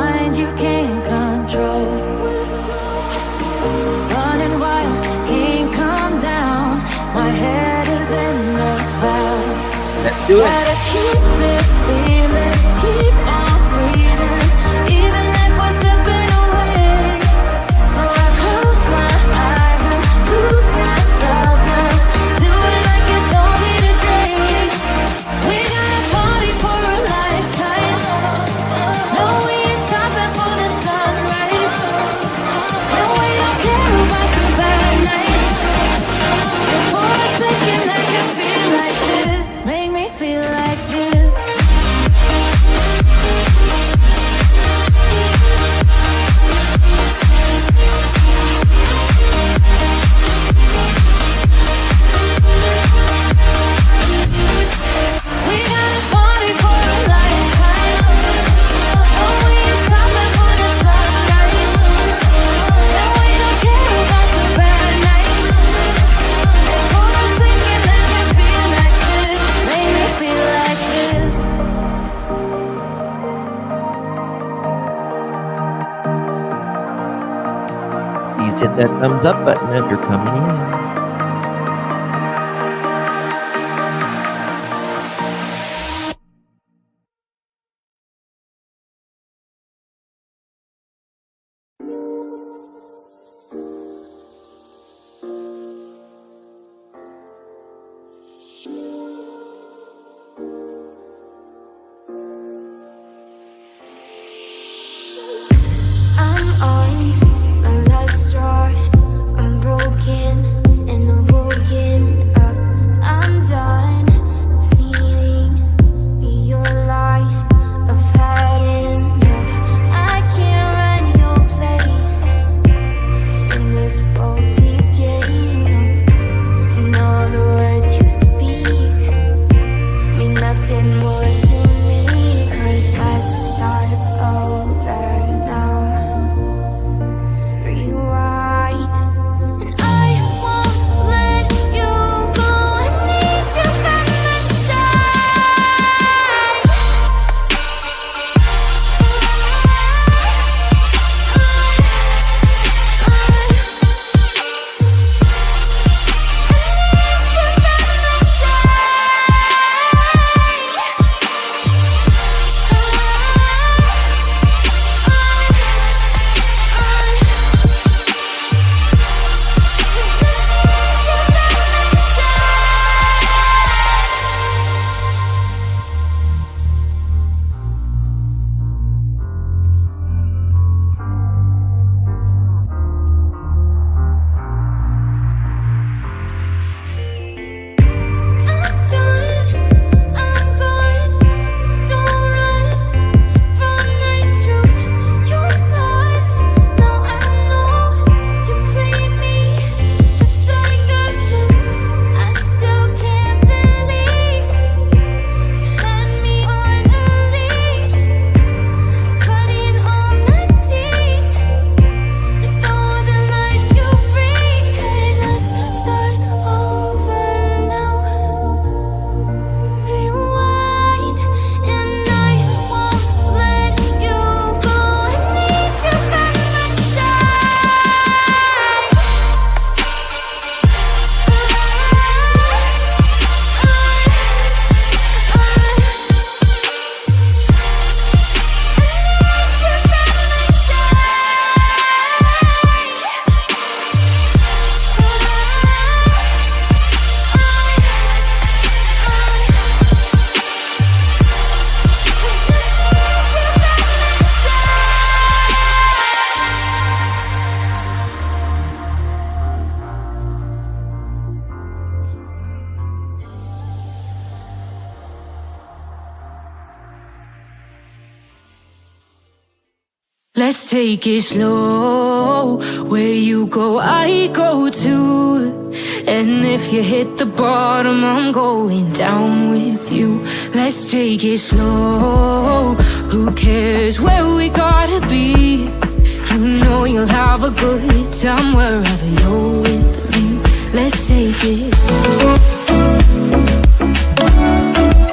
mind you can't control. Running wild, can't come down. My head is in the clouds. Let's do it. Gotta keep this feeling, keep on breathing, even if we're slipping away. So I close my eyes and lose myself now. Do it like it's only today. We got a party for a lifetime. No, we ain't stopping for the sunrise. No, we don't care about the bad nights. And for a second I can feel like this. Make me feel like this. We got a party for a lifetime. No, we ain't stopping for the sunrise. No, we don't care about the bad nights. And for a second I can feel like this. Make me feel like this. Please hit that thumbs up button if you're coming in. I'm on my last straw. I'm broken and I'm woken up. I'm done feeding your lies. I've had enough. I can't run your place in this faulty game. And all the words you speak mean nothing more to me. 'Cause let's start over now. Rewind. And I won't let you go. I need you by my side. I'm gone, don't run from the truth. You're lost, now I know you played me just like I do. I still can't believe you had me on a leash, cutting all my teeth with all the lies you bring. 'Cause let's start over now. Rewind, and I won't let you go. I need you by my side. Let's take it slow. Where you go, I go too. And if you hit the bottom, I'm going down with you. Let's take it slow. Who cares where we gotta be? You know you'll have a good time wherever you're with me. Let's take it slow.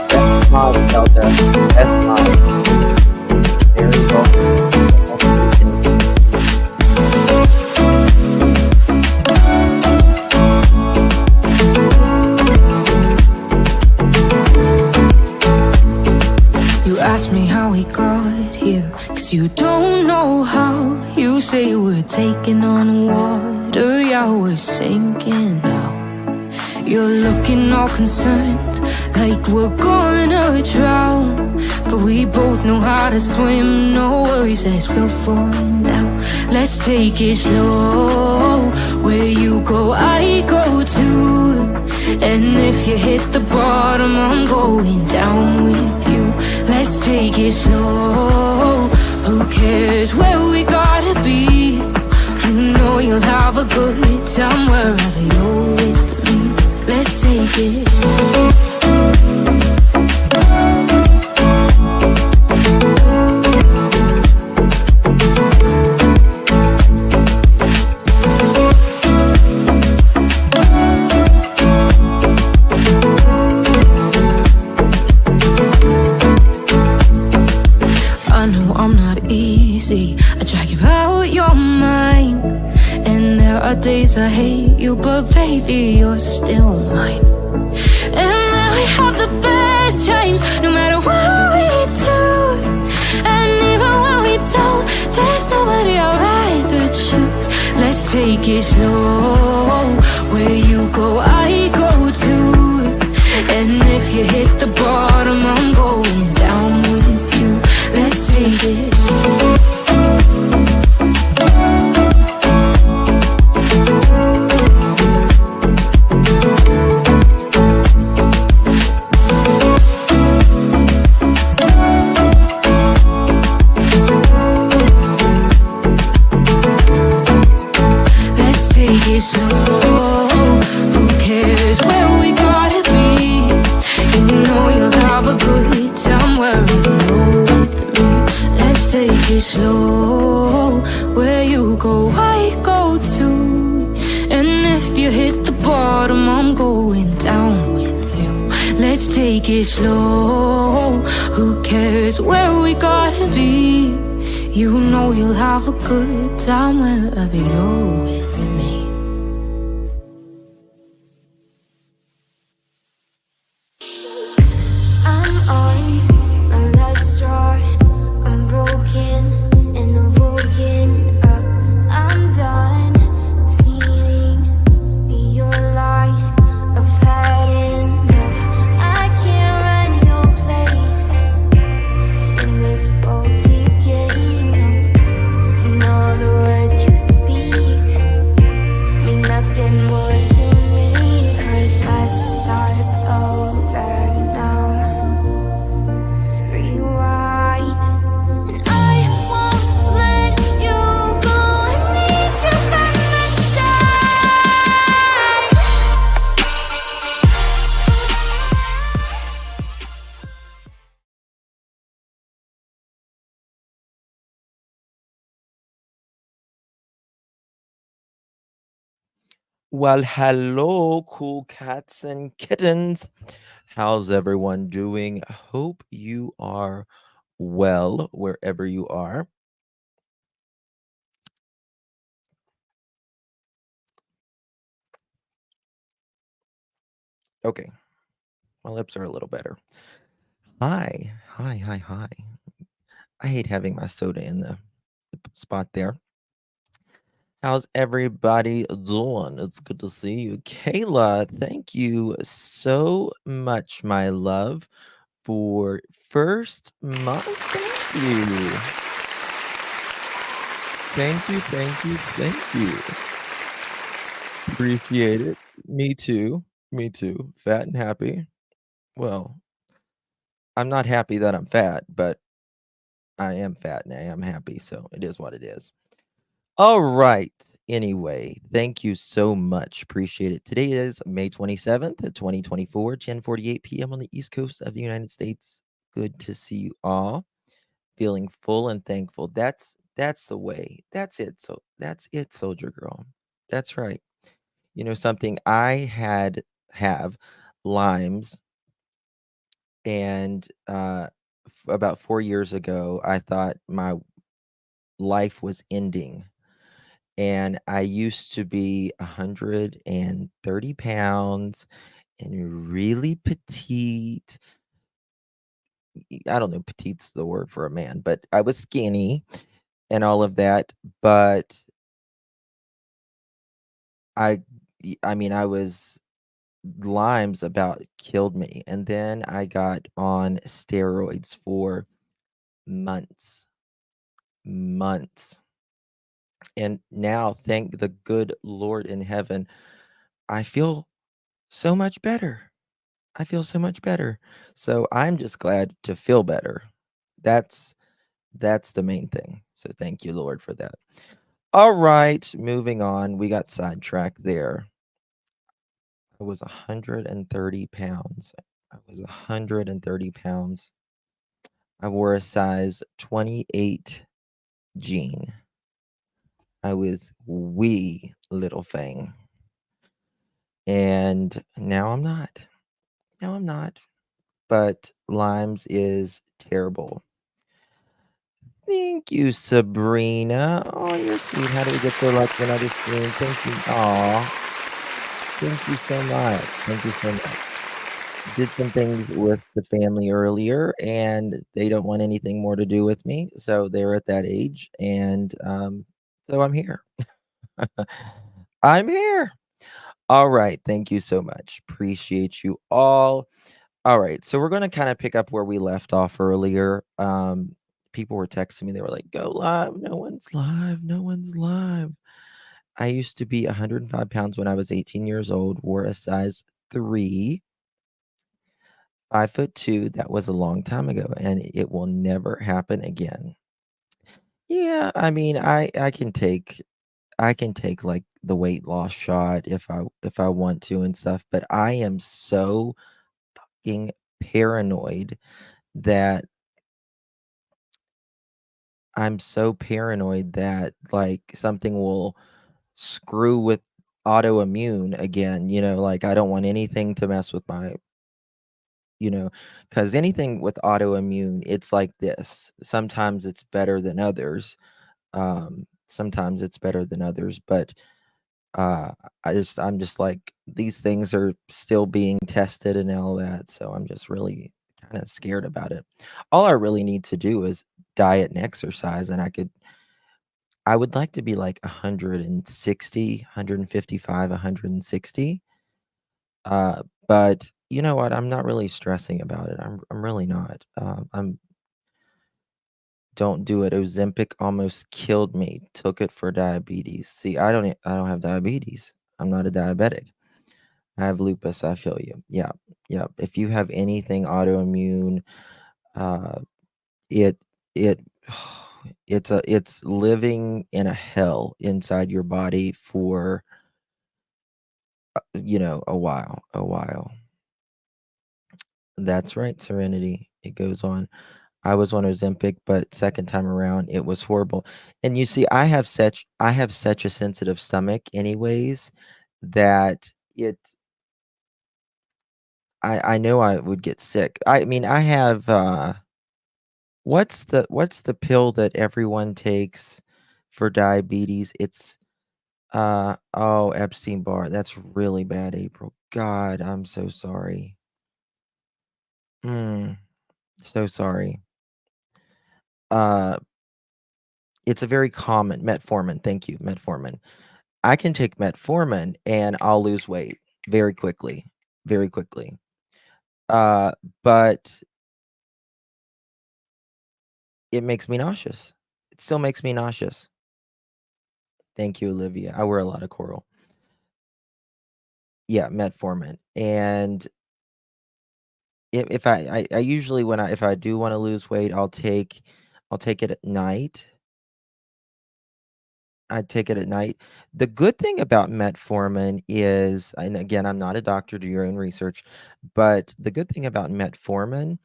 That's mod, Delta. That's mod. There we go. 'cause you don't know how. You say we're taking on water, yeah, we're sinking now. You're looking all concerned, like we're gonna drown. But we both know how to swim, no worries, let's go for now. Let's take it slow, where you go, I go too. And if you hit the bottom, I'm going down with you. Let's take it slow, who cares where we gotta be? You know you'll have a good time wherever you're with me. Let's take it. I know I'm not easy, I drag you out your mind. And there are days I hate you, but baby, you're still mine. And then we have the best times, no matter what we do. And even when we don't, there's nobody I'd rather choose. Let's take it slow, where you go, I go too. And if you hit the bottom, I'm going down with you. Let's take it. Slow, who cares where we gotta be? You know you'll have a good time wherever you're with me. Let's take it slow, where you go, I go too. And if you hit the bottom, I'm going down with you. Let's take it slow, who cares where we gotta be? You know you'll have a good time wherever you're with me. Well, hello, cool cats and kittens. How's everyone doing? Hope you are well wherever you are. Okay, my lips are a little better. Hi, hi, hi, hi. I hate having my soda in the spot there. How's everybody doing? It's good to see you. Kayla, thank you so much, my love, for first month. Thank you. Thank you, thank you, thank you. Appreciate it. Me too. Me too. Fat and happy. Well, I'm not happy that I'm fat, but I am fat and I am happy, so it is what it is. All right. Anyway, thank you so much. Appreciate it. Today is May 27th, 2024, 10:48 p.m. on the East Coast of the United States. Good to see you all. Feeling full and thankful. That's the way. That's it. So that's it, soldier girl. That's right. You know something, have Lyme's, and about 4 years ago, I thought my life was ending. And I used to be 130 pounds and really petite. I don't know, petite's the word for a man, but I was skinny and all of that, but I I mean, I was Lyme's about killed me, and then I got on steroids for months, months, and now, thank the good Lord in heaven, I feel so much better. I feel so much better. So, I'm just glad to feel better. That's that's the main thing. So, thank you, Lord, for that. Alright, moving on, we got sidetracked there. I was 130 pounds. I was 130 pounds. I wore a size 28 jean. I was wee little thing. And now I'm not. Now I'm not. But Limes is terrible. Thank you, Sabrina. Oh, you're sweet. How do we get to like another stream? Thank you. Aw. Thank you so much. Thank you so much. Did some things with the family earlier, and they don't want anything more to do with me. So they're at that age, and so I'm here. I'm here. All right. Thank you so much. Appreciate you all. All right. So we're going to kind of pick up where we left off earlier. People were texting me. They were like, go live. No one's live. No one's live. I used to be 105 pounds when I was 18 years old, wore a size 3, 5'2". That was a long time ago, and it will never happen again. Yeah, I mean, I can take like the weight loss shot if I want to and stuff, but I am so fucking paranoid that like something will screw with autoimmune again, like I don't want anything to mess with my, because anything with autoimmune, it's like this. Sometimes it's better than others. Sometimes it's better than others, but uh I'm just like these things are still being tested and all that, so I'm just really kind of scared about it. All I really need to do is diet and exercise, and I would like to be like 160, 155, 160. But you know what? I'm not really stressing about it. I'm really not. I'm Don't do it. Ozempic almost killed me. Took it for diabetes. See, I don't have diabetes. I'm not a diabetic. I have lupus. I feel you. Yeah, yeah. If you have anything autoimmune, uh, it it it's living in a hell inside your body for a while, a while. That's right, Serenity. It goes on. I was on Ozempic, but second time around, it was horrible. And you see, I have such a sensitive stomach anyways that I know I would get sick. I mean, I have, what's the pill that everyone takes for diabetes? It's, oh, Epstein-Barr. That's really bad, April. God, I'm so sorry. Mm, so sorry. Uh, it's a very common metformin. Thank you, metformin. I can take metformin and I'll lose weight very quickly, very quickly. Uh, but it makes me nauseous. It still makes me nauseous. Thank you, Olivia. I wear a lot of coral. Yeah, metformin. And if I usually when I if I do want to lose weight, I'll take it at night. I take it at night. The good thing about metformin is, and again, I'm not a doctor, do your own research, but the good thing about metformin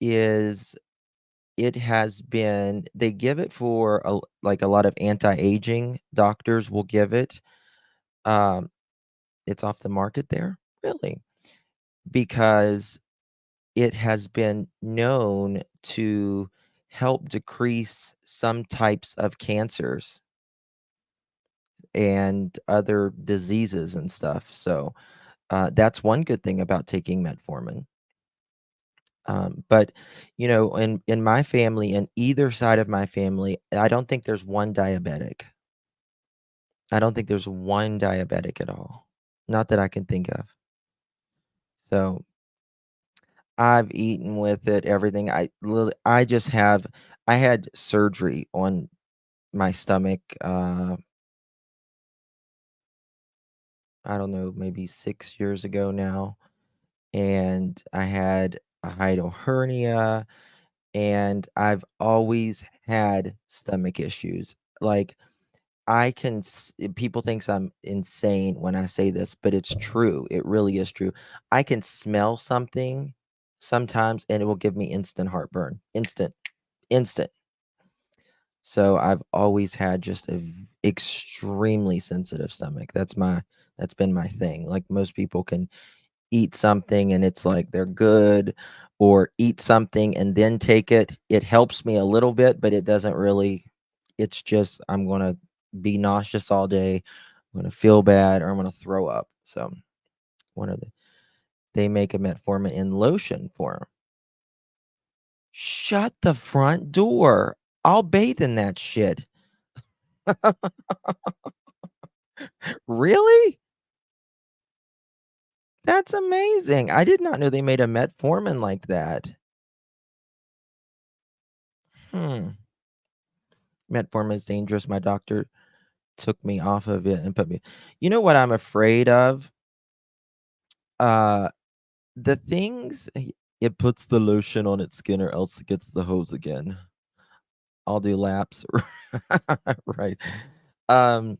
is they give it for like a lot of anti-aging doctors will give it. Um, it's off the market there, really, because it has been known to help decrease some types of cancers and other diseases and stuff. So that's one good thing about taking metformin. But, in my family, in either side of my family, I don't think there's one diabetic. I don't think there's one diabetic at all. Not that I can think of. So, I've eaten with it, everything. I just have I had surgery on my stomach, I don't know, maybe 6 years ago now, and I had a hiatal hernia, and I've always had stomach issues. Like, people thinks I'm insane when I say this, but it's true. It really is true. I can smell something sometimes, and it will give me instant heartburn. Instant, instant. So I've always had just extremely sensitive stomach. That's been my thing. Like most people can eat something and it's like they're good, or eat something and then take it. It helps me a little bit, but it doesn't really. It's just I'm gonna be nauseous all day. I'm gonna feel bad, or I'm gonna throw up. So one of the they make a metformin in lotion form. Shut the front door. I'll bathe in that shit. Really? That's amazing. I did not know they made a metformin like that. Hmm. Metformin is dangerous. My doctor took me off of it and put me. You know what I'm afraid of? Uh, the things it puts the lotion on its skin or else it gets the hose again. I'll do laps. Right. Um,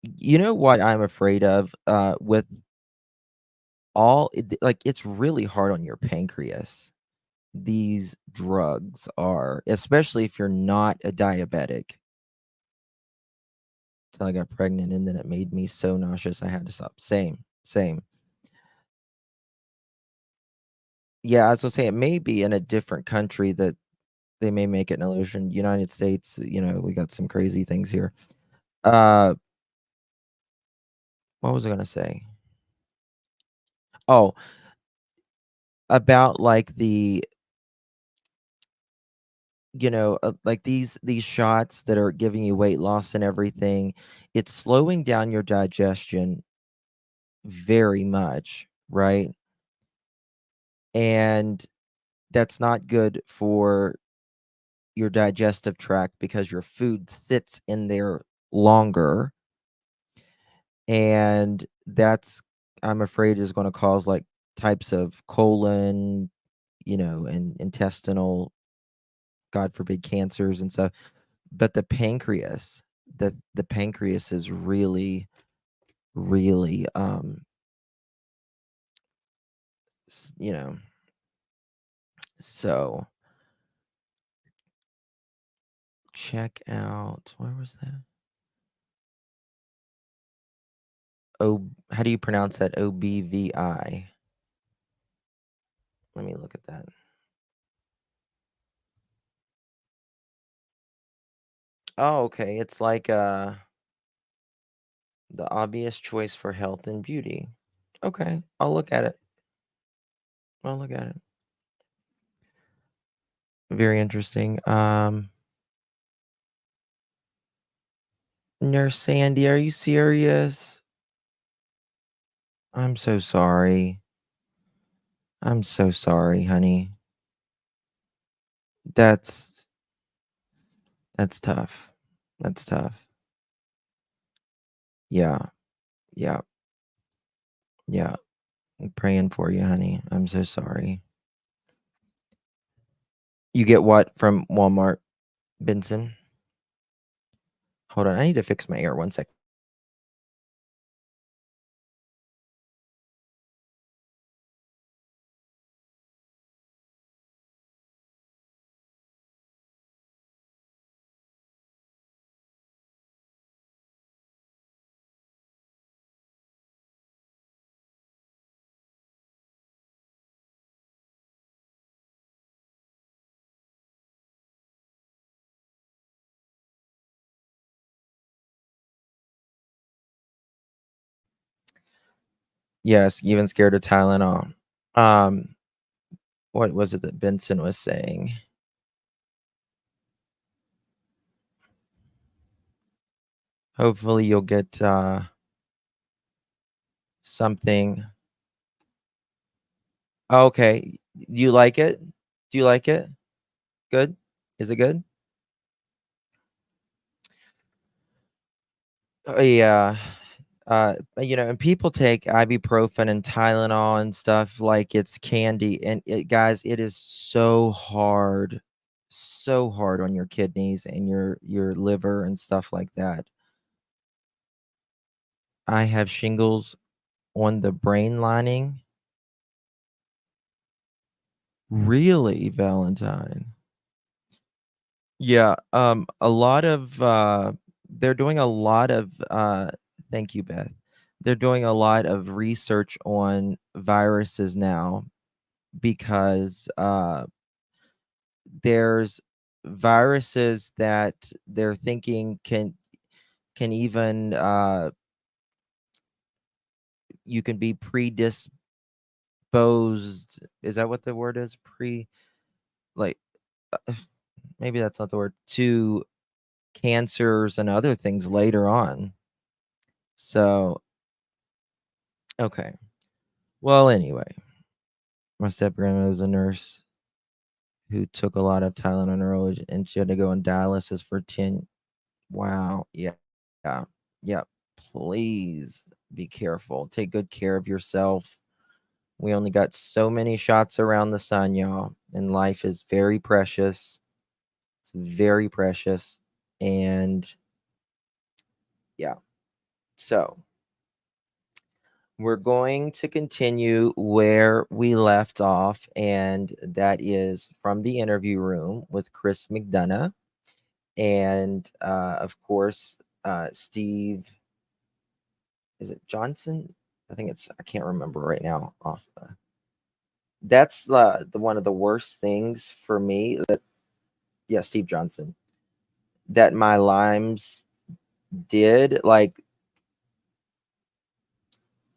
you know what I'm afraid of? With like it's really hard on your pancreas. These drugs are, especially if you're not a diabetic. Till I got pregnant, and then it made me so nauseous I had to stop. Same, same. Yeah, I was gonna say it may be in a different country that they may make it an illusion. United States, we got some crazy things here. Uh, what was I gonna say? Oh, about like like these shots that are giving you weight loss and everything. It's slowing down your digestion very much, right? And that's not good for your digestive tract because your food sits in there longer, and that's I'm afraid is gonna cause, like, types of colon, and intestinal, God forbid, cancers and stuff. But the pancreas is really, really, s you know, so check out where was that? How do you pronounce that? OBVI. Let me look at that. Oh, okay, it's like, the obvious choice for health and beauty. Okay, I'll look at it. I'll look at it. Very interesting. Nurse Sandy, are you serious? I'm so sorry. I'm so sorry, honey. That's that's tough. That's tough. Yeah, yeah, yeah. I'm praying for you, honey. I'm so sorry. You get what from Walmart, Benson? Hold on, I need to fix my air. One sec. Yes, even scared of Tylenol. Um, What was it that Benson was saying? Hopefully you'll get something. Okay. Do you like it? Do you like it? Good? Is it good? Yeah. And people take ibuprofen and Tylenol and stuff like it's candy. And guys, it is so hard on your kidneys and your liver and stuff like that. I have shingles on the brain lining. Really, Valentine? Yeah, a lot of they're doing a lot of thank you, Beth. They're doing a lot of research on viruses now because there's viruses that they're thinking can even you can be predisposed. Is that what the word is? Like maybe that's not the word, to cancers and other things later on. So, okay. Well, anyway, my step grandma was a nurse who took a lot of Tylenol early, and she had to go on dialysis for 10. Wow. Yeah. Yeah. Yeah. Please be careful. Take good care of yourself. We only got so many shots around the sun, y'all, and life is very precious. It's very precious. And yeah. So, we're going to continue where we left off, and that is from the interview room with Chris McDonough. And of course, Steve, is it Johnson? I can't remember right now. That's the one of the worst things for me. Yeah, Steve Johnson, that my limes did. Like,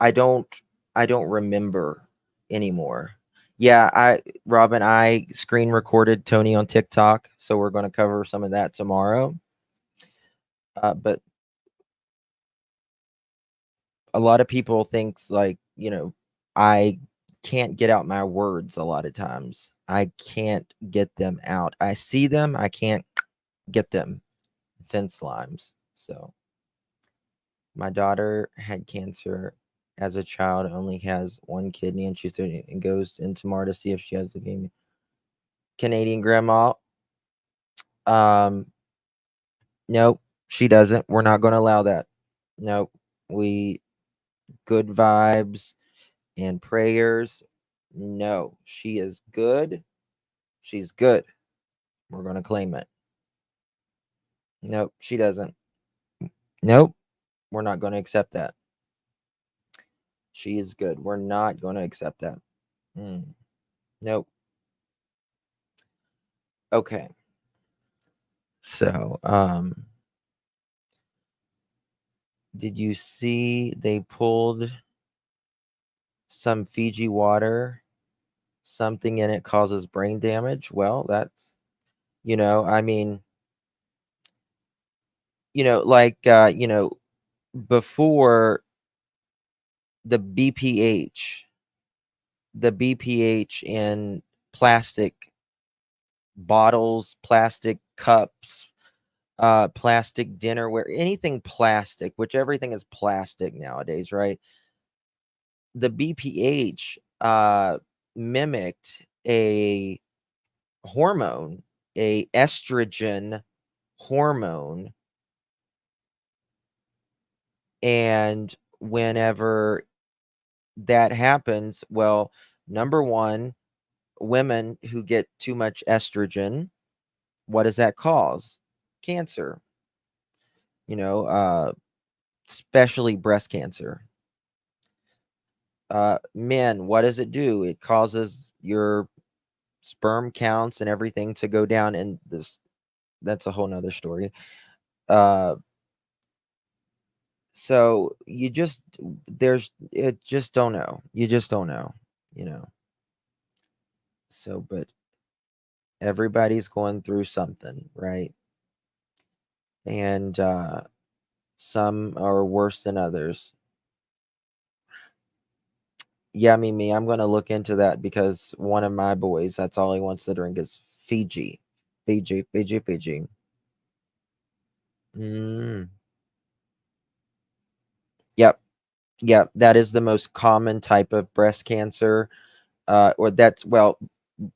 I don't I don't remember anymore. Yeah, Robin, I screen recorded Tony on TikTok, so we're going to cover some of that tomorrow. But a lot of people thinks like, I can't get out my words a lot of times. I can't get them out. I see them, I can't get them. Since limes. So my daughter had cancer as a child, only has one kidney, and she's doing it and goes in tomorrow to see if she has leukemia. Canadian grandma. Um, nope, she doesn't. We're not going to allow that. Nope. We good vibes and prayers. No, she is good. She's good. We're going to claim it. Nope, she doesn't. Nope, we're not going to accept that. She is good. We're not going to accept that. Nope. Okay. So, did you see they pulled some Fiji water? Something in it causes brain damage. Well, that's, I mean, like, before the BPH, the BPH in plastic bottles, plastic cups, plastic dinnerware, anything plastic, which everything is plastic nowadays, right? The BPH mimicked a hormone, a estrogen hormone, and whenever that happens, well, number one, women who get too much estrogen, what does that cause? Cancer. You know, especially breast cancer. Men, what does it do? It causes your sperm counts and everything to go down, and that's a whole nother story. Uh, so you just there's it just don't know. You just don't know, you know. So, but everybody's going through something, right? And some are worse than others. Yeah, me. I'm going to look into that because one of my boys, that's all he wants to drink is Fiji. Fiji. Mm. Yep. Yep. That is the most common type of breast cancer. Or that's, well,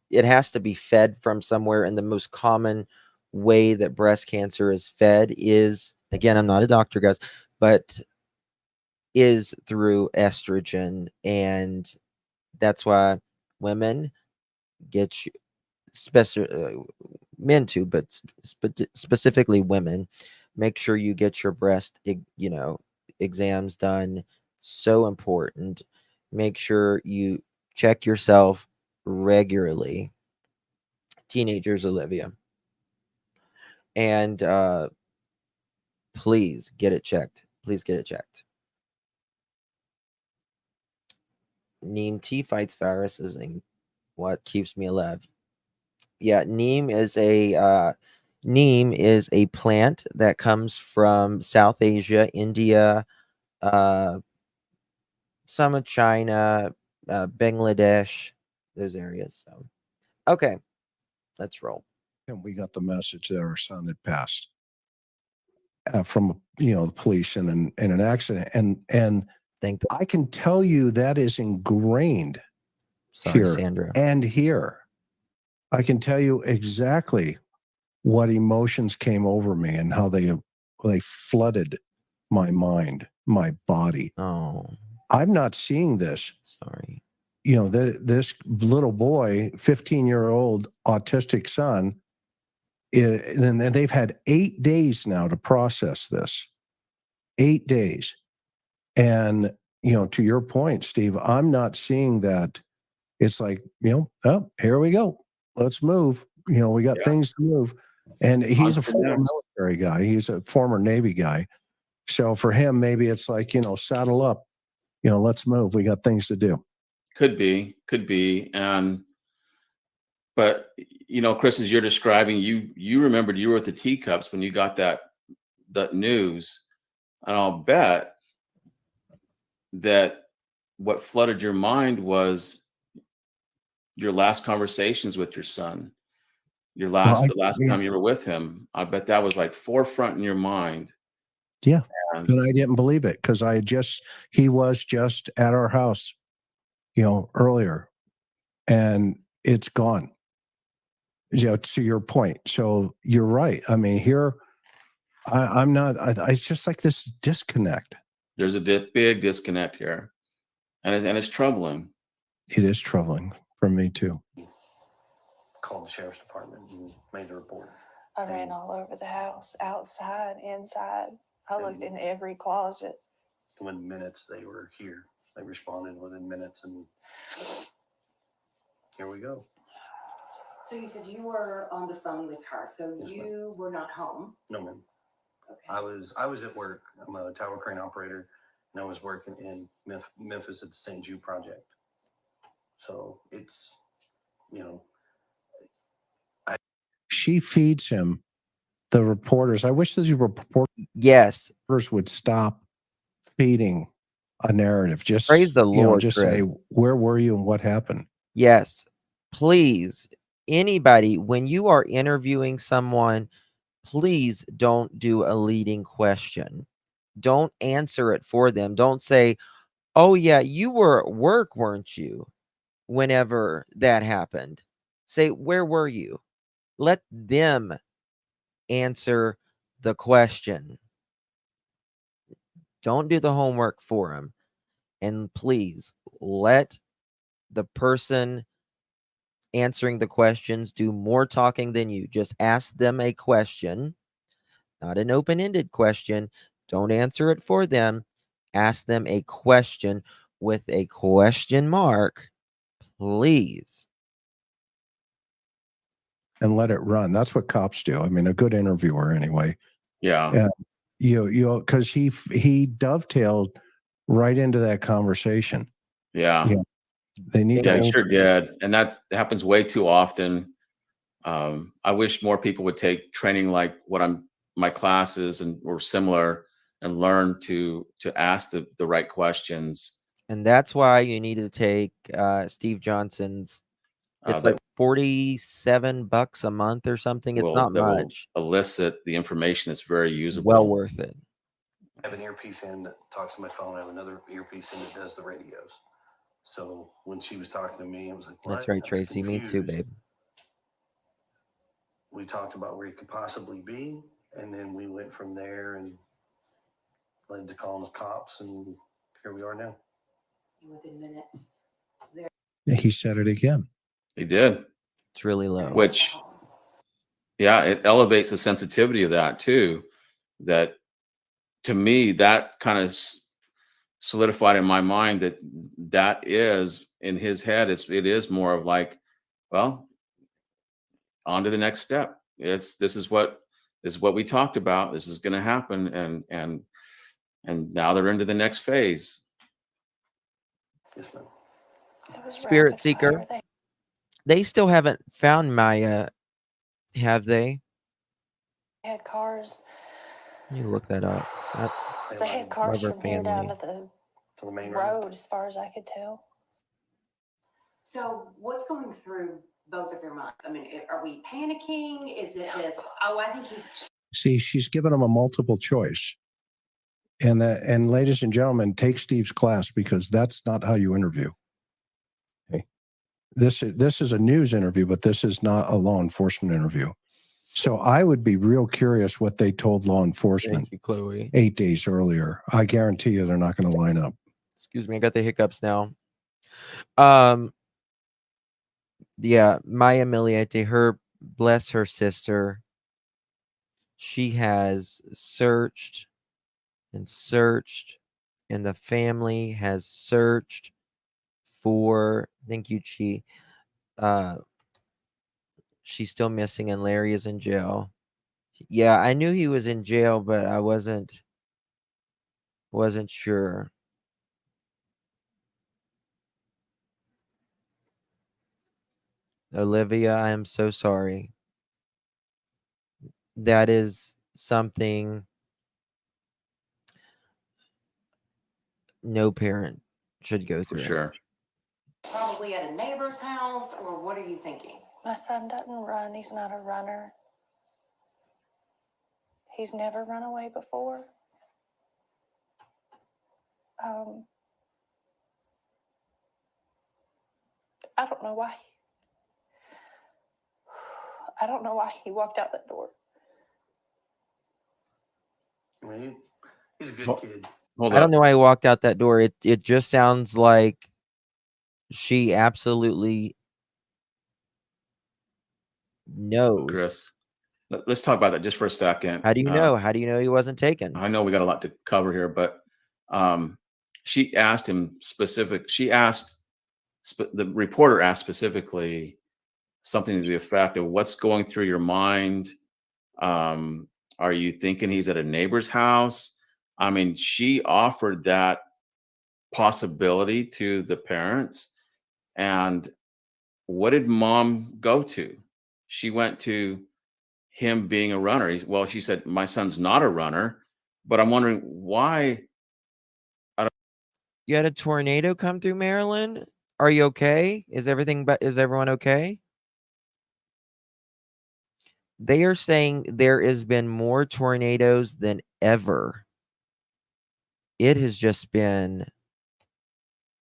it has to be fed from somewhere. And the most common way that breast cancer is fed is, again, I'm not a doctor, guys, but is through estrogen. And that's why women get you, men too, but specifically women, make sure you get your breast, exams done. So important. Make sure you check yourself regularly. Teenagers, Olivia, and please get it checked. Please get it checked. Neem tea fights viruses and what keeps me alive. Yeah, neem is a plant that comes from South Asia, India, uh, some of China, Bangladesh, those areas. So, okay, let's roll. And we got the message that our son had passed from the police in an accident, and I can tell you that is ingrained here Sandra. and here. I can tell you exactly what emotions came over me and how they flooded my mind, my body. Oh, I'm not seeing this. sorry. This little boy, 15-year-old autistic son, and they've had 8 days now to process this. 8 days. And, to your point, Steve, I'm not seeing that. It's like, oh, here we go. Let's move. We got things to move. And he's a former military guy. He's a former Navy guy. So for him, maybe it's like, saddle up, let's move. We got things to do. Could be. But Chris, as you're describing, you remembered you were at the teacups when you got that news, and I'll bet that what flooded your mind was your last conversations with your son, the last time you were with him. I bet that was like forefront in your mind. Yeah. And I didn't believe it because he was just at our house, earlier, and it's gone. To your point. So you're right. I mean, here, I'm not, it's just like this disconnect. There's a big disconnect here. And it's troubling. It is troubling for me too. Called the sheriff's department and made the report. I ran all over the house, outside, inside. I looked in every closet. Within minutes, they were here. They responded within minutes, and here we go. So you said you were on the phone with her, so Yes, you were not home? No, ma'am. Okay. I was at work. I'm a tower crane operator, and I was working in Memphis at the St. Jude project. So it's, she feeds him the reporters. I wish these reporters would stop feeding a narrative. Just praise the Lord. Just Chris. say, where were you and what happened? Yes, please. Anybody, when you are interviewing someone, please don't do a leading question. Don't answer it for them. Don't say, oh, yeah, you were at work, weren't you? Whenever that happened, say, where were you? Let them answer the question. Don't do the homework for them. And please let the person answering the questions do more talking than you. Just ask them a question, not an open-ended question. Don't answer it for them. Ask them a question with a question mark, please. And let it run. That's what cops do. I mean, a good interviewer anyway. Yeah. Because he dovetailed right into that conversation. Yeah. They need Yeah, to. he sure did, and that happens way too often. I wish more people would take training like my classes and or similar, and learn to ask the right questions. And that's why you need to take Steve Johnson's. It's That like $47 a month or something. It's not will much. elicit the information that's very usable. Well worth it. I have an earpiece in that talks to my phone. I have another earpiece in that does the radios. So when she was talking to me, it was like, what? That's right, I was Tracy. Me too, confused. babe. We talked about where he could possibly be, and then we went from there and led to calling the cops, and here we are now. Within minutes. He said it again. He did. It's really low. Which, yeah, it elevates the sensitivity of that too. That, to me, that kind of solidified in my mind that is in his head. It is more of like, well, on to the next step. This is what we talked about. This is going to happen, and now they're into the next phase. Yes, ma'am. It was Spirit rapid Seeker. fire. They still haven't found Maya, have they? They had cars. You look that up. They had cars Love her from here down family. To the main road, as far as I could tell. So what's going through both of your minds? I mean, are we panicking? Is it this? Oh, I think he's. See, she's given them a multiple choice. And ladies and gentlemen, take Steve's class, because that's not how you interview. Okay. This is a news interview, but this is not a law enforcement interview. So I would be real curious what they told law enforcement Thank you, Chloe. 8 days earlier. I guarantee you they're not going to line up. Excuse me, I got the hiccups now. Yeah, Maya Miliete, bless her sister. She has searched and searched, and the family has searched for, thank you, Chi. She's still missing, and Larry is in jail. Yeah, I knew he was in jail, but I wasn't sure. Olivia, I am so sorry. That is something no parent should go For through. sure. Probably at a neighbor's house, or what are you thinking? My son doesn't run. He's not a runner. He's never run away before. I don't know why. I don't know why he walked out that door. I mean, he's a good Well, kid. Hold I don't up. know why he walked out that door. It just sounds like she absolutely knows. Chris, let's talk about that just for a second. How do you know? How do you know he wasn't taken? I know we got a lot to cover here, but she asked him specific. She asked the reporter asked specifically something to the effect of, "What's going through your mind? Are you thinking he's at a neighbor's house?" I mean, she offered that possibility to the parents, and what did mom go to? She went to him being a runner. Well, she said, "My son's not a runner," but I'm wondering why. You had a tornado come through Maryland? Are you okay? Is everyone okay? They are saying there has been more tornadoes than ever. It has just been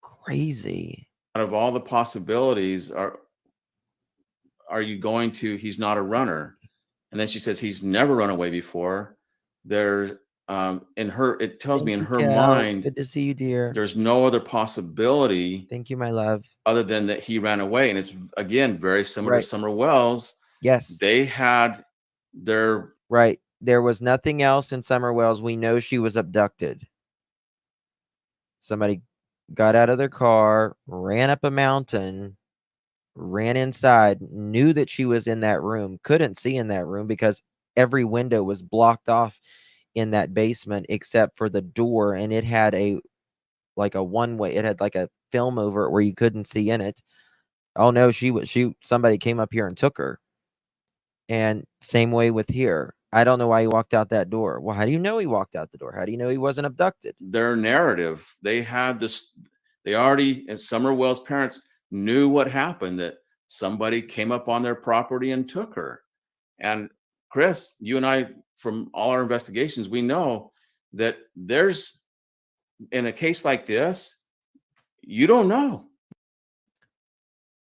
crazy. Out of all the possibilities, are you going to? He's not a runner, and then she says he's never run away before. There, in her, it tells me in her mind, Good to see you, dear. there's no other possibility Thank you, my love. other than that he ran away, and it's again very similar Right. to Summer Wells. Yes. They had their Right. There was nothing else in Summer Wells. We know she was abducted. Somebody got out of their car, ran up a mountain, ran inside, knew that she was in that room, couldn't see in that room because every window was blocked off in that basement except for the door, and it had a one-way, it had like a film over it where you couldn't see in it. Oh no, somebody came up here and took her. And same way with here. I don't know why he walked out that door. Well, how do you know he walked out the door? How do you know he wasn't abducted? Their narrative, they had this, they already, and Summer Wells' parents knew what happened, that somebody came up on their property and took her. And Chris, you and I, from all our investigations, we know that there's, in a case like this, you don't know.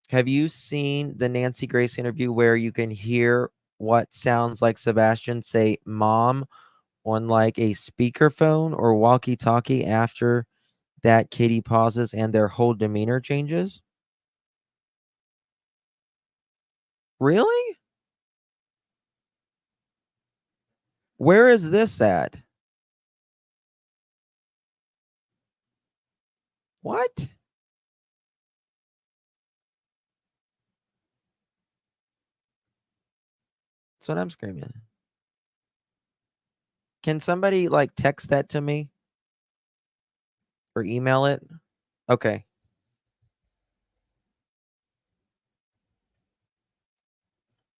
Have you seen the Nancy Grace interview where you can hear what sounds like Sebastian say mom on like a speakerphone or walkie-talkie after that Katie pauses and their whole demeanor changes? Really? Where is this at? What? That's what I'm screaming. Can somebody like text that to me or email it? Okay.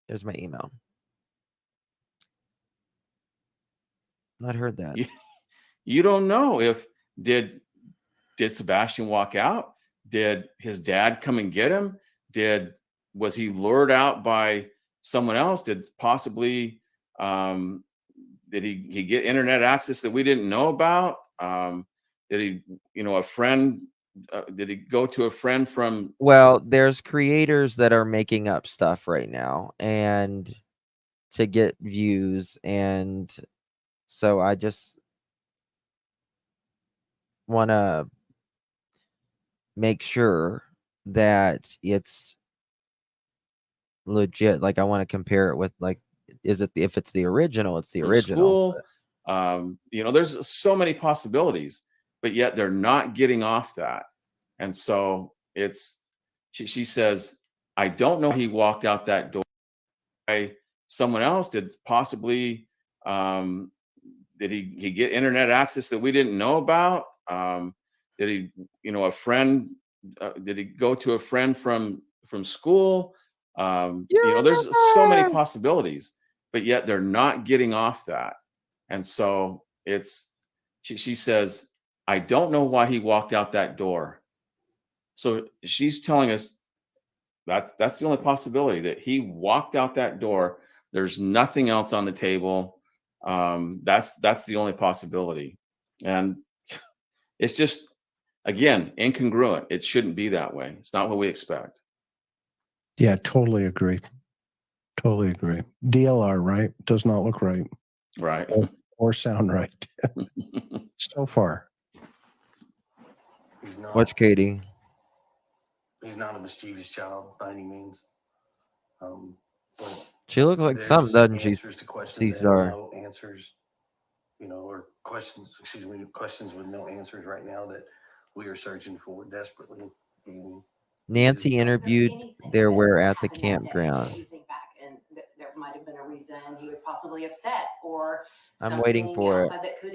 There's my email. Not heard that. You don't know if did Sebastian walk out? Did his dad come and get him? Was he lured out by someone else? Did possibly did he get internet access that we didn't know about? Did he, a friend? Did he go to a friend from? Well, there's creators that are making up stuff right now and to get views, and so I just want to make sure that it's legit. Like I want to compare it with like, if it's the original, it's the original. School. There's so many possibilities, but yet they're not getting off that. And so she says, I don't know he walked out that door. Someone else did possibly, did he get internet access that we didn't know about? Did he, a friend, did he go to a friend from school? There's so many possibilities, but yet they're not getting off that. And so she says, I don't know why he walked out that door. So she's telling us that's the only possibility, that he walked out that door. There's nothing else on the table. That's the only possibility. And it's just, again, incongruent. It shouldn't be that way. It's not what we expect. Yeah, totally agree. Totally agree. DLR, right? Does not look right. Right. Or sound right. So far. He's not. Watch Katie. He's not a mischievous child by any means. But She looks like there's something, doesn't she? answers to questions that Cesar. have no answers, or questions with no answers right now that we are searching for desperately. And Nancy interviewed their where at the happened that day, campground. you think back, and there might have been a reason he was possibly upset, or I'm waiting for it. outside that could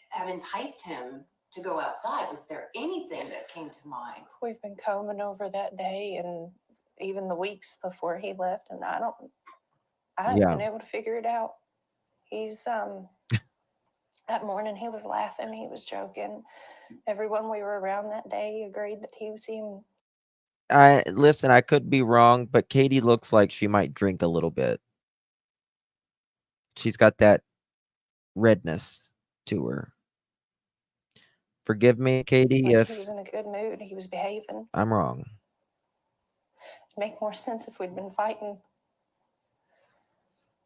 have enticed him to go outside. Was there anything that came to mind? We've been combing over that day and even the weeks before he left, and I haven't Yeah. been able to figure it out. He's that morning he was laughing, he was joking. Everyone we were around that day agreed that he seemed. Listen, I could be wrong, but Katie looks like she might drink a little bit. She's got that redness to her. Forgive me, Katie, Like if he was in a good mood, he was behaving. I'm wrong. It'd make more sense if we'd been fighting.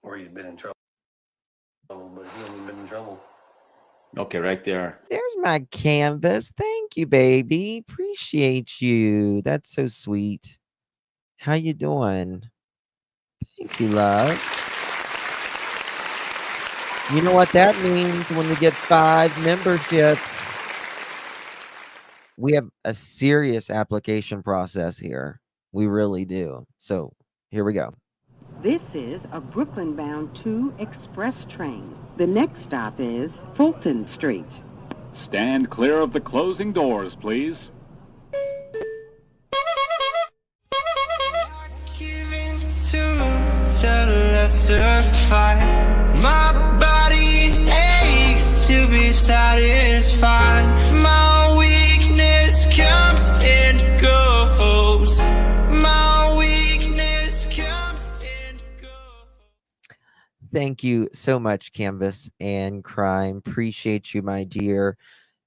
or he'd been in trouble, but he hadn't been in trouble. Okay, right there. There's my canvas. Thank you, baby. Appreciate you. That's so sweet. How you doing? Thank you, love. You know what that means when we get 5 memberships. We have a serious application process here. We really do. So here we go. This is a Brooklyn-bound 2 express train. The next stop is Fulton Street. Stand clear of the closing doors, please. survive. My body aches to be satisfied. My weakness comes and goes. My weakness comes and goes. Thank you so much, Canvas and Crime. Appreciate you, my dear.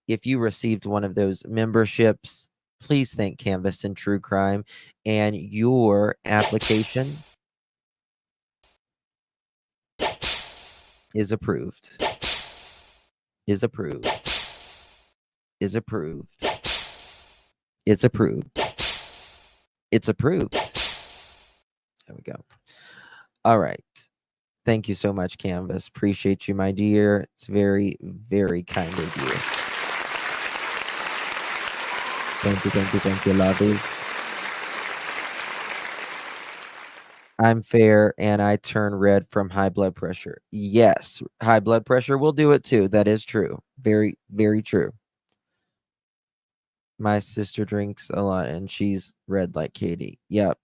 If you received one of those memberships, please thank Canvas and True Crime, and your application is approved. Is approved. Is approved. It's approved. It's approved. There we go. All right. Thank you so much, Canvas. Appreciate you, my dear. It's very, very kind of you. Thank you, lovies. I'm fair and I turn red from high blood pressure. Yes, high blood pressure will do it too. That is true. Very, very true. My sister drinks a lot and she's red like Katie. Yep.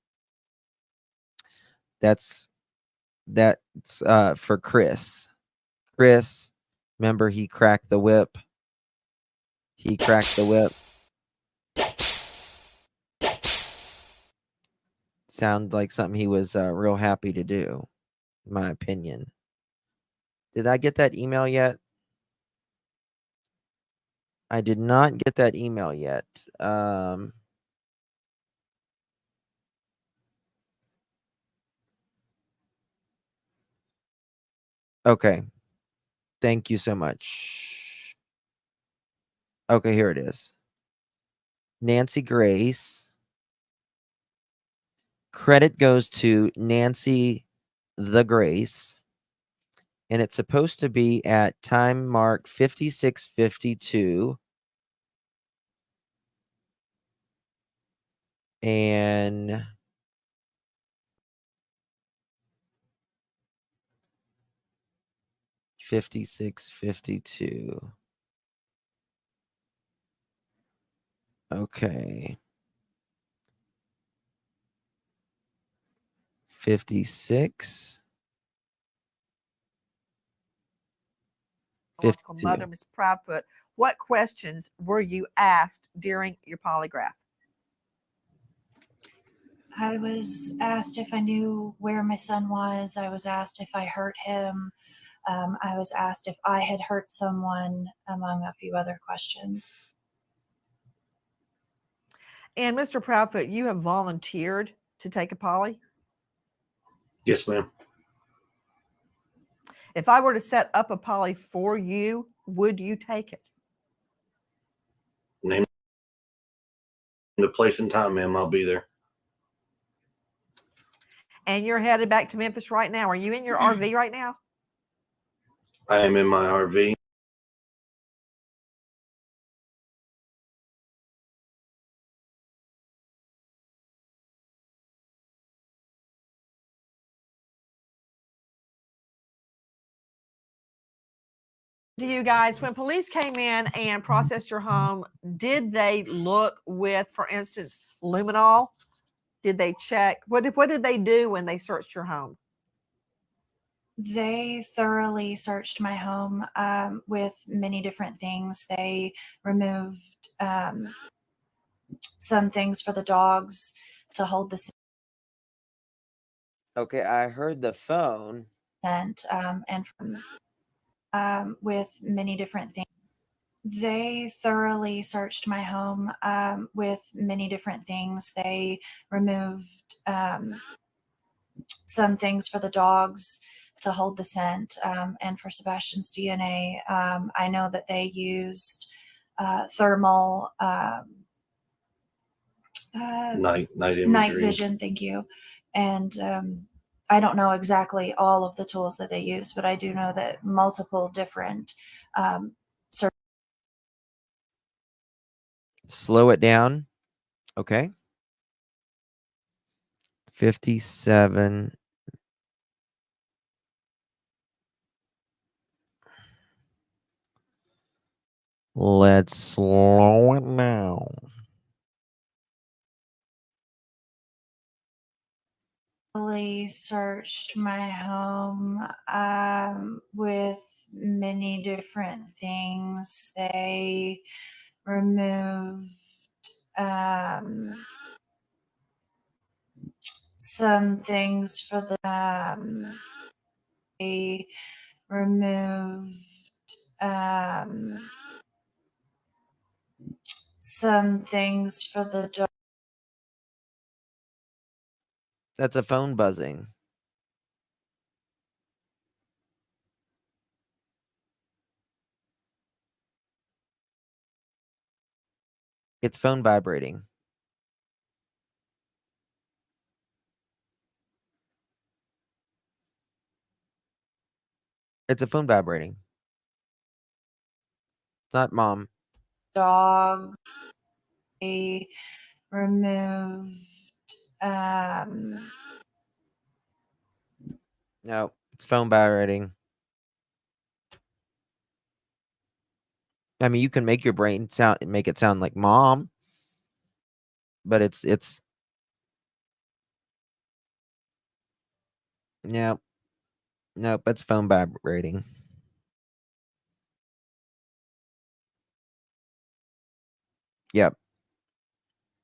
That's for Chris. Chris, remember he cracked the whip. He cracked the whip. Sounds like something he was real happy to do, in my opinion. Did I get that email yet? I did not get that email yet. Okay. Thank you so much. Okay, here it is. Nancy Grace. Credit goes to Nancy the Grace. And it's supposed to be at time mark 56:52. And $56.52. Okay. 56. Biological 52. mother, Ms. Proudfoot, what questions were you asked during your polygraph? I was asked if I knew where my son was. I was asked if I hurt him. I was asked if I had hurt someone, among a few other questions. And Mr. Proudfoot, you have volunteered to take a poly? Yes, ma'am. If I were to set up a poly for you, would you take it? Name the place and time, ma'am. I'll be there. And you're headed back to Memphis right now. Are you in your RV right now? I am in my RV. To you guys, when police came in and processed your home, did they look with, for instance, luminol? Did they check? What did they do when they searched your home? They thoroughly searched my home with many different things. They removed some things for the dogs to hold the Okay, I heard the phone. scent and with many different things. They thoroughly searched my home with many different things. They removed some things for the dogs to hold the scent and for Sebastian's DNA. I know that they used thermal Night imagery. night vision. Thank you. And I don't know exactly all of the tools that they use, but I do know that multiple different Slow it down. Okay. 57. Let's slow it down. searched my home with many different things. They removed some things for the they removed some things for the dog. That's a phone buzzing. It's phone vibrating. It's a phone vibrating. It's not mom. Dog. They removed No, it's phone vibrating. I mean, you can make your brain make it sound like mom, but it's nope, nope, it's phone vibrating. Yep.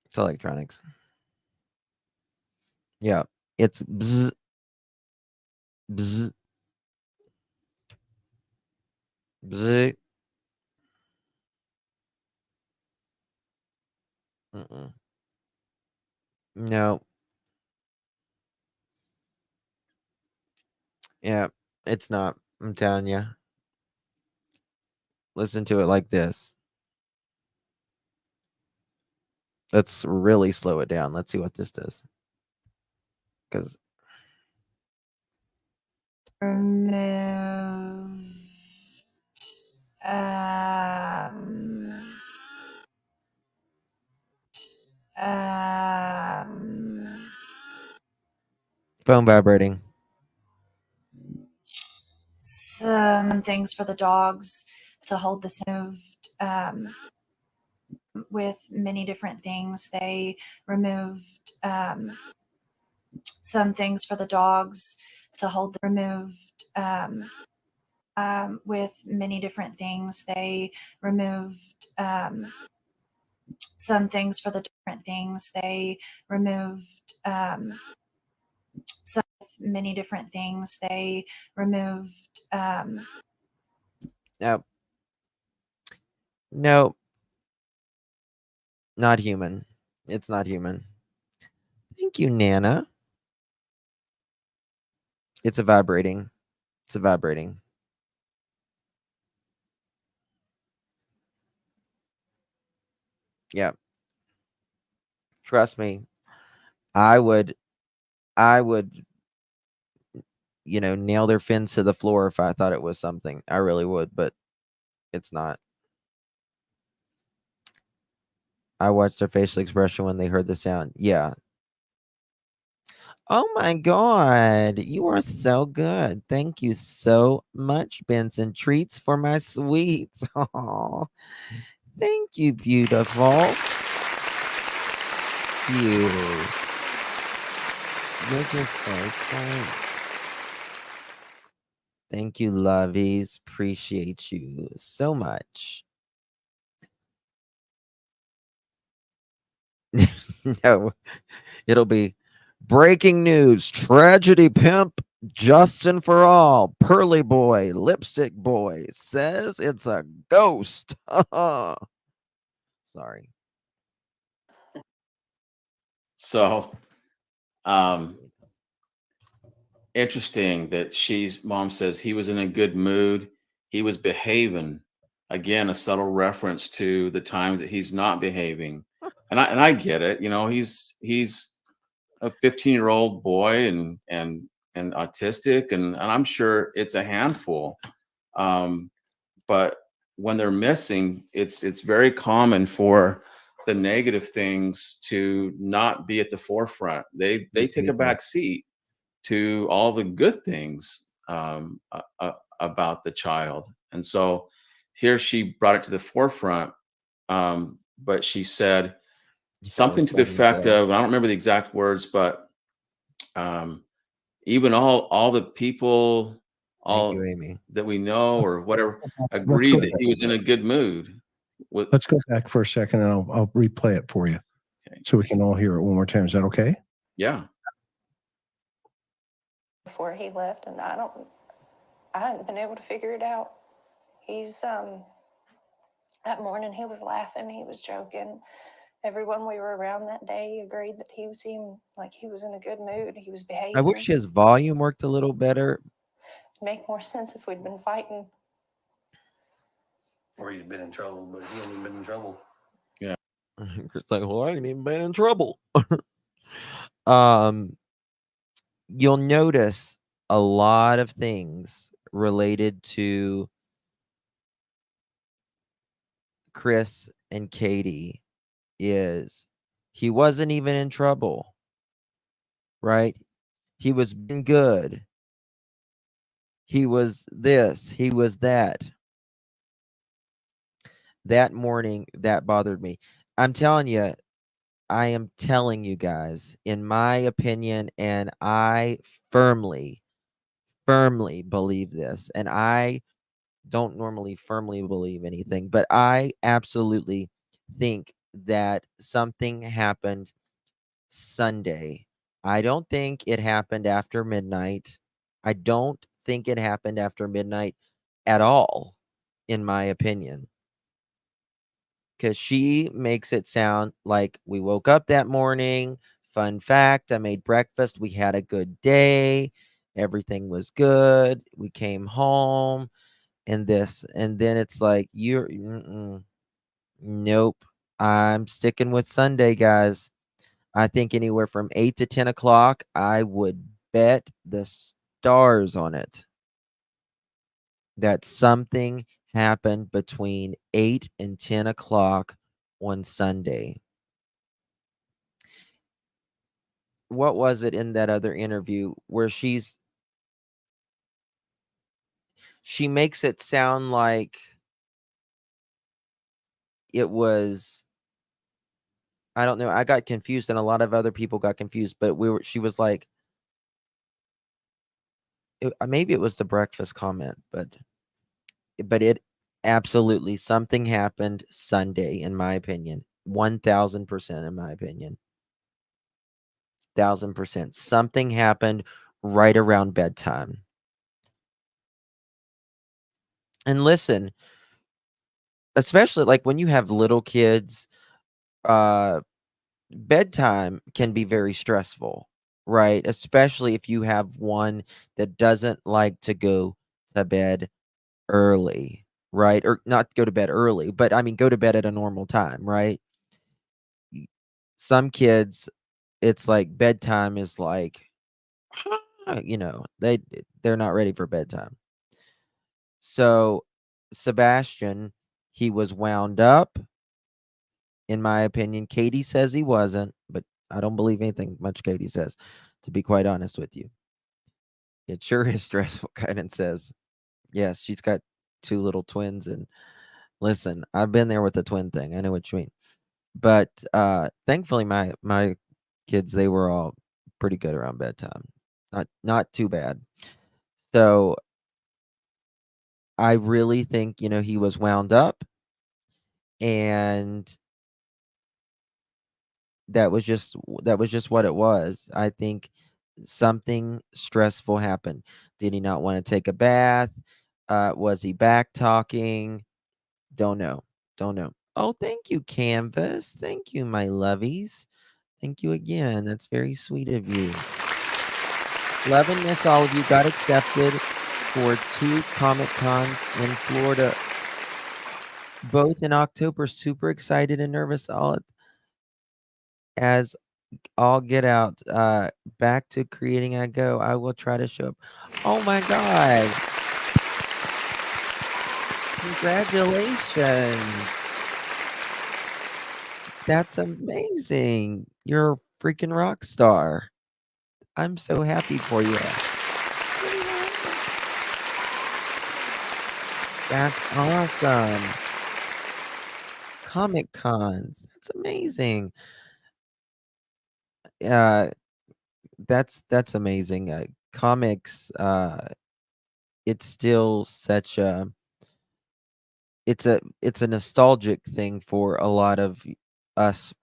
It's electronics. Yeah. It's bzz, bzz, bzz. Mm-mm. No. Yeah, it's not. I'm telling you. Listen to it like this. Let's really slow it down. Let's see what this does. Because remove phone vibrating. some things for the dogs to hold the moved with many different things. They removed some things for the dogs to hold removed with many different things. They removed some things for the different things. They removed some many different things. They removed Nope. Nope. Not human. It's not human. Thank you, Nana. It's a vibrating. It's a vibrating. Yeah. Trust me. I would, nail their fins to the floor if I thought it was something. I really would, but it's not. I watched their facial expression when they heard the sound. Yeah. Oh my God. You are so good. Thank you so much, Benson. Treats for my sweets. Oh, thank you, beautiful. You. You're just so kind. Thank you, lovies. Appreciate you so much. No, it'll be breaking news. Tragedy pimp Justin for all. Pearly boy, lipstick boy says it's a ghost. Sorry. So, interesting that mom says he was in a good mood. He was behaving. Again, a subtle reference to the times that he's not behaving. And I get it. He's a 15-year-old boy and autistic, and I'm sure it's a handful. But when they're missing, it's very common for the negative things to not be at the forefront. They take a back seat to all the good things about the child. And so here she brought it to the forefront, but she said something to the effect of, I don't remember the exact words, but Even all the people, Thank you, all Amy. that we know or whatever, Let's agreed go that back. he was in a good mood. Let's go back for a second, and I'll replay it for you, Okay. so we can all hear it one more time. Is that okay? Yeah. Before he left, and I hadn't been able to figure it out. He's that morning he was laughing, he was joking. Everyone we were around that day agreed that he seemed like he was in a good mood. He was behaving. I wish his volume worked a little better. Make more sense if we'd been fighting. Or he'd been in trouble, but he hadn't been in trouble. It's like, well, I ain't even been in trouble. You'll notice a lot of things related to Chris and Katie is he wasn't even in trouble, right? He was being good. He was this, he was that. That morning, that bothered me. I'm telling you, I am telling you guys, in my opinion, and I firmly believe this, and I don't normally firmly believe anything, but I absolutely think that something happened Sunday. I don't think it happened after midnight. I don't think it happened after midnight at all, in my opinion. Because she makes it sound like we woke up that morning. Fun fact, I made breakfast. We had a good day. Everything was good. We came home and this. And then it's like, nope. I'm sticking with Sunday, guys. I think anywhere from 8 to 10 o'clock, I would bet the stars on it that something happened between 8 and 10 o'clock on Sunday. What was it in that other interview where she makes it sound like it was, I don't know, I got confused and a lot of other people got confused, but she was like, maybe it was the breakfast comment, but it absolutely, something happened Sunday, in my opinion. 1000% in my opinion. 1000%. Something happened right around bedtime. And listen, especially like when you have little kids, bedtime can be very stressful, right? Especially if you have one that doesn't like to go to bed early, right? Or not go to bed early, but I mean, go to bed at a normal time, right? Some kids, it's like bedtime is like, they're not ready for bedtime. So Sebastian, he was wound up, in my opinion. Katie says he wasn't, but I don't believe anything much Katie says, to be quite honest with you. It sure is stressful. Guidance says, yes, she's got 2 little twins, and listen, I've been there with the twin thing. I know what you mean. But thankfully my kids, they were all pretty good around bedtime. Not too bad. So I really think, he was wound up, and that was just what it was. I think something stressful happened. Did he not want to take a bath? Was he back talking? Don't know. Oh, thank you, Canvas. Thank you, my lovies. Thank you again. That's very sweet of you. Loving this, all of you got accepted for 2 Comic Cons in Florida, both in October. Super excited and nervous as all get out. Back to creating I go. I will try to show up. Oh my God. Congratulations. That's amazing. You're a freaking rock star. I'm so happy for you. That's awesome. Comic Cons. That's amazing. That's amazing. Comics, it's still such a it's a nostalgic thing for a lot of us,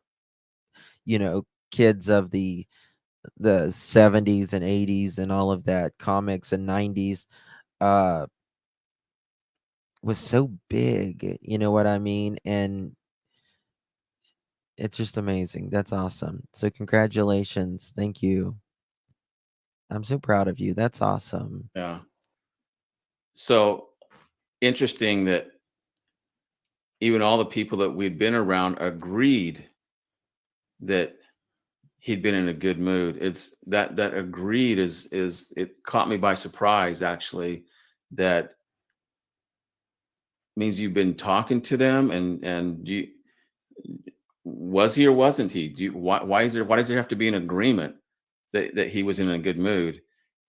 kids of the 70s and 80s and all of that. Comics and 90s uh was so big, you know what I mean? And it's just amazing. That's awesome. So congratulations. Thank you. I'm so proud of you. That's awesome. Yeah. So interesting that even all the people that we'd been around agreed that he'd been in a good mood. It's that agreed is it caught me by surprise, actually. That means you've been talking to them, and you was he or wasn't he? Why does there have to be an agreement that he was in a good mood?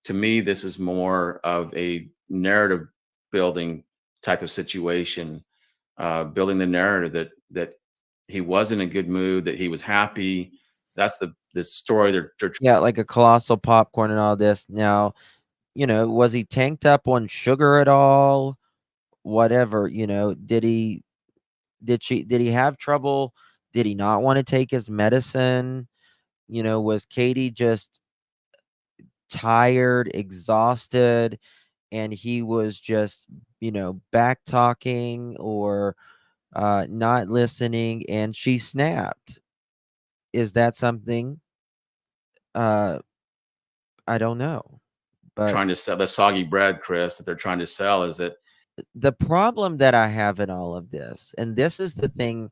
To me, this is more of a narrative building type of situation, building the narrative that he was in a good mood, that he was happy. That's the story they're Yeah, like a colossal popcorn and all this. Now, was he tanked up on sugar at all? Whatever, did he have trouble? Did he not want to take his medicine? Was Katie just tired, exhausted, and he was just, back talking or not listening and she snapped? Is that something? Uh, I don't know. But trying to sell the soggy bread, Chris, that they're trying to sell is that the problem that I have in all of this, and this is the thing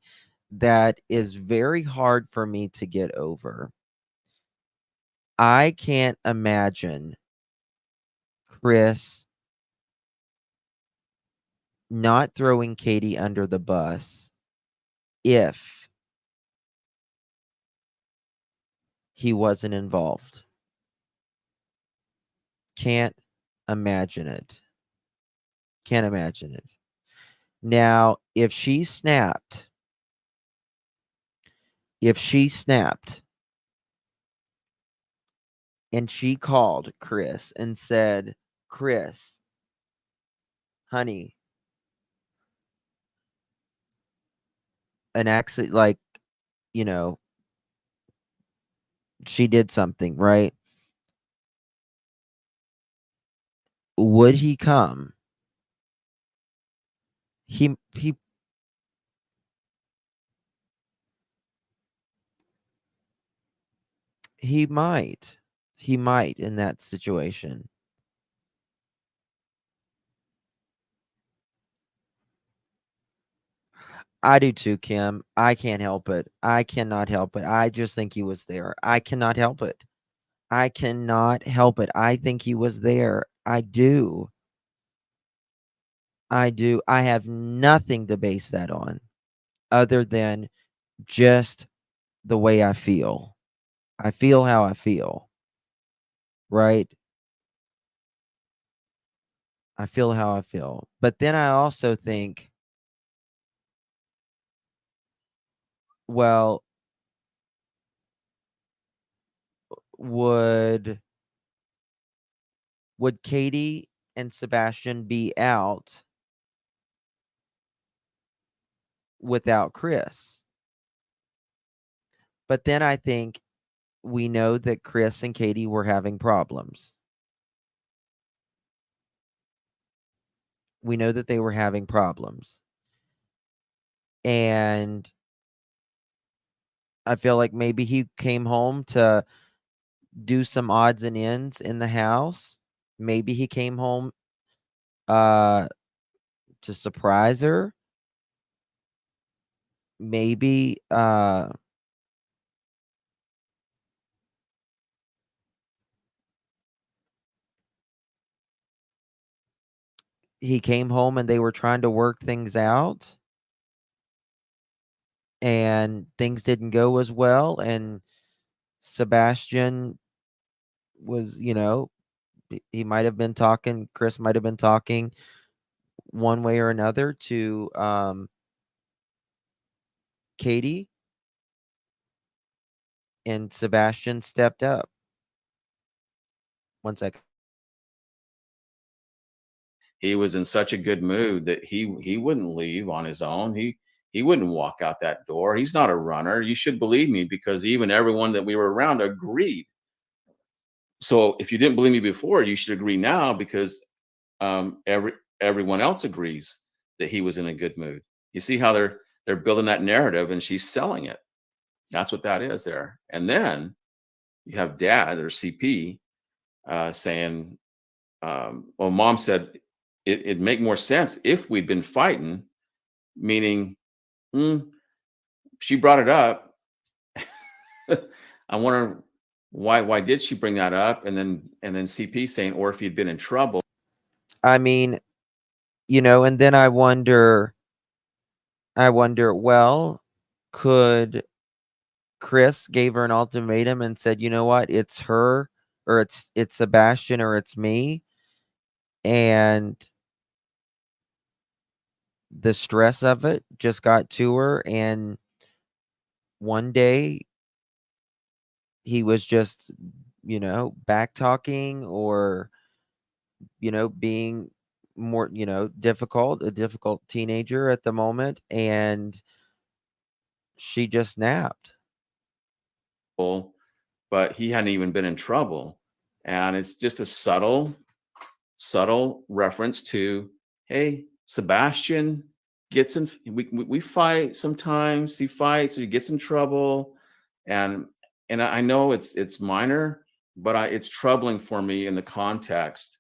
that is very hard for me to get over. I can't imagine Chris not throwing Katie under the bus if he wasn't involved. Can't imagine it. Can't imagine it. Now, if she snapped and she called Chris and said, "Chris, honey, an accident, like, you know, she did something, right?" Would he come? He he might. He might in that situation. I do too, Kim. I can't help it. I cannot help it. I just think he was there. I cannot help it. I cannot help it. I think he was there. I do. I do. I have nothing to base that on other than just the way I feel. I feel how I feel, right? I feel how I feel. But then I also think, well, would would Katie and Sebastian be out without Chris? But then I think we know that Chris and Katie were having problems. We know that they were having problems. And I feel like maybe he came home to do some odds and ends in the house. Maybe he came home uh to surprise her. Maybe he came home and they were trying to work things out and things didn't go as well, and Sebastian was, he might have been talking, Chris might have been talking one way or another to Katie, and Sebastian stepped up. 1 second. He was in such a good mood that he wouldn't leave on his own. He wouldn't walk out that door. He's not a runner. You should believe me, because even everyone that we were around agreed. So if you didn't believe me before, you should agree now, because everyone else agrees that he was in a good mood. You see how they're building that narrative, and she's selling it. That's what that is there. And then you have dad, or CP, saying, well, mom said it'd make more sense if we'd been fighting, meaning, she brought it up. I wonder why did she bring that up? And then CP saying, or if he'd been in trouble. I mean, and then I wonder, well, could Chris gave her an ultimatum and said, you know what, it's her, or it's Sebastian, or it's me. And the stress of it just got to her. And one day he was just, back talking, or, being more, a difficult teenager at the moment. And she just snapped. But he hadn't even been in trouble. And it's just a subtle reference to, hey, Sebastian gets in, we fight sometimes. He fights, or he gets in trouble. And I know it's minor, but it's troubling for me in the context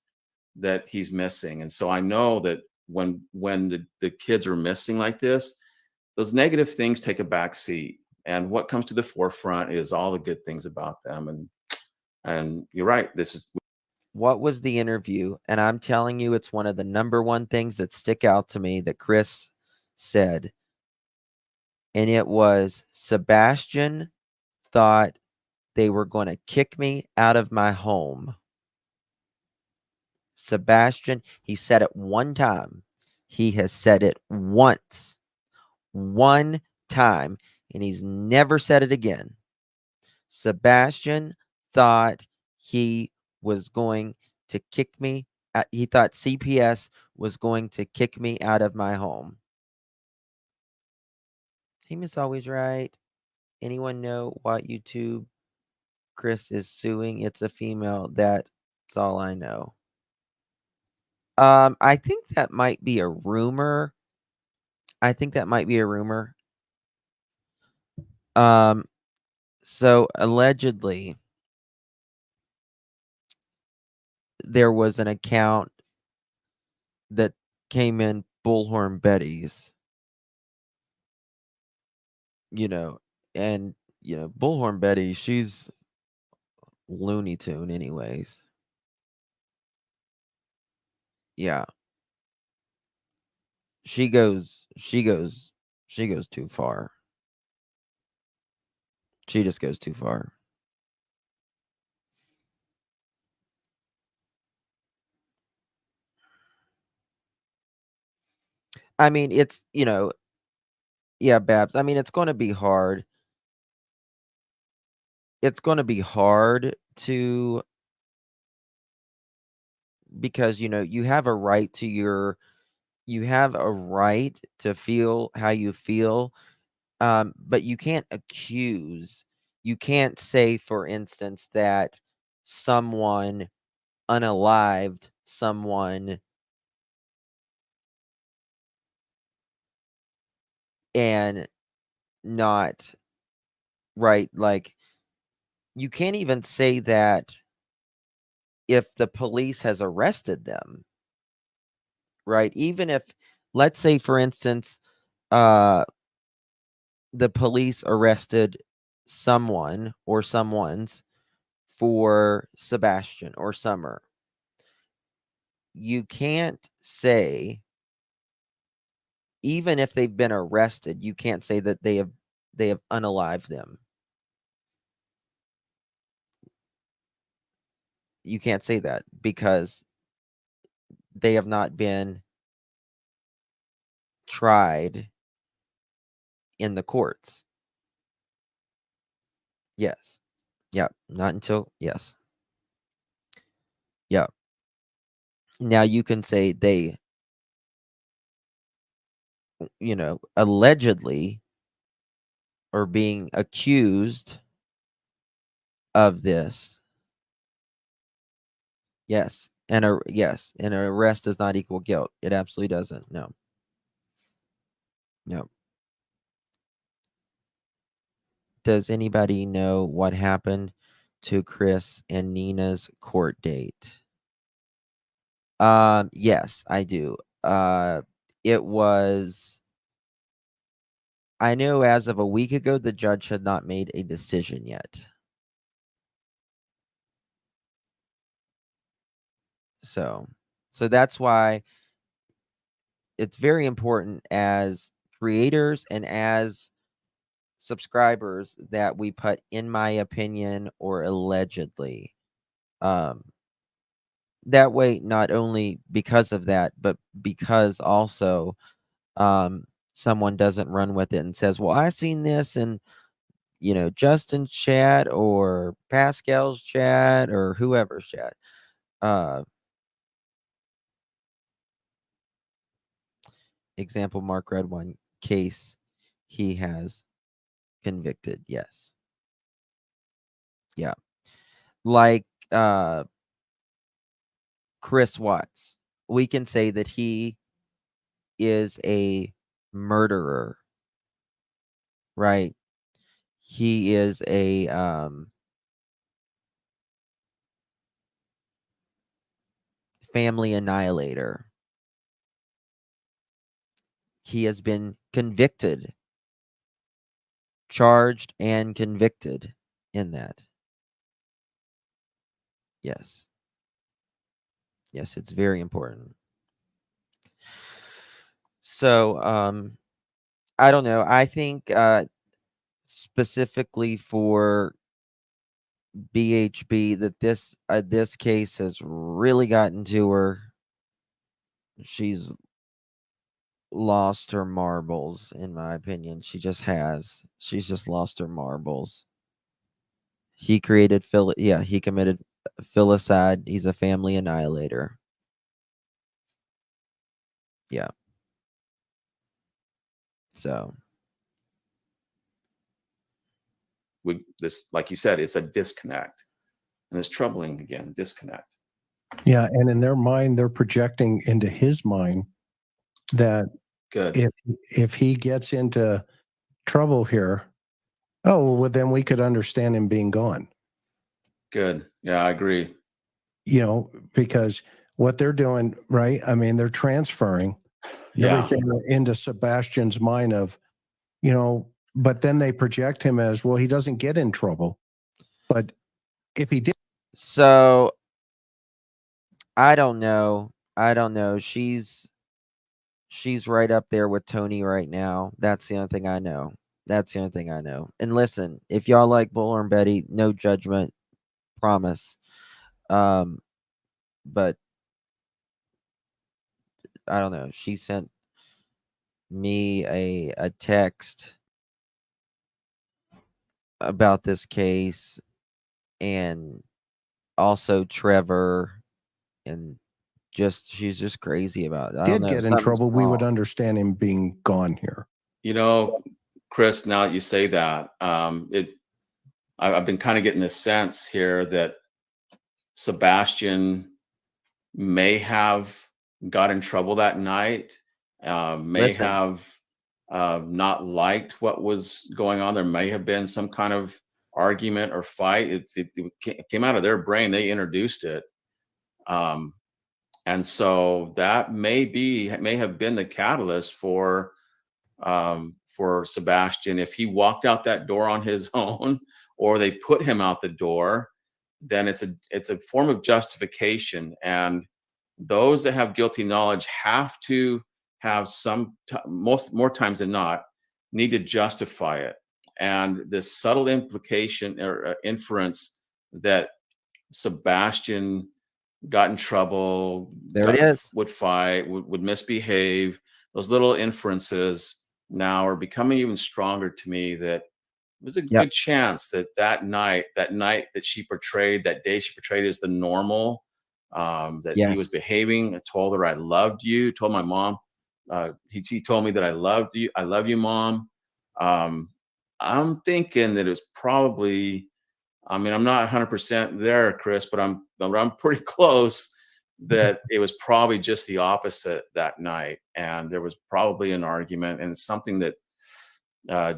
that he's missing. And so I know that when the kids are missing like this, those negative things take a back seat. And what comes to the forefront is all the good things about them. And you're right. What was the interview? And I'm telling you, it's one of the number one things that stick out to me that Chris said. And it was, Sebastian thought they were going to kick me out of my home. Sebastian, he said it one time. He has said it once. One time. And he's never said it again. Sebastian thought he was going to kick me. He thought CPS was going to kick me out of my home. Team is always right. Anyone know what YouTube Chris is suing? It's a female. That's all I know. I think that might be a rumor. So allegedly, there was an account that came in Bullhorn Betty's, and Bullhorn Betty, she's Looney Tune anyways. Yeah. She goes too far. She just goes too far. I mean, it's, yeah, Babs. I mean, it's going to be hard. It's going to be hard to, because, you have a right to feel how you feel. But you can't accuse, you can't say, for instance, that someone unalived someone and not right. Like, you can't even say that if the police has arrested them, right? Even if, let's say, for instance, the police arrested someone or someone's for Sebastian or Summer, you can't say, even if they've been arrested, you can't say that they have unalived them. You can't say that, because they have not been tried in the courts. Yes. Yep. Not until, yes. Yeah. Now you can say they, allegedly or being accused of this. Yes. And an arrest does not equal guilt. It absolutely doesn't. No. No. Does anybody know what happened to Chris and Nina's court date? Yes, I do. It was, I know as of a week ago, the judge had not made a decision yet. So that's why it's very important as creators and as subscribers that we put in my opinion or allegedly. That way, not only because of that, but because also someone doesn't run with it and says, well, I seen this in, Justin's chat or Pascal's chat or whoever's chat. Example, Mark read one case he has convicted. Yes. Yeah. Like Chris Watts. We can say that he is a murderer, right? He is a family annihilator. He has been convicted, charged and convicted in that. Yes. Yes, it's very important. So, I don't know. I think specifically for BHB that this case has really gotten to her. She's lost her marbles, in my opinion. She just has. She's just lost her marbles. He committed filicide. He's a family annihilator. Yeah. So Like you said, it's a disconnect, and it's troubling again. Disconnect. Yeah, and in their mind, they're projecting into his mind that Good. if he gets into trouble here, well, then we could understand him being gone. Good. Yeah, I agree. Because what they're doing, right? I mean, they're transferring everything into Sebastian's mind of, but then they project him as, well, he doesn't get in trouble. But if he did. So I don't know. She's right up there with Tony right now. That's the only thing I know. And listen, if y'all like Buller and Betty, no judgment, promise. But I don't know. She sent me a text about this case, and also Trevor, and she's just crazy about it. I don't Did know. get in trouble, we would understand him being gone here. Chris, now that you say that, I've been kind of getting this sense here that Sebastian may have got in trouble that night, may have not liked what was going on. There may have been some kind of argument or fight. It came out of their brain. They introduced it. And so that may have been the catalyst for Sebastian. If he walked out that door on his own, or they put him out the door, then it's a form of justification. And those that have guilty knowledge have to have more times than not, need to justify it. And this subtle implication or inference that Sebastian got in trouble, would fight, would misbehave, those little inferences now are becoming even stronger to me, that there's a good chance that night that she portrayed, that day she portrayed as the normal that he was Yes. behaving. I told her I loved you. Told my mom. He told me that I loved you. I love you, Mom. Um, I'm thinking that it was probably. I mean, I'm not 100% there, Chris, but I'm pretty close. That it was probably just the opposite that night, and there was probably an argument and something that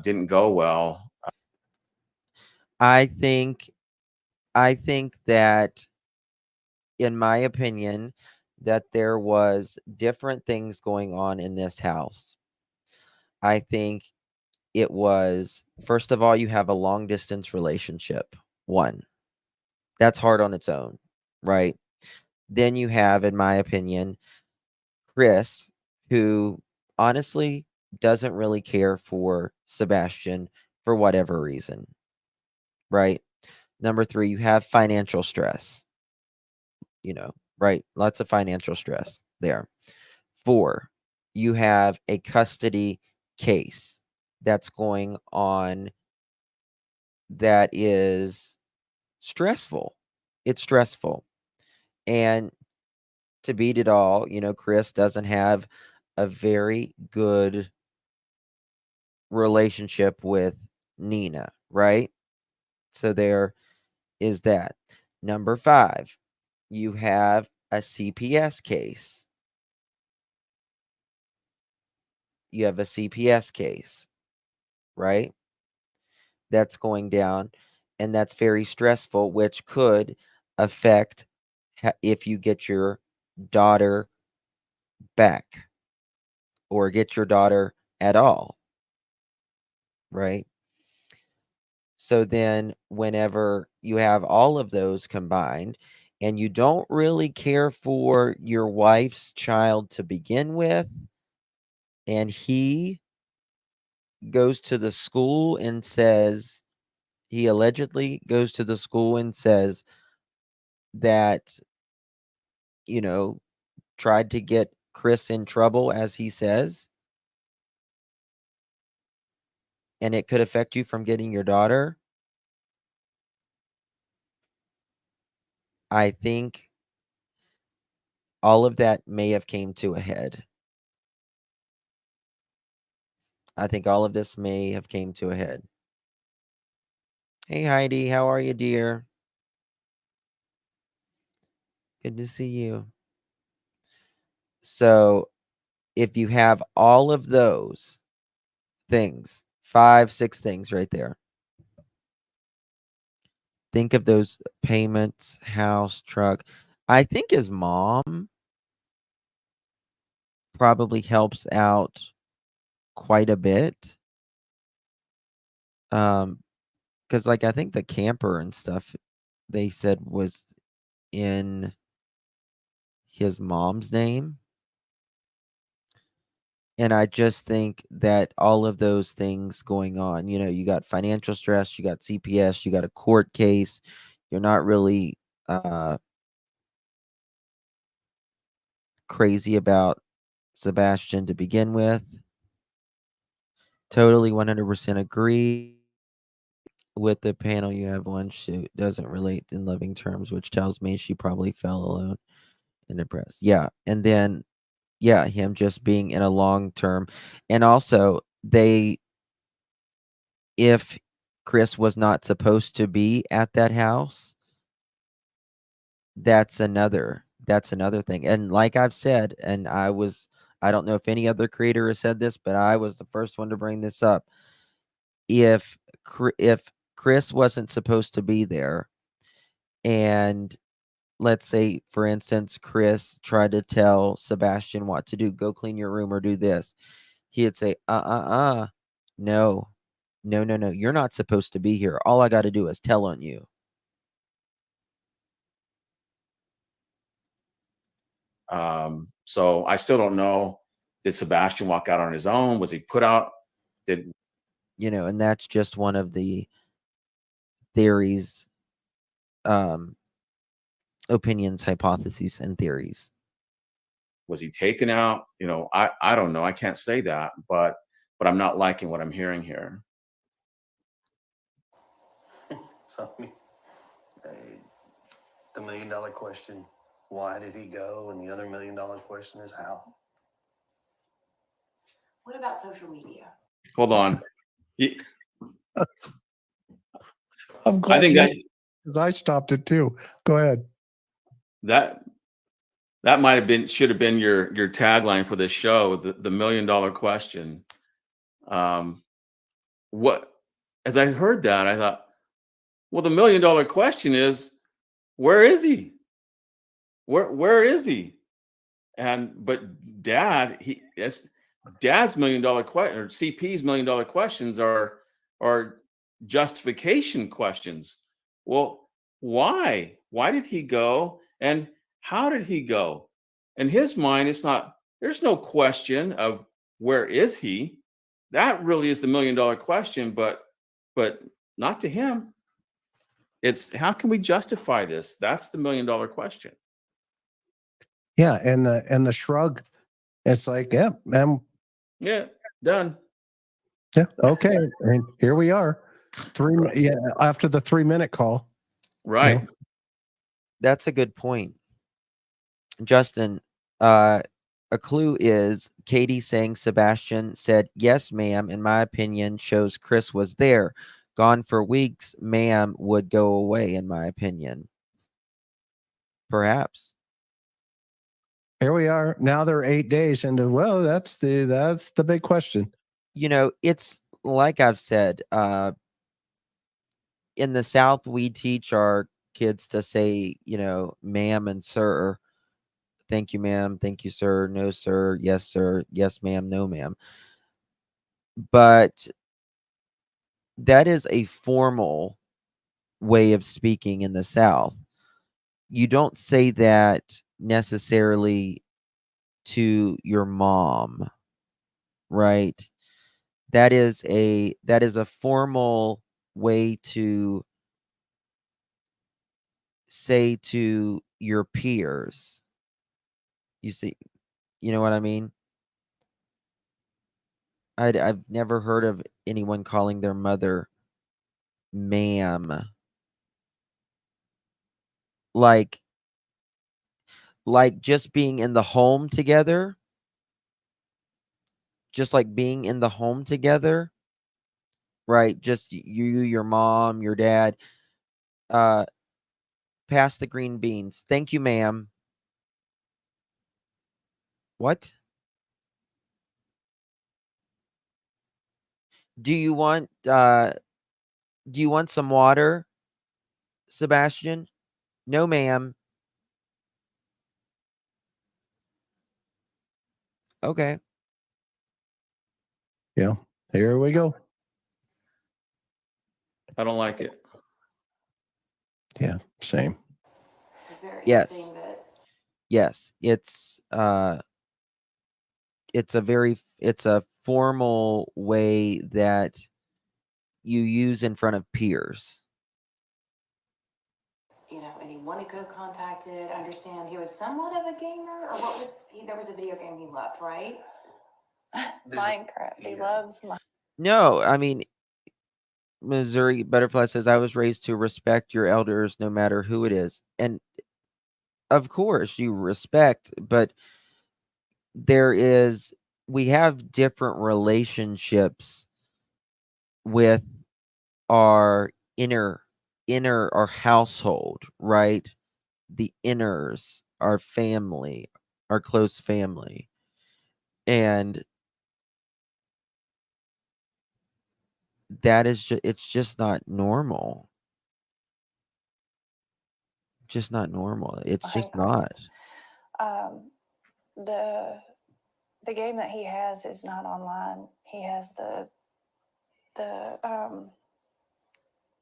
didn't go well. I think I think that, in my opinion, that there was different things going on in this house. I think it was, first of all, you have a long distance relationship. One, that's hard on its own, right? Then you have, in my opinion, Chris, who honestly doesn't really care for Sebastian for whatever reason, right? Number three, you have financial stress, right? Lots of financial stress there. Four, you have a custody case that's going on that is stressful. It's stressful. And to beat it all, Chris doesn't have a very good relationship with Nina, right? So there is that. Number five, you have a CPS case. You have a CPS case, right? That's going down, and that's very stressful, which could affect if you get your daughter back or get your daughter at all, right? So then, whenever you have all of those combined, and you don't really care for your wife's child to begin with, and he goes to the school and says, he allegedly goes to the school and says that, you know, tried to get Chris in trouble, as he says, and it could affect you from getting your daughter. I think all of that may have came to a head. I think all of this may have came to a head. Hey, Heidi, how are you, dear? Good to see you. So, if you have all of those things, 5, 6 things right there. Think of those payments, house, truck. I think his mom probably helps out quite a bit. Because I think the camper and stuff they said was in his mom's name. And I just think that all of those things going on, you got financial stress, you got CPS, you got a court case. You're not really crazy about Sebastian to begin with. Totally 100% agree with the panel. You have one shoot doesn't relate in loving terms, which tells me she probably fell alone and depressed. Yeah. And then, yeah, him just being in a long term. And also, if Chris was not supposed to be at that house, that's another thing. And like I've said, and I don't know if any other creator has said this, but I was the first one to bring this up. If Chris wasn't supposed to be there, and let's say, for instance, Chris tried to tell Sebastian what to do, go clean your room or do this, he'd say, no, no, you're not supposed to be here. All I got to do is tell on you. So I still don't know. Did Sebastian walk out on his own? Was he put out? And that's just one of the theories, opinions, hypotheses, and theories. Was he taken out? I don't know. I can't say that, but I'm not liking what I'm hearing here. So, the $1 million question, why did he go? And the other $1 million question is how. What about social media? Hold on. He- I'm I glad think that because I stopped it too. Go ahead. that might have been should have been your tagline for this show, the $1 million question. What as I heard that, I thought, well, the $1 million question is, where is he? Where is he? But Dad's $1 million question, or CP's $1 million questions are justification questions. Well, why? Why did he go? And how did he go? In his mind, there's no question of where is he. That really is the $1 million question, but not to him. It's how can we justify this? That's the $1 million question. Yeah, and the shrug. It's like, yeah, Yeah, done. yeah, okay. And here we are. Yeah, after the 3-minute call. Right. That's a good point. Justin, a clue is Katie saying Sebastian said, yes, ma'am, in my opinion, shows Chris was there. Gone for weeks, ma'am would go away, in my opinion. Perhaps. Here we are. Now they're 8 days into, well, that's the big question. You know, it's like I've said, in the South, we teach our kids to say, you know, ma'am and sir. Thank you, ma'am. Thank you, sir. No, sir. Yes, sir. Yes, ma'am. No, ma'am. But that is a formal way of speaking in the South. You don't say that necessarily to your mom, right? That is a formal way to say to your peers. You see, you know what I mean? I've never heard of anyone calling their mother ma'am. Like just being in the home together. Just like being in the home together, right? Just you, your mom, your dad. Pass the green beans. Thank you, ma'am. What? Do you want some water, Sebastian? No, ma'am. Okay. Yeah. Here we go. I don't like it. Yeah, same. Is there Yes. anything that Yes. It's a formal way that you use in front of peers. anyone he could have contacted? Understand he was somewhat of a gamer, or what was he? There was a video game he loved, right? Minecraft. He loves Minecraft. No, I mean, Missouri Butterfly says, I was raised to respect your elders no matter who it is. And of course you respect, but we have different relationships with our our household, right? The inners, our family, our close family. And that is it's just not normal. Just not normal. It's just not. The game that he has is not online. He has the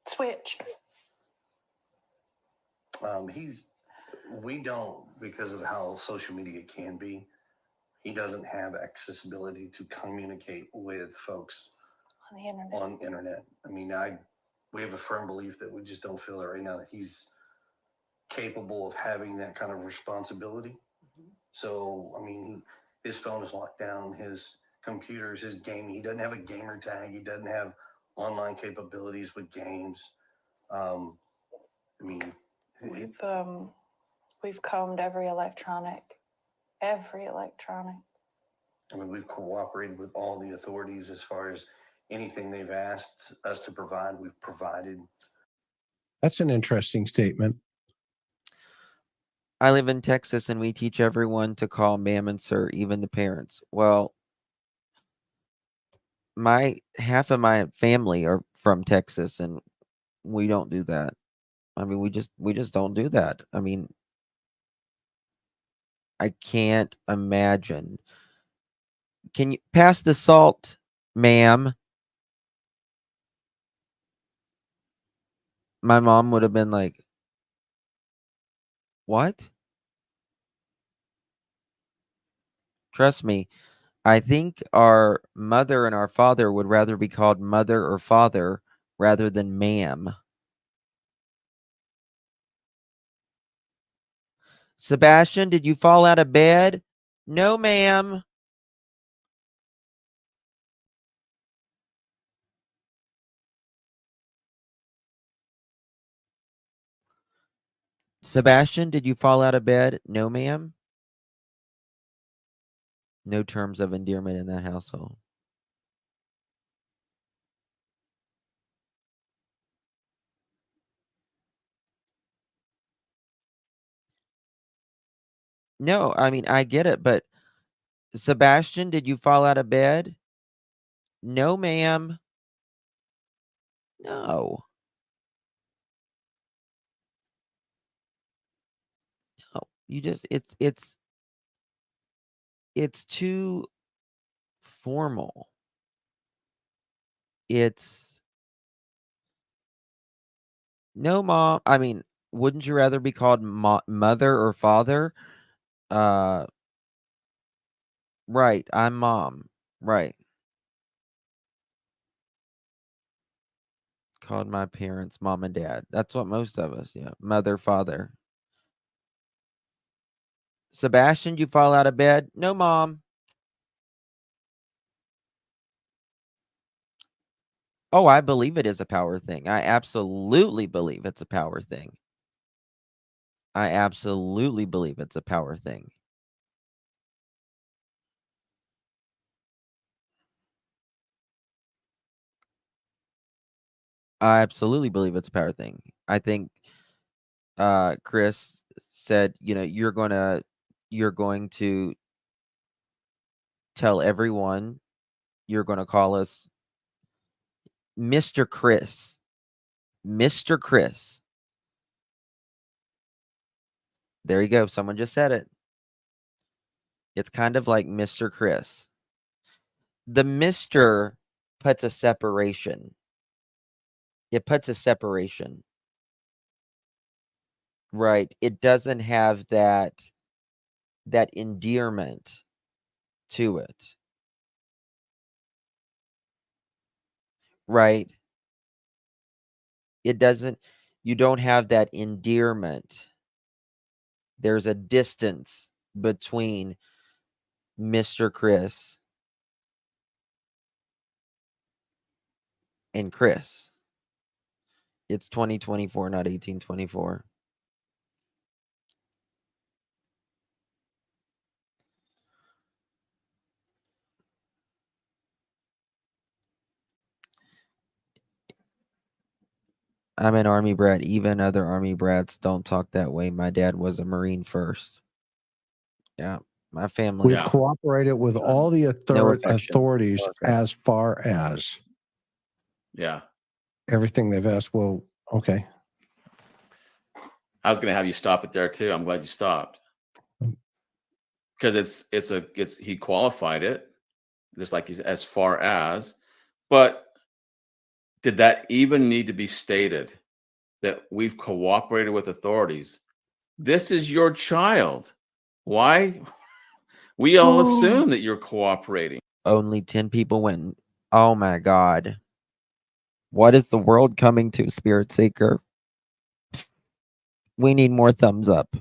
Switch. We don't, because of how social media can be, he doesn't have accessibility to communicate with folks On the internet. I mean, we have a firm belief that we just don't feel it right now that he's capable of having that kind of responsibility. So, I mean, his phone is locked down, his computers, his gaming. He doesn't have a gamer tag. He doesn't have online capabilities with games. I mean, We've combed every electronic. I mean, we've cooperated with all the authorities as far as anything they've asked us to provide, we've provided. That's an interesting statement. I live in Texas and we teach everyone to call ma'am and sir, even the parents. Well, half of my family are from Texas and we don't do that. I mean, we just don't do that. I mean, I can't imagine. Can you pass the salt, ma'am? My mom would have been like, "What?" Trust me, I think our mother and our father would rather be called mother or father rather than ma'am. Sebastian, did you fall out of bed? No, ma'am. Sebastian, did you fall out of bed? No, ma'am. No terms of endearment in that household. No, I mean, I get it, but Sebastian, did you fall out of bed? No, ma'am. No. No. You just it's too formal. It's no, mom. I mean, wouldn't you rather be called mother or father? Uh, right. I'm mom. Right. Called my parents mom and dad. That's what most of us, yeah. Mother, father. Sebastian, you fall out of bed? No, mom. Oh, I believe it is a power thing. I absolutely believe it's a power thing. I absolutely believe it's a power thing. I absolutely believe it's a power thing. I think Chris said, you're going to tell everyone you're going to call us Mr. Chris. Mr. Chris. There you go. Someone just said it. It's kind of like Mr. Chris. The Mr. puts a separation. It puts a separation. Right. It doesn't have that endearment to it. Right. You don't have that endearment. There's a distance between Mr. Chris and Chris. It's 2024, not 1824. I'm an Army brat. Even other Army brats don't talk that way. My dad was a Marine first. Yeah, my family. We've cooperated with all the No affection. authorities No affection. as far as Yeah. everything they've asked. Well, okay. I was going to have you stop it there too. I'm glad you stopped. Because he qualified it just like he's as far as, but did that even need to be stated that we've cooperated with authorities? This is your child. Why? We all assume that you're cooperating. Only 10 people went. Oh my God. What is the world coming to, Spirit Seeker? We need more thumbs up.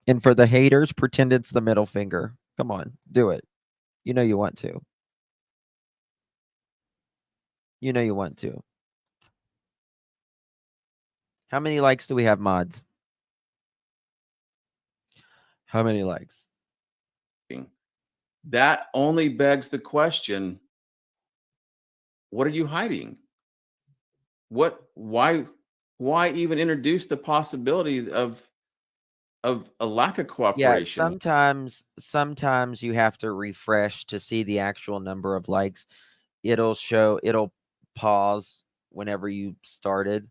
And for the haters, pretend it's the middle finger. Come on, do it. You know you want to. You know you want to. How many likes do we have, mods? How many likes? That only begs the question, what are you hiding? Why even introduce the possibility of a lack of Yeah, cooperation? sometimes you have to refresh to see the actual number of likes. It'll pause whenever you started.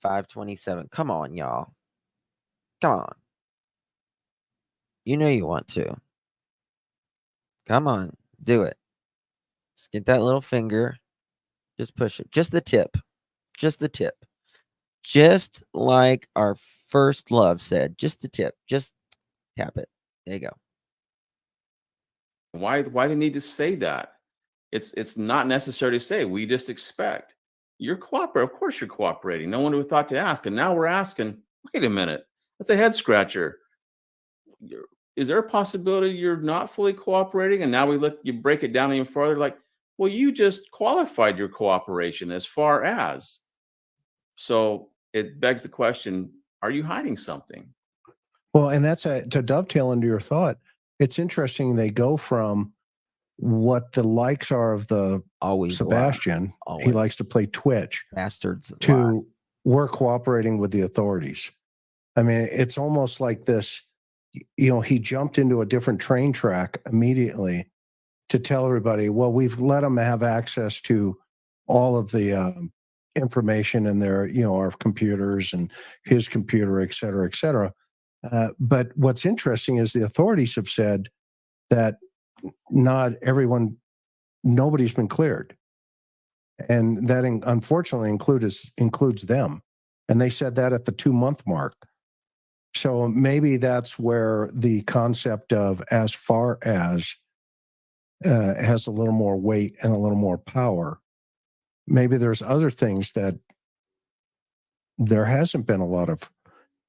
527. Come on, y'all. Come on. You know you want to. Come on, do it. Just get that little finger. Just push it. Just the tip. Just the tip. Just like our first love said, just the tip. Just tap it. There you go. Why they need to say that? It's not necessary to say. We just expect you're cooperating. Of course you're cooperating. No one would have thought to ask, and now we're asking. Wait a minute, that's a head scratcher. Is there a possibility you're not fully cooperating? And now you break it down even further. Like, well, you just qualified your cooperation as far as. So it begs the question: are you hiding something? Well, and that's to dovetail into your thought. It's interesting they go from what the likes are of the Always lie. Sebastian. He Always. likes to play Twitch. Bastards lie. To we're cooperating with the authorities. I mean, it's almost like this, he jumped into a different train track immediately to tell everybody, well, we've let them have access to all of the information in their, our computers and his computer, et cetera, et cetera. But what's interesting is the authorities have said that nobody's been cleared. And that unfortunately includes them. And they said that at the 2-month mark. So maybe that's where the concept of as far as has a little more weight and a little more power. Maybe there's other things that there hasn't been a lot of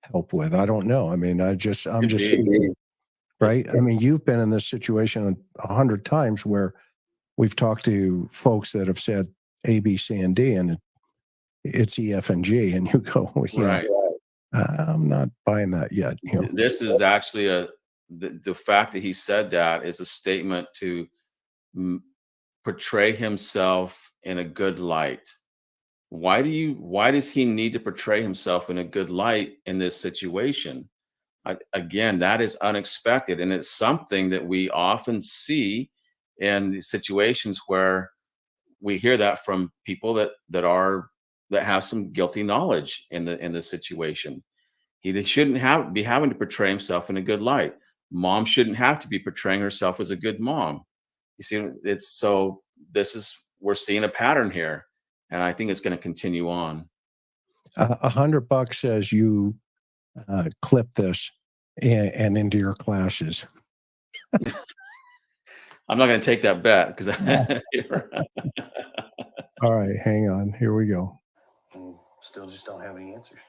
help with. I don't know. I mean, I'm just right. I mean, you've been in this situation 100 times where we've talked to folks that have said A, B, C, and D, and it's E, F, and G, and you go, Right. I'm not buying that yet. This is actually the fact that he said that is a statement to portray himself in a good light. Why does he need to portray himself in a good light in this situation? Again, that is unexpected, and it's something that we often see in situations where we hear that from people that have some guilty knowledge in the situation. He shouldn't be having to portray himself in a good light. Mom shouldn't have to be portraying herself as a good mom. You see, we're seeing a pattern here, and I think it's going to continue on. $100 says you clip this and into your classes. I'm not going to take that bet because All right, hang on. Here we go. And still just don't have any answers.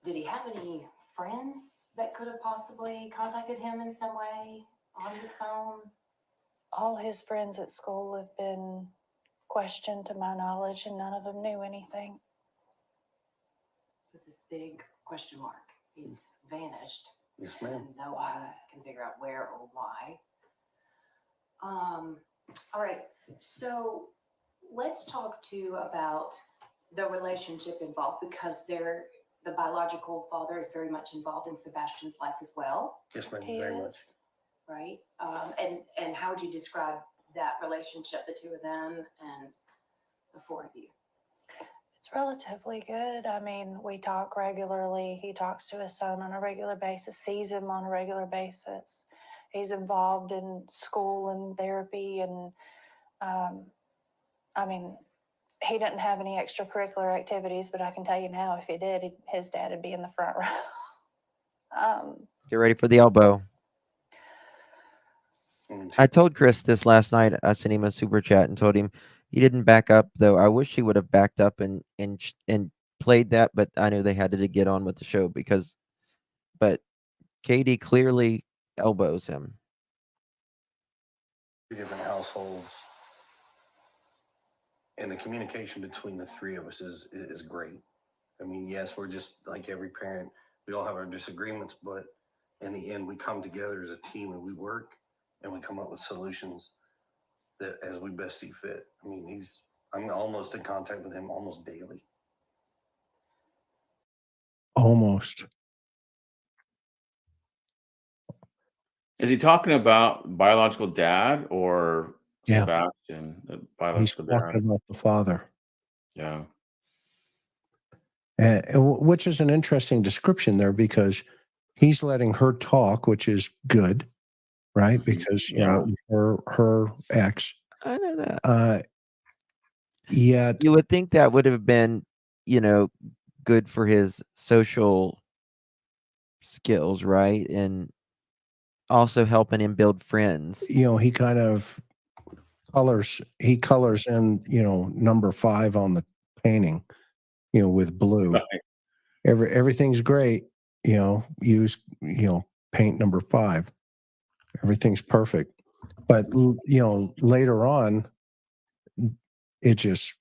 Did he have any friends that could have possibly contacted him in some way on his phone? All his friends at school have been questioned to my knowledge, and none of them knew anything. So this big question mark. He's vanished. Yes, ma'am. And no one can figure out where or why. All right. So let's talk too about the relationship involved, because the biological father is very much involved in Sebastian's life as well. Yes, ma'am. He Very is. much. Right. And how would you describe that relationship, the two of them and the four of you? It's relatively good. I mean, we talk regularly. He talks to his son on a regular basis, sees him on a regular basis. He's involved in school and therapy. And I mean, he didn't have any extracurricular activities, but I can tell you now, if he did, his dad would be in the front row. Get ready for the elbow. I told Chris this last night. I sent him a super chat and told him he didn't back up, though. I wish he would have backed up and played that, but I knew they had to get on with the show but Katie clearly elbows him. Different households, and the communication between the three of us is great. I mean, yes, we're just like every parent. We all have our disagreements, but in the end, we come together as a team and we work and we come up with solutions that as we best see fit. I mean, I'm almost in contact with him almost daily. Almost. Is he talking about biological dad or Yeah. Sebastian, the He's biological talking dad? about the father. Yeah. Which is an interesting description there, because he's letting her talk, which is good, right? Mhm. Because Yeah. her ex. I know that. Yet You would think that would have been, good for his social skills, right? And also helping him build friends. he kind of colors in number 5 on the painting, with blue. Right. Everything's great, use paint number 5. Everything's perfect. But later on it just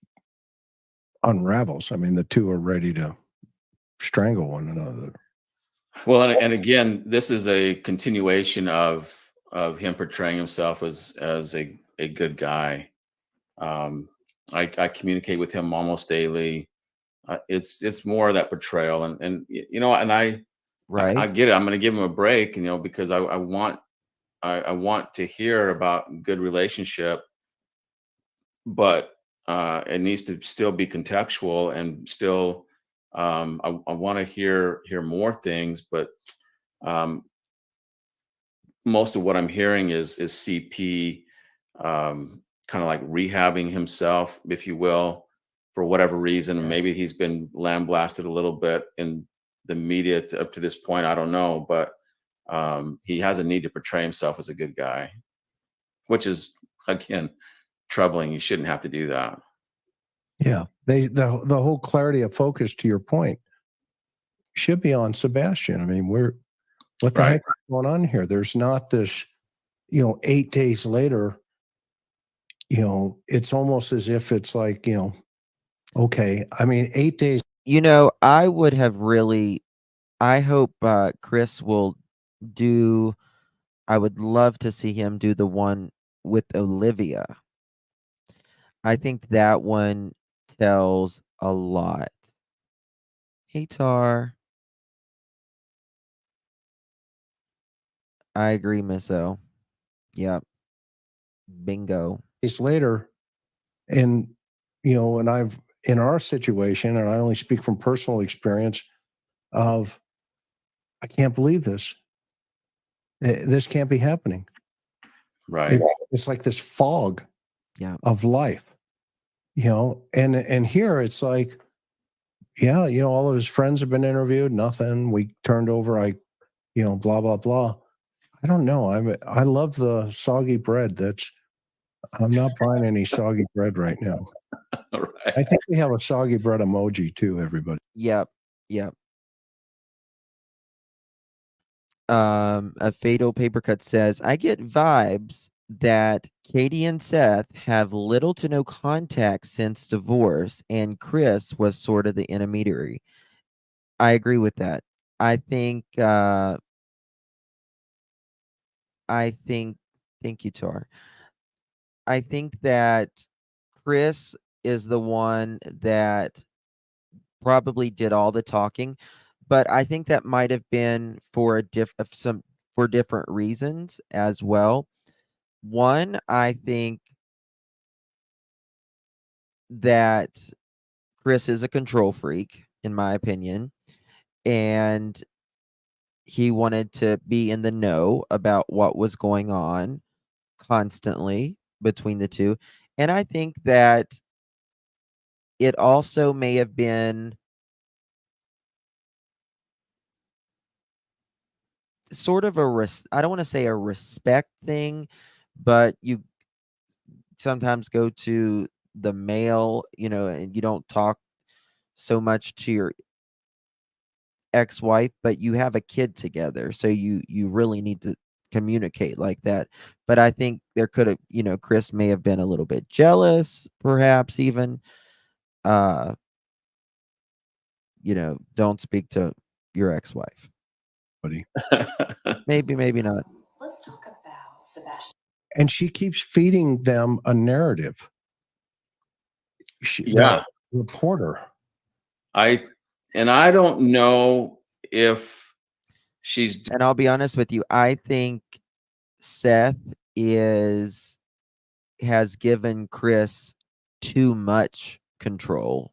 unravels. I mean, the two are ready to strangle one another. Well, and again, this is a continuation of him portraying himself as a good guy. I communicate with him almost daily. It's more of that portrayal, and and I Right. get it. I'm going to give him a break, because I want to hear about good relationship, but it needs to still be contextual and still. I want to hear more things, but um, most of what I'm hearing is CP kind of like rehabbing himself, if you will, for whatever reason. Yes. Maybe he's been lambasted a little bit in the media up to this point. I don't know, but he has a need to portray himself as a good guy, which is again troubling. You shouldn't have to do that. Yeah, the whole clarity of focus, to your point, should be on Sebastian. I mean, what the Right. heck is going on here? There's not this, 8 days later, it's almost as if it's like, okay. I mean, 8 days. I would have really I hope Chris will do I would love to see him do the one with Olivia. I think that one tells a lot. Hey Tar. I agree, Miss O. Yep. Bingo. Days later, and and I've in our situation, and I only speak from personal experience of, I can't believe this. This can't be happening. Right. It's like this fog Yeah. of life, and here it's like, yeah, all of his friends have been interviewed, nothing. We turned over, blah blah blah. I don't know. I love the soggy bread. I'm not buying any soggy bread right now. All right. I think we have a soggy bread emoji too, everybody. Yep. Yep. A fatal paper cut says, I get vibes that Katie and Seth have little to no contact since divorce, and Chris was sort of the intermediary. I agree with that. I think thank you, Tar. I think that Chris is the one that probably did all the talking, but I think that might have been for for different reasons as well. One, I think that Chris is a control freak, in my opinion, and he wanted to be in the know about what was going on constantly between the two. And I think that it also may have been sort of I don't want to say a respect thing, but you sometimes go to the male, and you don't talk so much to your ex-wife, but you have a kid together, so you really need to communicate like that. But I think there could have, Chris may have been a little bit jealous, perhaps even, don't speak to your ex-wife. Buddy. Maybe, maybe not. Let's talk about Sebastian. And she keeps feeding them a narrative. Yeah. The reporter. I don't know if she's And I'll be honest with you, I think Seth has given Chris too much control.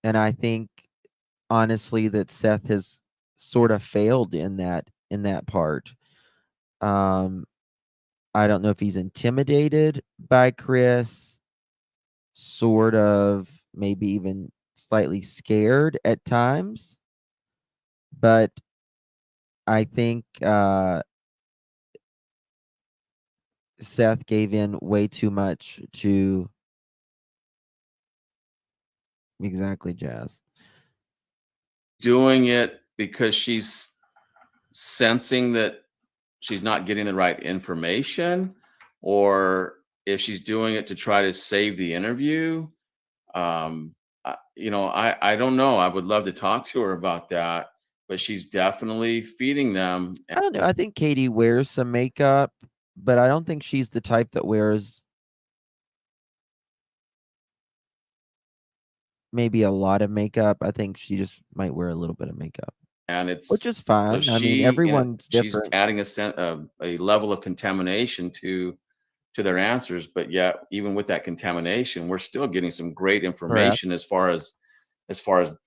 And I think honestly that Seth has sort of failed in that part. I don't know if he's intimidated by Chris, sort of maybe even slightly scared at times. But I think Seth gave in way too much to exactly Jazz. doing it because she's sensing that she's not getting the right information, or if she's doing it to try to save the interview. I don't know. I would love to talk to her about that, but she's definitely feeding them. I don't know. I think Katie wears some makeup, but I don't think she's the type that wears maybe a lot of makeup. I think she just might wear a little bit of makeup, And it's which is fine. so I mean, she, everyone's she's different. adding a level of contamination to their answers, but yet even with that contamination, we're still getting some great information as far as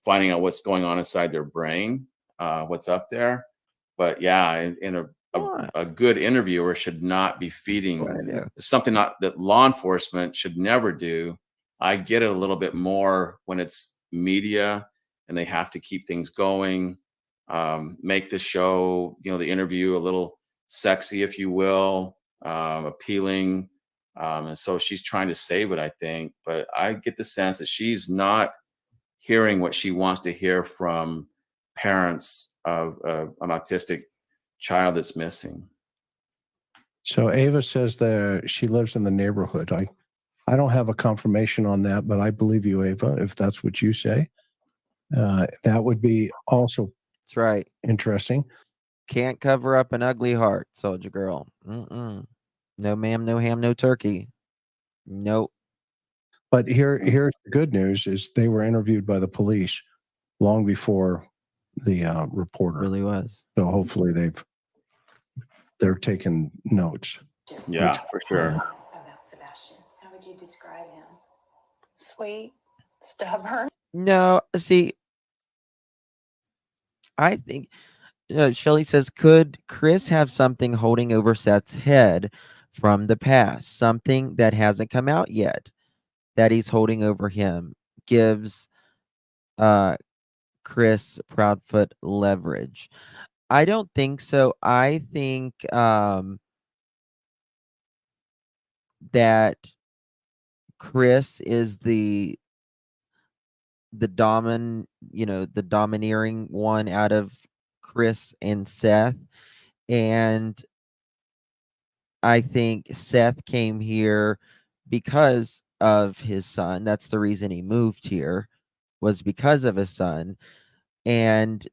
finding out what's going on inside their brain, what's up there. But yeah, in a good interviewer should not be feeding something that law enforcement should never do. I get it a little bit more when it's media and they have to keep things going, make the show, the interview a little sexy, if you will, appealing. And so she's trying to save it, I think. But I get the sense that she's not hearing what she wants to hear from parents of an autistic child that's missing. So Ava says that she lives in the neighborhood. I don't have a confirmation on that, but I believe you, Ava, if that's what you say. That would be also That's right. Interesting. Can't cover up an ugly heart, soldier girl. No ma'am, no ham, no turkey. Nope. But here's the good news: is they were interviewed by the police long before the reporter Really was. So hopefully they're taking notes. Yeah, for sure. About Sebastian, how would you describe him? Sweet, stubborn. No, see, I think Shelly says, could Chris have something holding over Seth's head from the past? Something that hasn't come out yet that he's holding over him gives Chris Proudfoot leverage. I don't think so. I think that Chris is the domineering one out of Chris and Seth. And I think Seth came here because of his son. That's the reason he moved here, was because of his son. And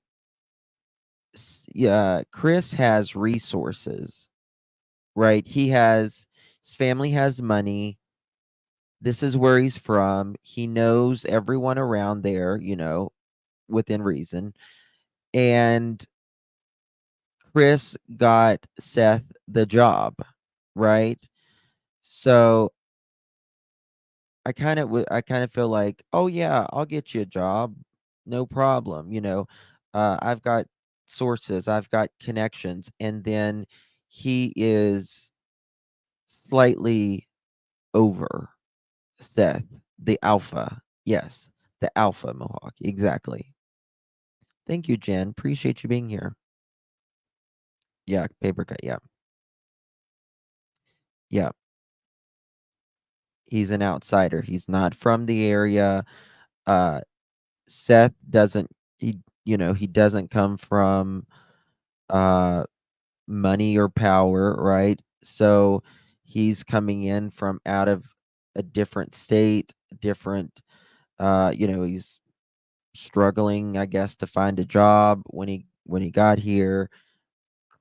Chris has resources, right? His family has money. This is where he's from. He knows everyone around there, within reason. And Chris got Seth the job, right? So I kind of feel like, oh yeah, I'll get you a job, no problem. I've got sources, I've got connections, and then he is slightly over Seth, the alpha. Yes, the alpha Mohawk, exactly. Thank you, Jen. Appreciate you being here. Yeah, paper cut. Yeah. Yeah. He's an outsider. He's not from the area. Seth doesn't he doesn't come from money or power, right? So he's coming in from out of a different state, different he's struggling, I guess, to find a job when he got here.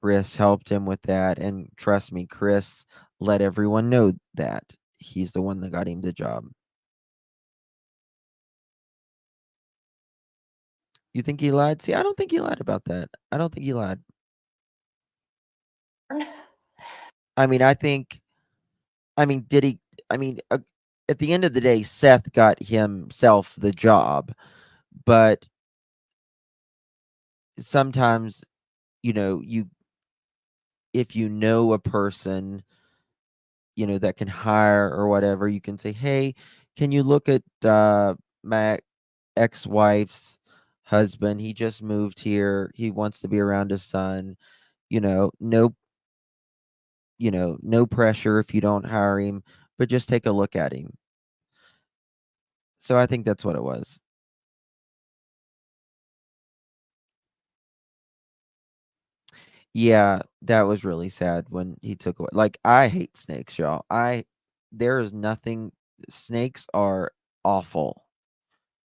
Chris helped him with that, and trust me, Chris let everyone know that he's the one that got him the job. You think he lied? See, I don't think he lied about that. I don't think he lied. I mean, did he? I mean, at the end of the day, Seth got himself the job, but sometimes, if you know a person, that can hire or whatever, you can say, hey, can you look at my ex-wife's husband? He just moved here. He wants to be around his son. No, no pressure if you don't hire him, but just take a look at him. So I think that's what it was. Yeah, that was really sad when he took away. Like, I hate snakes, y'all. There is nothing. Snakes are awful.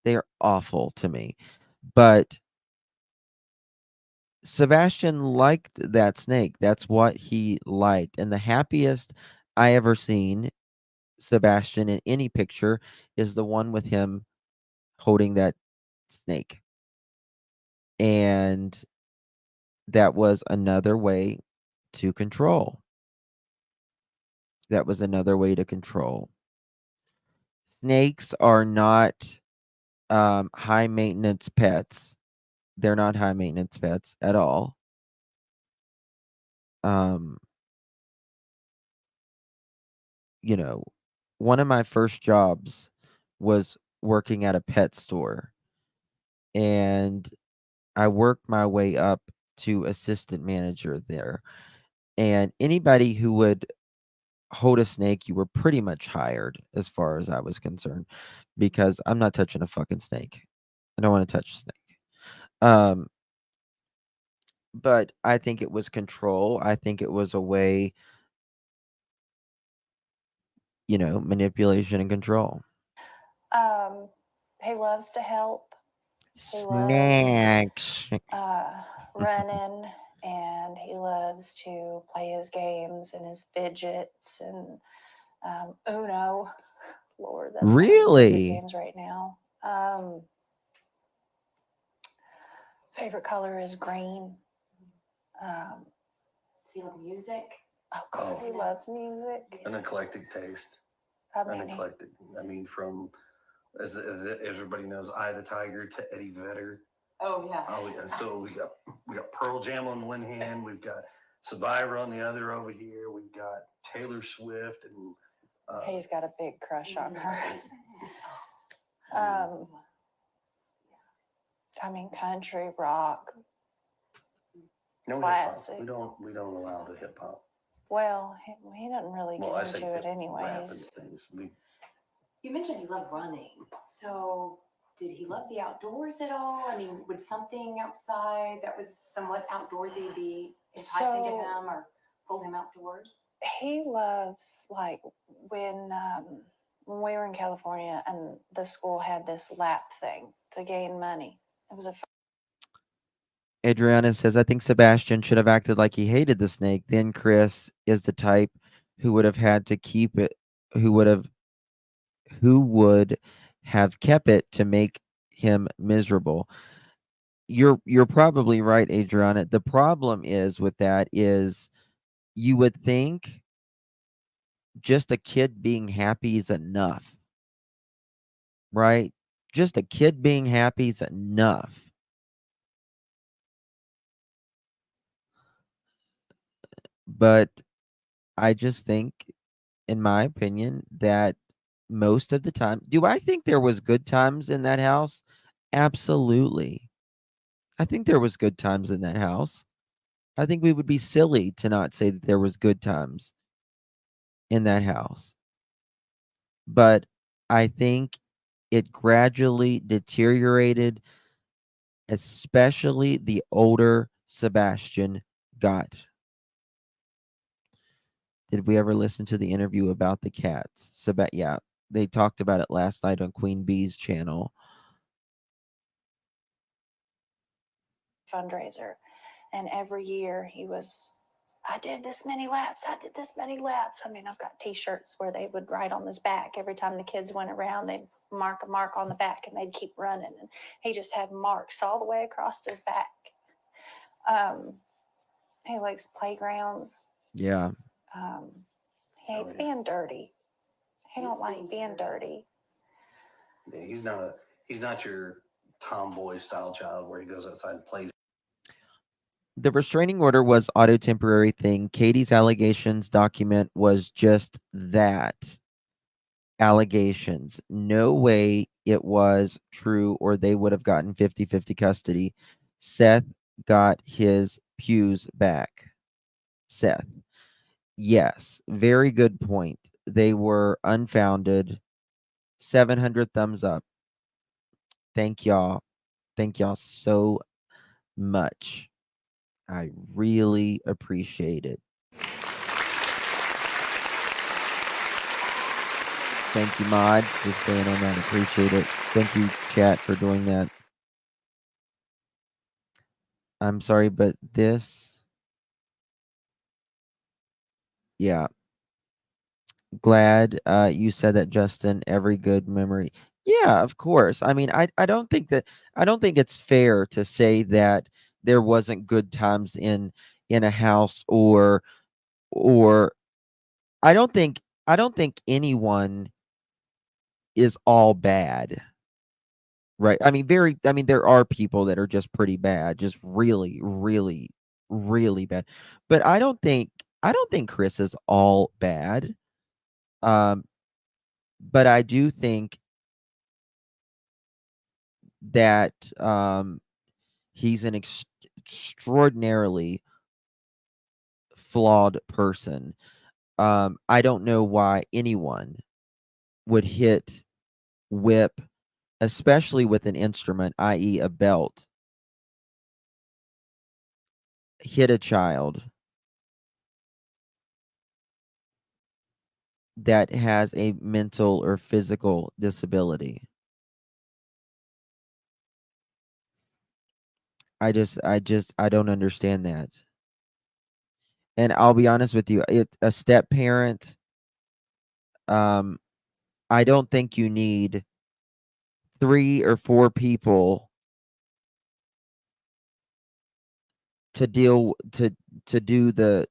They're awful to me. But Sebastian liked that snake. That's what he liked. And the happiest I ever seen Sebastian in any picture is the one with him holding that snake. And that was another way to control. That was another way to control. Snakes are not high maintenance pets. They're not high maintenance pets at all. One of my first jobs was working at a pet store, and I worked my way up to assistant manager there. And anybody who would hold a snake, you were pretty much hired as far as I was concerned, because I'm not touching a fucking snake. I don't want to touch a snake. But I think it was control. I think it was a way, manipulation and control. He loves to help. He loves Snacks. running, and he loves to play his games and his fidgets and Uno. Lord, that's one of his favorite Really? games right now. Favorite color is green. Does he love music? Oh God, he loves music. An eclectic taste. I An mean, eclectic. I mean, from as everybody knows, Eye of the Tiger to Eddie Vedder. Oh yeah. So we got Pearl Jam on one hand, we've got Survivor on the other over here, we've got Taylor Swift, and he's got a big crush on her. I mean, country, rock, no classic. hip hop. We don't allow the hip hop. Well, he doesn't really get I say into it rap and anyways. things. You mentioned he loved running. So did he love the outdoors at all? I mean, would something outside that was somewhat outdoorsy be enticing to him or pull him outdoors? He loves, like, when we were in California and the school had this lap thing to gain money. It was a Adriana says, I think Sebastian should have acted like he hated the snake. Then Chris is the type who would have had to keep it, who would have kept it to make him miserable. You're probably right, Adriana. The problem is with that is you would think just a kid being happy is enough, right? Just a kid being happy is enough. But I just think, in my opinion, that most of the time, do I think there was good times in that house? Absolutely. I think there was good times in that house. I think we would be silly to not say that there was good times in that house. But I think it gradually deteriorated, especially the older Sebastian got. Did we ever listen to the interview about the cats? Yeah, they talked about it last night on Queen Bee's channel. fundraiser. And every year he was, I did this many laps. I did this many laps. I mean, I've got T-shirts where they would write on his back. Every time the kids went around, they'd mark a mark on the back and they'd keep running. And he just had marks all the way across his back. He likes playgrounds. Yeah. He hates being dirty. He don't like being dirty. Yeah, he's not your tomboy style child where he goes outside and plays. The restraining order was auto temporary thing. Katie's allegations document was just that. Allegations. No way it was true or they would have gotten 50-50 custody. Seth got his pews back. Seth. Yes, very good point. They were unfounded. 700 thumbs up. Thank y'all. Thank y'all so much. I really appreciate it. Thank you, mods, for staying on that. Appreciate it. Thank you, chat, for doing that. I'm sorry, but this... Yeah. Glad you said that, Justin. Every good memory. Yeah, of course. I mean, I don't think it's fair to say that there wasn't good times in a house or I don't think anyone is all bad. Right. I mean, there are people that are just pretty bad, just really, really, really bad. But I don't think Chris is all bad. But I do think that he's an extraordinarily flawed person. I don't know why anyone would whip, especially with an instrument, i.e. a belt, hit a child that has a mental or physical disability. I don't understand that. And I'll be honest with you, a step parent, I don't think you need 3 or 4 people to do the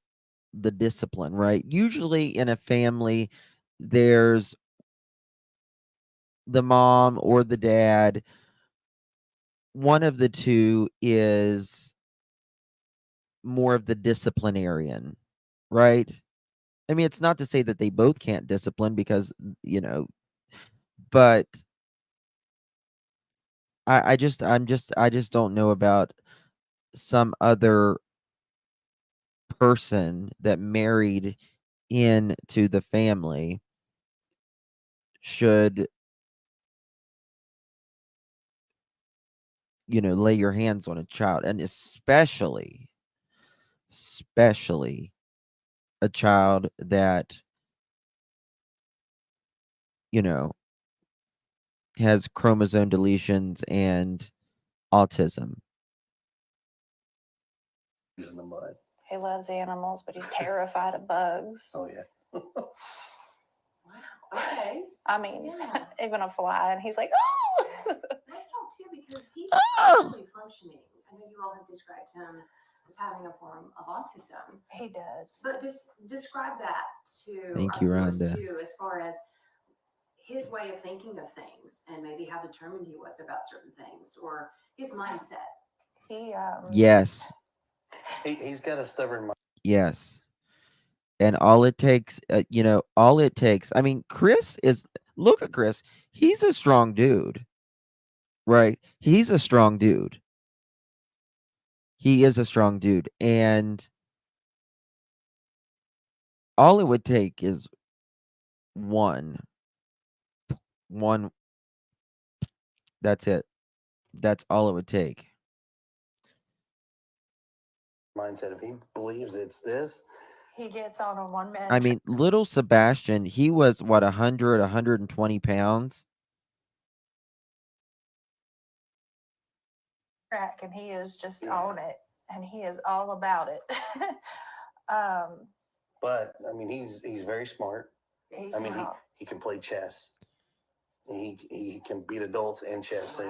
discipline, right? Usually in a family, there's the mom or the dad. One of the two is more of the disciplinarian, right? I mean, it's not to say that they both can't discipline because, but I just don't know about some other person that married into the family should, lay your hands on a child, and especially a child that, has chromosome deletions and autism. He's in the mud. He loves animals, but he's terrified of bugs. Oh yeah. Wow. Okay. I mean, Yeah. even a fly, and he's like, oh! Let's talk too, because he's Oh! fully functioning. I know you all have described him as having a form of autism. He does. But just describe that to Thank our you, viewers Rhonda. too, as far as his way of thinking of things and maybe how determined he was about certain things or his mindset. He Yes. He's got a stubborn mind. Yes. And all it takes, I mean, look at Chris. He's a strong dude, right? He's a strong dude. He is a strong dude. And all it would take is one. That's it. That's all it would take. Mindset. If he believes it's this, he gets on a one-man. I mean, little Sebastian, he was what, 120 pounds? track, and he is just Yeah. on it, and he is all about it. But I mean, he's very smart. He's I mean, not- he can play chess. He can beat adults in chess. So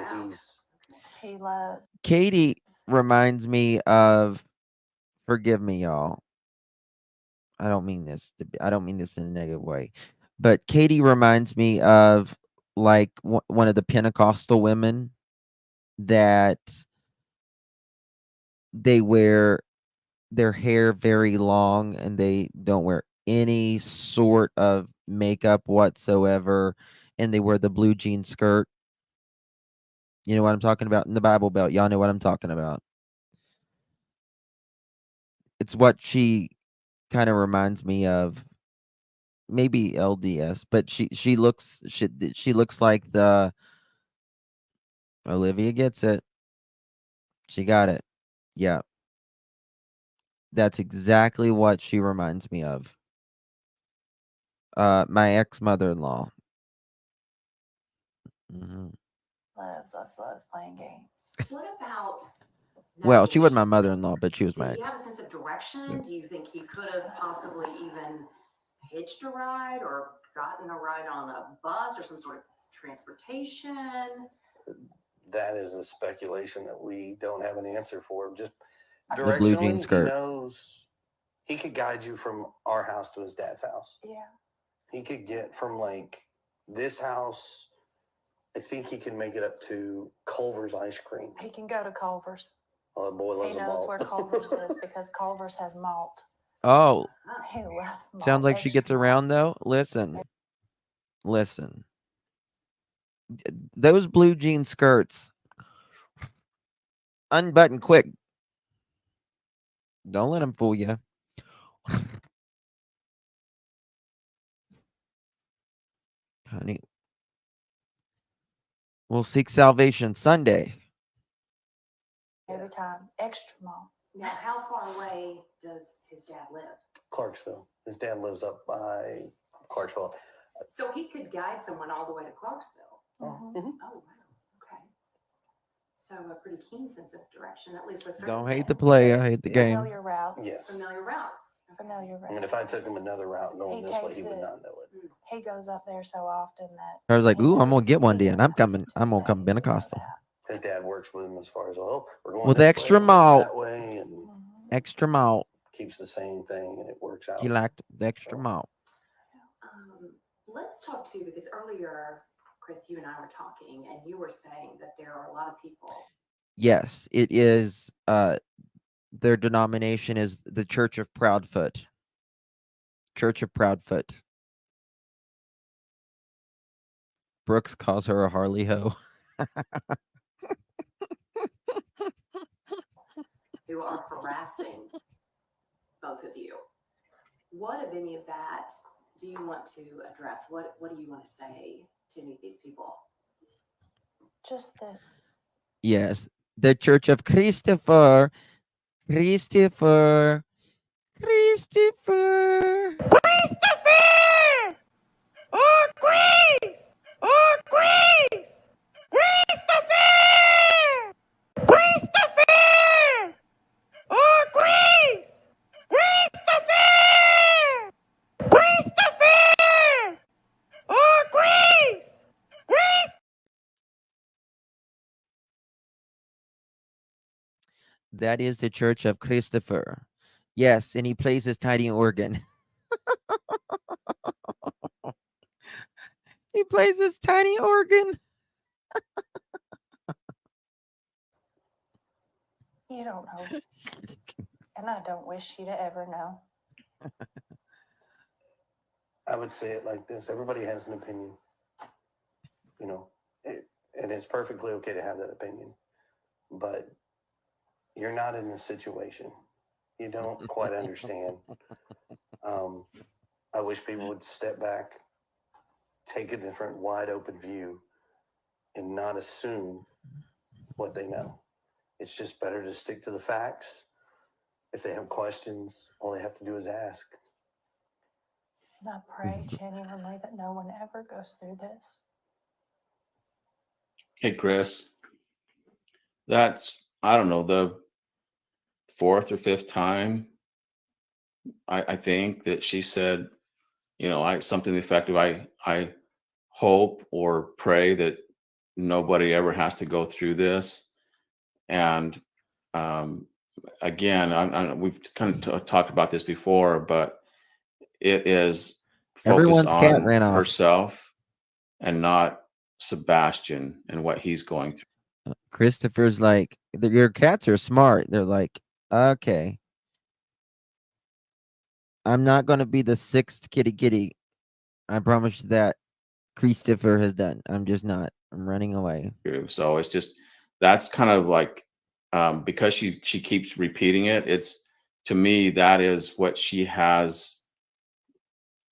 he loves. Katie reminds me of, forgive me, y'all. I don't mean this in a negative way, but Katie reminds me of like one of the Pentecostal women that they wear their hair very long and they don't wear any sort of makeup whatsoever, and they wear the blue jean skirt. You know what I'm talking about? In the Bible Belt, y'all know what I'm talking about. It's what she kind of reminds me of. Maybe LDS, but she looks like the Olivia gets it. She got it. Yeah. That's exactly what she reminds me of. My ex-mother-in-law. Loves playing games. What about? Well, she wasn't my navigation? mother-in-law, but she was my Did he ex. have a sense of direction? Yeah. Do you think he could have possibly even hitched a ride or gotten a ride on a bus or some sort of transportation? that is a speculation that we don't have an answer for. Just The blue jean directionally, he skirt. knows he could guide you from our house to his dad's house. Yeah. He could get from like this house. I think he can make it up to Culver's ice cream. He can go to Culver's. Oh, that boy loves He a knows malt. where Culver's is because Culver's has malt. Oh, He loves malt. sounds like she gets extra malt. around though. Listen. Those blue jean skirts, unbutton quick. Don't let them fool you. Honey, we'll seek salvation Sunday. Every time. Extra malt. Now, how far away does his dad live? Clarksville. His dad lives up by Clarksville. So he could guide someone all the way to Clarksville. Mhm. Mhm. Oh, wow. Okay. So a pretty keen sense of direction, at least with certain Don't hate the things. player, hate the Yeah. game. Familiar routes. Yes. Familiar routes. Okay. Familiar I routes. mean, if I took him another route going He this way, takes he would it. not know it. He goes up there so often that I was like, he ooh, I'm knows gonna get the one day, city and I'm route coming. to I'm his gonna come dad. He knows Pentecostal. that. His dad works with him as far as, oh, we're going With this extra way, malt. that way, and Mhm. Extra malt. keeps the same thing, and it works out. He liked the extra malt. Let's talk too, because earlier, Chris, you and I were talking, and you were saying that there are a lot of people. Yes, it is. Their denomination is the Church of Proudfoot. Church of Proudfoot. Brooks calls her a Harley hoe. Who are harassing both of you. What, if any of that, do you want to address? What do you want to say to any of these people? Just that Yes, the Church of Christopher. Christopher. Christopher. Christopher! Oh, Grace! Oh, Grace! Christopher! Christopher! Oh, Grace! Christopher! Christopher! Oh, Grace! Grace! That is the Church of Christopher. Yes, and he plays his tiny organ. He plays his tiny organ. you don't know. And I don't wish you to ever know. I would say it like this: everybody has an opinion, and it's perfectly okay to have that opinion. But you're not in this situation. You don't quite understand. I wish people would step back, take a different, wide open view, and not assume what they know. It's just better to stick to the facts. If they have questions, all they have to do is ask. And I pray genuinely that no one ever goes through this. Hey, Chris, that's I don't know, the fourth or fifth time, I think that she said, something effective. I hope or pray that nobody ever has to go through this. And um, again, we've kind of talked about this before, but it is focused Everyone's cat on ran off. herself and not Sebastian and what he's going through. Christopher's like, your cats are smart. They're like, okay, I'm not going to be the sixth kitty kitty. I promise you that. Christopher has done. I'm just not. I'm running away. So it's just that's kind of like because she keeps repeating it. It's to me that is what she has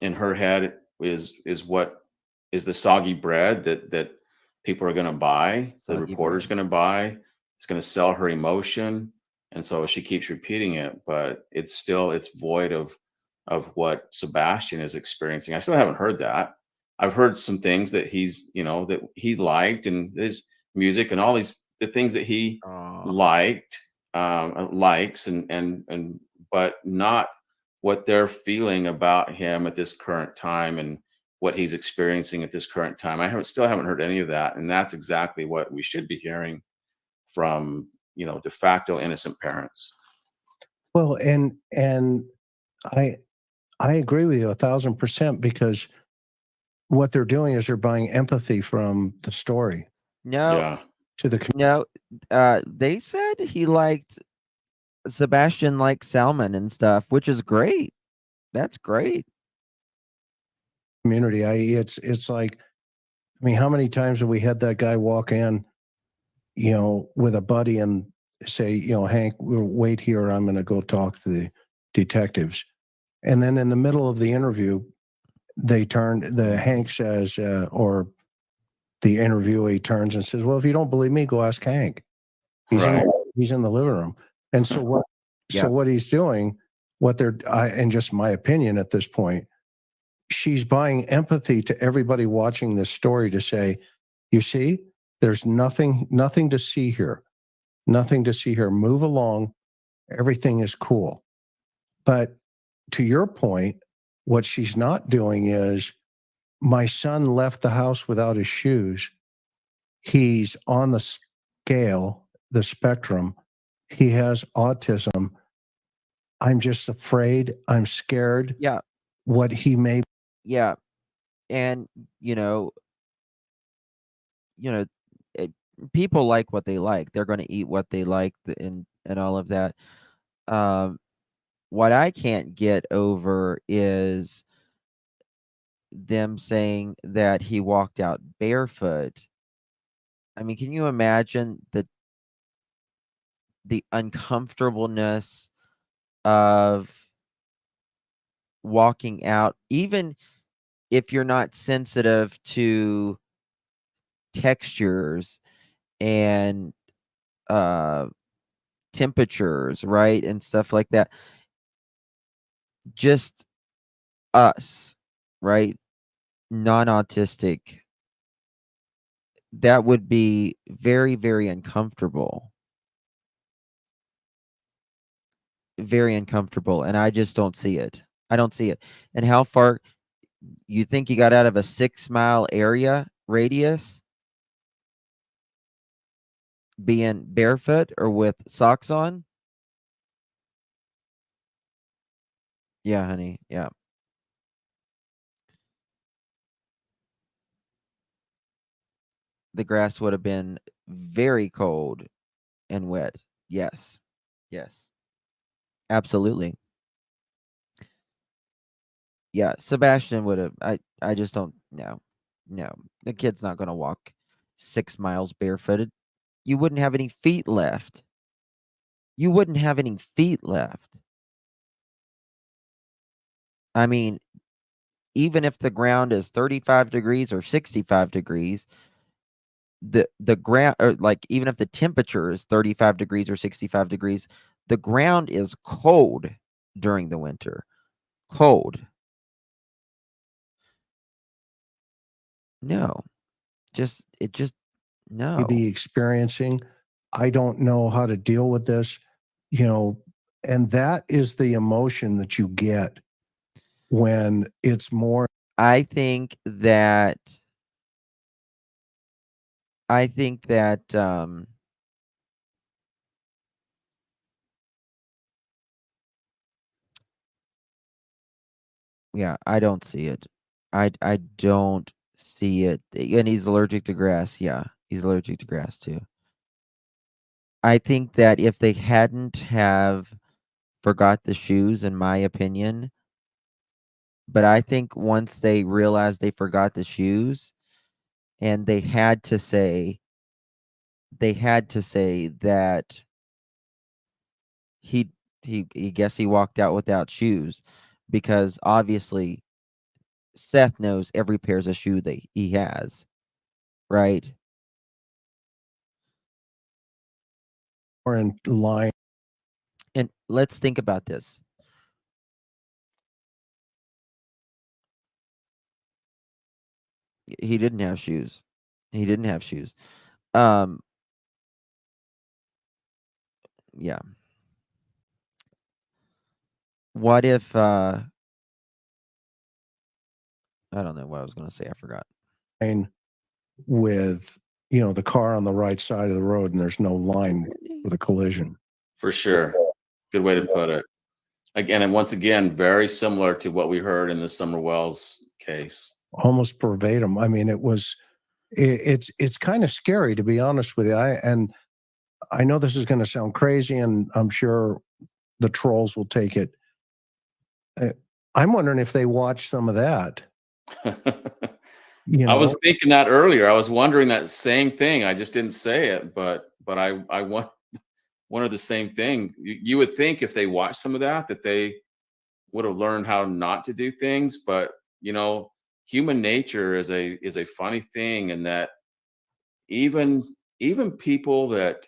in her head is what is the soggy bread that people are going to buy. The Soggy reporter's bread. going to buy. It's going to sell her emotion, and so she keeps repeating it. But it's void of what Sebastian is experiencing. I still haven't heard that. I've heard some things that that he liked and his music and all the things that he Aw. liked, likes and but not what they're feeling about him at this current time and what he's experiencing at this current time. Still haven't heard any of that, and that's exactly what we should be hearing from de facto innocent parents. Well, and I I agree with you 1,000% because what they're doing is they're buying empathy from the story No, Yeah. to the no. They said he liked Sebastian liked salmon and stuff, which is great. That's great. community. It's like, I mean, how many times have we had that guy walk in, with a buddy and say, Hank, we'll wait here. I'm going to go talk to the detectives. And then in the middle of the interview, Hank says, or the interviewee turns and says, well, if you don't believe me, go ask Hank. He's Right. he's in the living room. And so Yeah. what he's doing, and just my opinion at this point, she's buying empathy to everybody watching this story to say, you see, there's nothing to see here. Nothing to see here. Move along. Everything is cool. But to your point, what she's not doing is, my son left the house without his shoes. He's on the scale, the spectrum. He has autism. I'm just afraid. I'm scared Yeah. what he may. Yeah. And you know, it, people like what they like. They're going to eat what they like and all of that. Um, what I can't get over is them saying that he walked out barefoot. I mean, can you imagine the uncomfortableness of walking out, even if you're not sensitive to textures and uh temperatures, right? And stuff like that. Just us, right? Non-autistic. That would be very, very uncomfortable. Very uncomfortable. And I just don't see it. I don't see it. And how far you think you got out of a 6-mile area radius being barefoot or with socks on? Yeah, honey. Yeah. The grass would have been very cold and wet. Yes. Yes. Absolutely. Yeah, Sebastian would have I just don't no. No. The kid's not going to walk 6 miles barefooted. You wouldn't have any feet left. You wouldn't have any feet left. I mean, even if the ground is 35 degrees or 65 degrees, the ground, or like even if the temperature is 35 degrees or 65 degrees, the ground is cold during the winter. Cold. No. Just Be no. experiencing I don't know how to deal with this, and that is the emotion that you get when it's more. I think that yeah, I don't see it. I don't see it. And he's allergic to grass. Yeah, he's allergic to grass too. I think that if they hadn't have forgot the shoes, in my opinion, but I think once they realized they forgot the shoes, and they had to say that he he guess he walked out without shoes, because obviously Seth knows every pairs of shoe that he has, right? Or in line. And let's think about this. He didn't have shoes. He didn't have shoes. Yeah. What if I don't know what I was going to say. I forgot. With the car on the right side of the road, and there's no line with a collision. For sure. Good way to put it. Again, and once again, very similar to what we heard in the Summer Wells case. Almost verbatim. I mean, it's kind of scary, to be honest with you. I know this is going to sound crazy, and I'm sure the trolls will take it. I'm wondering if they watch some of that. I was thinking that earlier. I was wondering that same thing. I just didn't say it, but I wondered the same thing. You would think if they watched some of that they would have learned how not to do things. But human nature is a funny thing, and that even people that,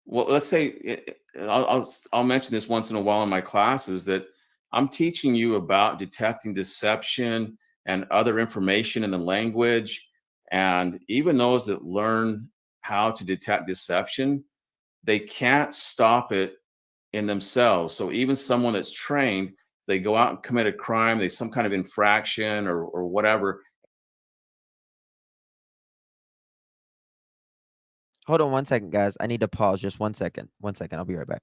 well, let's say, I'll mention this once in a while in my classes, that I'm teaching you about detecting deception and other information in the language. And even those that learn how to detect deception, they can't stop it in themselves. So even someone that's trained, they go out and commit a crime, they some kind of infraction or whatever. Hold on one second, guys. I need to pause just 1 second. 1 second. I'll be right back.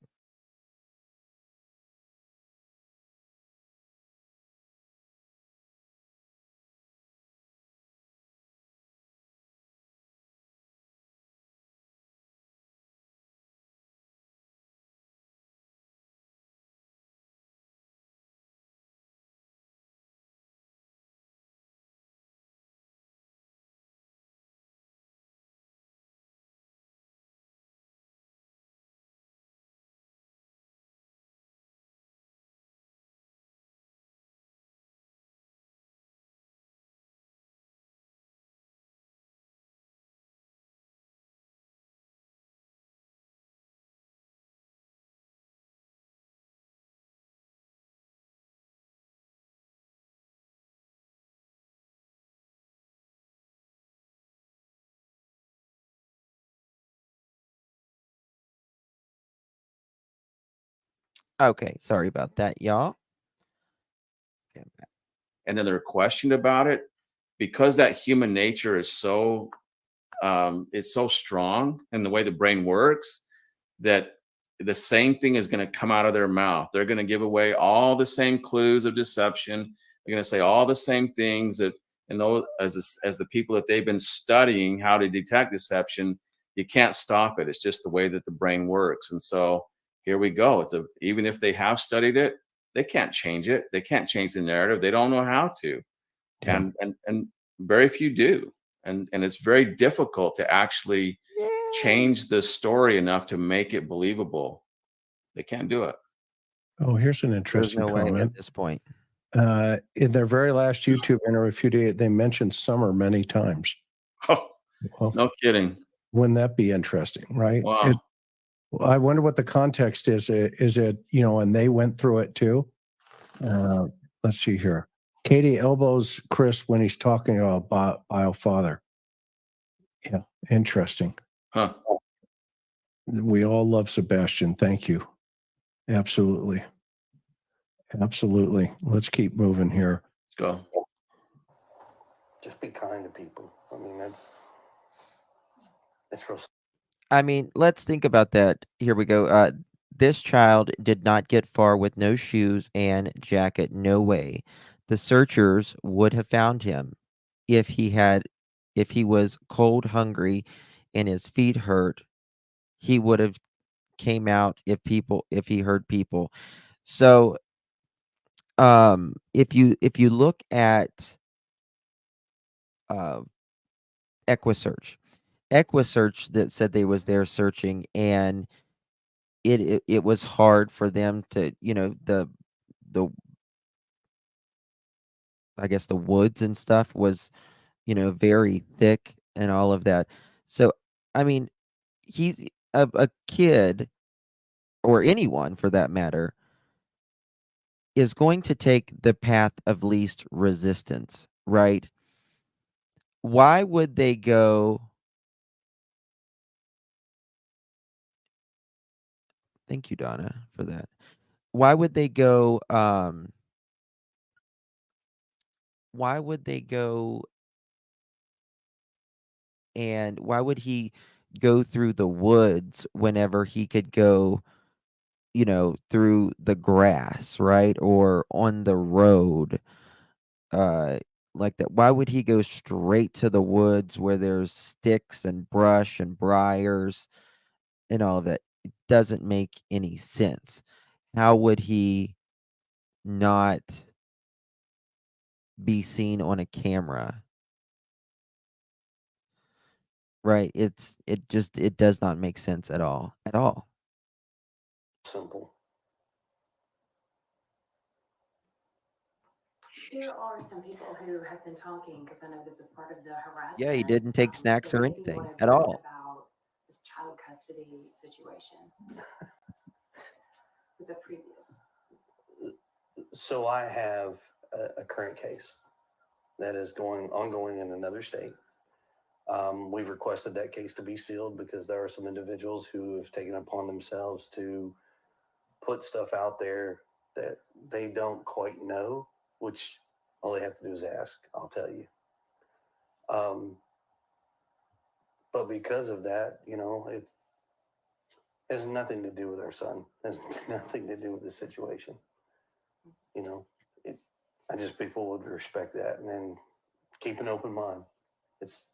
Okay, sorry about that, y'all. Okay, And then they're questioned about it, because that human nature is so it's so strong in the way the brain works, that the same thing is going to come out of their mouth. They're going to give away all the same clues of deception. They're going to say all the same things that, and those as the people that they've been studying how to detect deception, you can't stop it. It's just the way that the brain works. And so here we go. Even if they have studied it, they can't change it. They can't change the narrative. They don't know how to. Yeah. And very few do. And it's very difficult to actually change the story enough to make it believable. They can't do it. Oh, here's an there's interesting no way comment. at this point. In their very last YouTube interview, they mentioned summer many times. Oh, Well, no kidding. wouldn't that be interesting, right? Wow. I wonder what the context is. Is it, and they went through it too? Let's see here. Katie elbows Chris when he's talking about bio father. Yeah, interesting. Huh. We all love Sebastian. Thank you. Absolutely. Absolutely. Let's keep moving here. Let's go. Just be kind to people. I mean, that's real. I mean, let's think about that. Here we go. This child did not get far with no shoes and jacket. No way. The searchers would have found him if he was cold, hungry, and his feet hurt. He would have came out if he heard people. So, if you look at uh, Equisearch, that said they was there searching, and it was hard for them to, the I guess the woods and stuff was, very thick and all of that. So, I mean, he's a kid, or anyone for that matter, is going to take the path of least resistance, right? Why would they go? Thank you, Donna, for that. Why would they go? Why would they go? And why would he go through the woods whenever he could go, through the grass, right? Or on the road, uh, like that? Why would he go straight to the woods where there's sticks and brush and briars and all of that? It doesn't make any sense. How would he not be seen on a camera? Right? It does not make sense at all. At all. Simple. There are some people who have been talking, because I know this is part of the harassment. Yeah, he didn't take snacks so or maybe you anything want to at voice all. about this child custody situation with the previous. So I have a current case that is ongoing in another state. We've requested that case to be sealed because there are some individuals who have taken upon themselves to put stuff out there that they don't quite know, which all they have to do is ask. I'll tell you. But because of that, it has nothing to do with our son. It has nothing to do with the situation. I just people would respect that and then keep an open mind. It's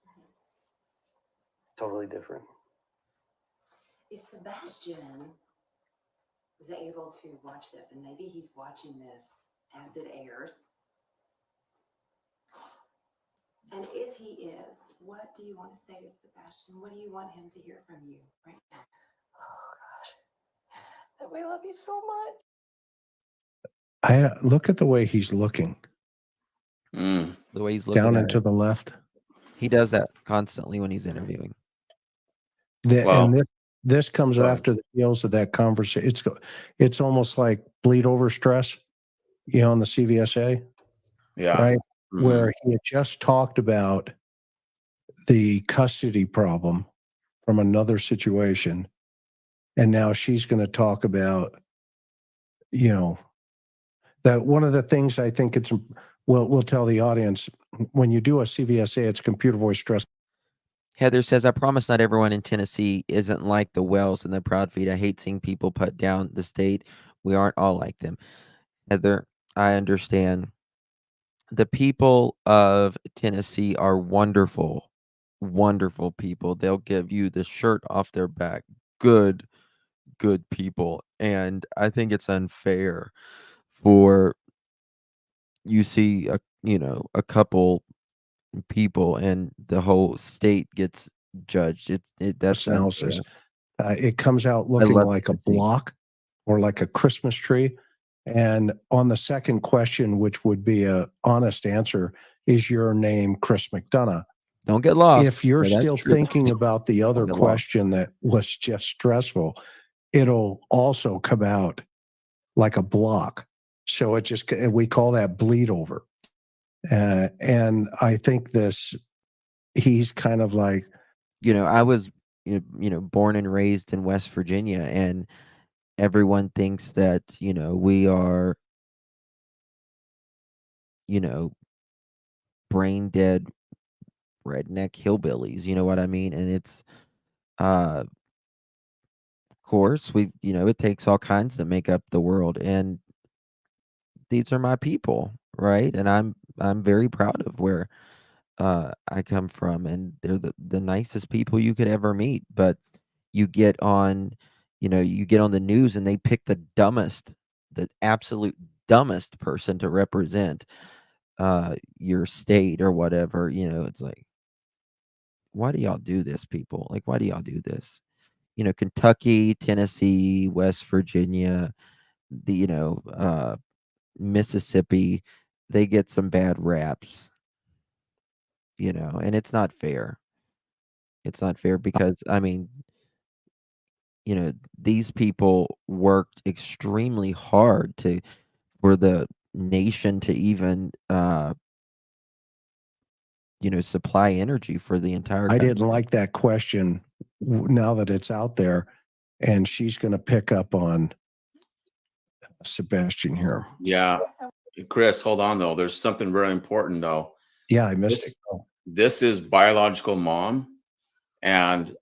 totally different. Is Sebastian able to watch this, and maybe he's watching this as it airs? And if he is, what do you want to say to Sebastian? What do you want him to hear from you right now? Oh gosh, that we love you so much. I look at the way he's looking The way he's looking down at and to it. the left. He does that constantly when he's interviewing. And this comes Go ahead. after the heels of that conversation. It's almost like bleed over stress, on the CVSA, Yeah. right? Mhm. Where he had just talked about the custody problem from another situation. And now she's going to talk about, that one of the things I think we'll tell the audience, when you do a CVSA, it's computer voice stress. Heather says, I promise not everyone in Tennessee isn't like the Wells and the Proud Feet. I hate seeing people put down the state. We aren't all like them. Heather, I understand. The people of Tennessee are wonderful, wonderful people. They'll give you the shirt off their back. Good people. And I think it's unfair for you see a couple people and the whole state gets judged. That's Analysis. unfair. It comes out I looking love like a Tennessee. block or like a Christmas tree. And on the second question, which would be a honest answer, is your name Chris McDonough? Don't get lost. If you're Yeah, that's still true. thinking about the other get lost. question that was just stressful, it'll also come out like a block. So we call that bleed over. And I think he's kind of like, I was, born and raised in West Virginia, and everyone thinks that, we are, brain dead redneck hillbillies, you know what I mean? And it's, of course, it takes all kinds to make up the world, and these are my people, right? And I'm very proud of where I come from, and they're the nicest people you could ever meet. But you get on, you get on the news, and they pick the absolute dumbest person to represent your state or whatever. It's like, why do y'all do this, people? Like, why do y'all do this? Kentucky, Tennessee, West Virginia, the Mississippi, they get some bad raps, and it's not fair. It's not fair because, I mean, these people worked extremely hard for the nation to even, supply energy for the entire I country. didn't like that question now that it's out there, and she's going to pick up on Sebastian here. Yeah. Chris, hold on though. There's something very important though. Yeah, I missed it. This is biological mom, and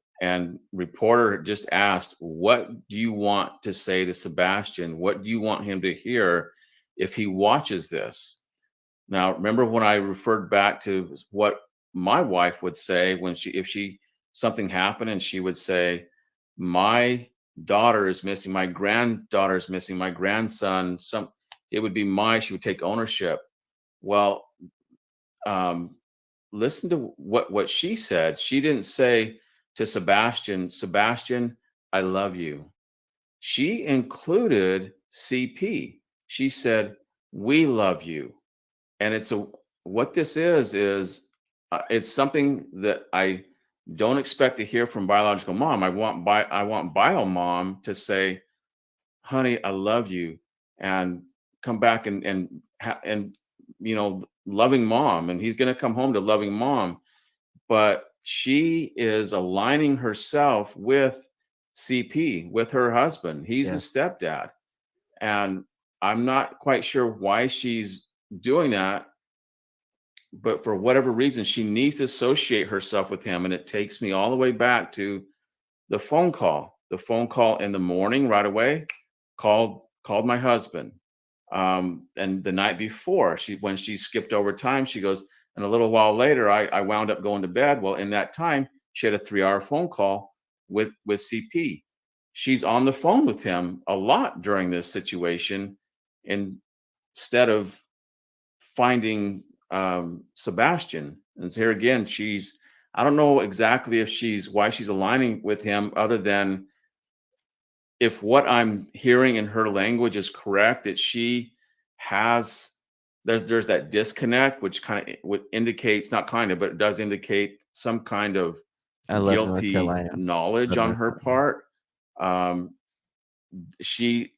reporter just asked, what do you want to say to Sebastian? What do you want him to hear if he watches this? Now, remember when I referred back to what my wife would say when if something happened and she would say, my daughter is missing, my granddaughter is missing, my grandson, it would be she would take ownership. Well, listen to what she said. She didn't say to Sebastian, I love you. She included CP. She said, we love you. And what this is it's something that I don't expect to hear from biological mom. I want bio mom to say, honey, I love you, and come back and loving mom. And he's going to come home to loving mom. But she is aligning herself with CP, with her husband. He's the stepdad. And I'm not quite sure why she's doing that, but for whatever reason, she needs to associate herself with him. And it takes me all the way back to the phone call in the morning, right away, called my husband. And the night before, when she skipped over time, she goes, and a little while later, I wound up going to bed. Well, in that time, she had a 3-hour phone call with CP. She's on the phone with him a lot during this situation, instead of finding Sebastian. And here again, I don't know exactly why she's aligning with him, other than if what I'm hearing in her language is correct, that she has, there's that disconnect, which indicates, not kind of, but it does indicate some kind of I love North guilty Carolina. knowledge Love on North her part. She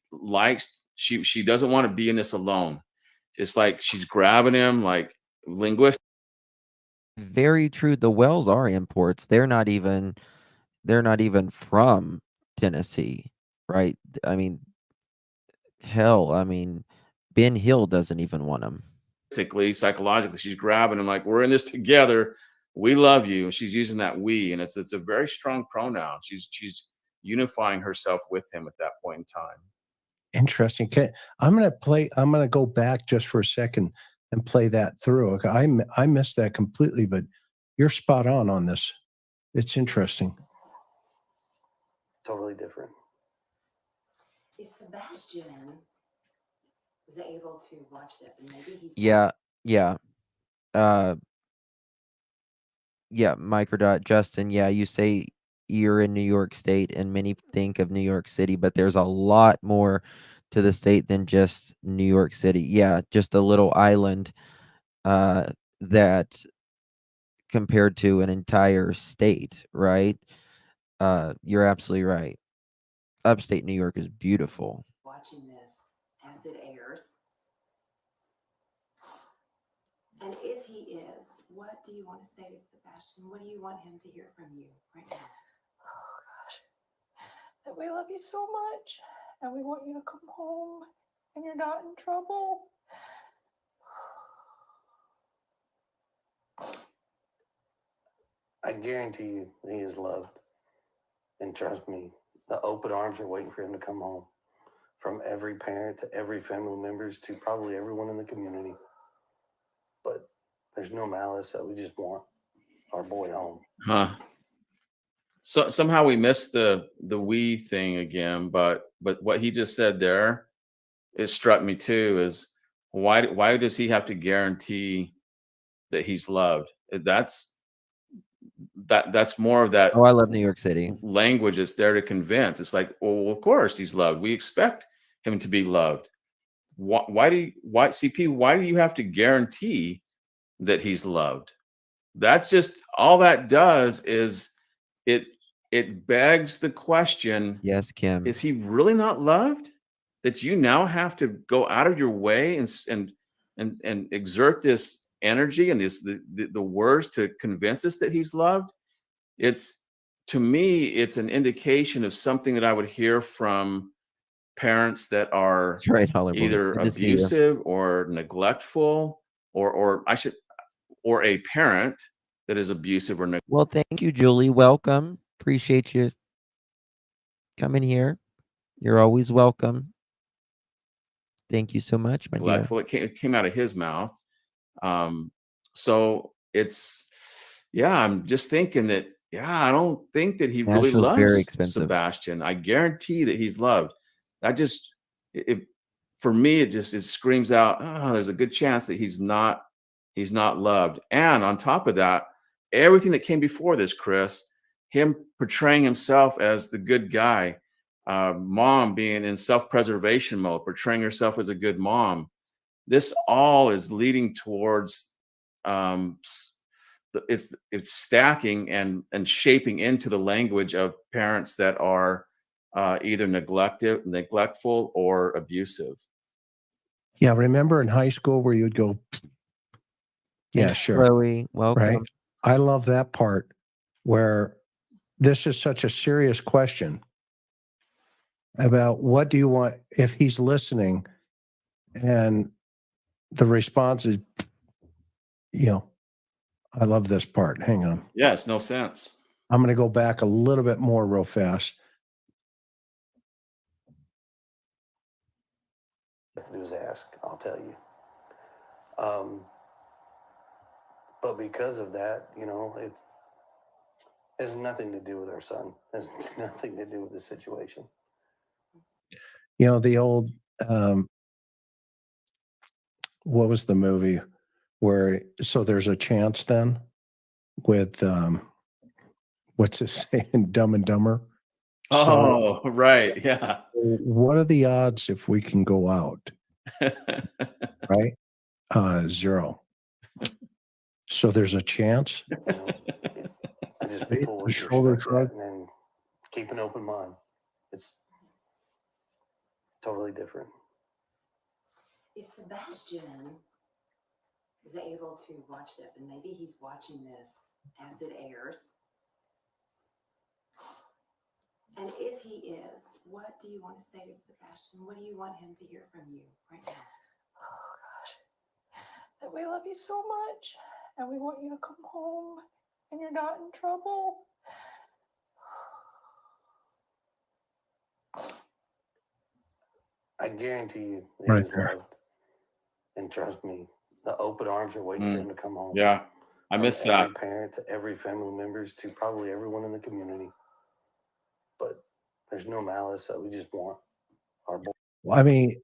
doesn't want to be in this alone. Just like she's grabbing him, like linguistic. Very true. The Wells are imports. They're not even from Tennessee, right? I mean, hell, Ben Hill doesn't even want them. Psychologically, she's grabbing him like, we're in this together. We love you. And she's using that we, and it's a very strong pronoun. She's unifying herself with him at that point in time. Interesting. I'm going to go back just for a second and play that through. Okay, I missed that completely, but you're spot on this. It's interesting. Totally different. Is Sebastian able to watch this, and maybe he's Yeah. Microdot Justin. Yeah, you say you're in New York State, and many think of New York City, but there's a lot more to the state than just New York City. Yeah, just a little island that compared to an entire state, right? You're absolutely right. Upstate New York is beautiful. watching this as it airs. And if he is, what do you want to say to Sebastian? What do you want him to hear from you right now? that we love you so much and we want you to come home and you're not in trouble. I guarantee you he is loved. And trust me, the open arms are waiting for him to come home. From every parent to every family members to probably everyone in the community. But there's no malice that we just want our boy home. Huh. So somehow we missed the we thing again, but what he just said there, it struck me too, is why does he have to guarantee that he's loved? That's more of that Oh, I love New York City. language that's there to convince. It's like, well, of course he's loved. We expect him to be loved. Why CP? Why do you have to guarantee that he's loved? That's just all that does is it begs the question: Yes, Kim. is he really not loved? That you now have to go out of your way and exert this energy and the words to convince us that he's loved. It's, to me, it's an indication of something that I would hear from parents that are That's right, Hollywood. either Good to see you. abusive or neglectful, or a parent that is abusive or neglectful. Well, thank you, Julie. Welcome. Appreciate you coming here. You're always welcome. Thank you so much, my dear. It came out of his mouth. So it's, I'm just thinking that, I don't think that he really Nashville's very loves expensive. Sebastian. I guarantee that he's loved. For me, it screams out, there's a good chance that he's not loved. And on top of that, everything that came before this, Chris, him portraying himself as the good guy, mom being in self-preservation mode, portraying herself as a good mom. This all is leading towards it's stacking and shaping into the language of parents that are either neglectful or abusive. Yeah, remember in high school where you'd go, yeah, sure. Chloe, welcome. Right. I love that part where this is such a serious question about what do you want if he's listening, and the response is, I love this part. Hang on. Yeah, it's no sense. I'm going to go back a little bit more real fast. Do is ask, I'll tell you. But because of that, it has nothing to do with our son. It has nothing to do with the situation. The old, what was the movie where, so there's a chance then with, what's it saying, Dumb and Dumber? Oh, right. Yeah. What are the odds if we can go out? Right? 0. So there's a chance. I just people The with shoulder respect shrug. that and then keep an open mind. It's totally different. Is Sebastian able to watch this, and maybe he's watching this as it airs? And if he is, what do you want to say to Sebastian? What do you want him to hear from you right now? Oh gosh, that we love you so much and we want you to come home and you're not in trouble. I guarantee you he Right is there. loved. And trust me, the open arms are waiting for him to come home. Yeah. I From missed that. every parent to every family members to probably everyone in the community. But there's no malice that we just want our boy. I mean,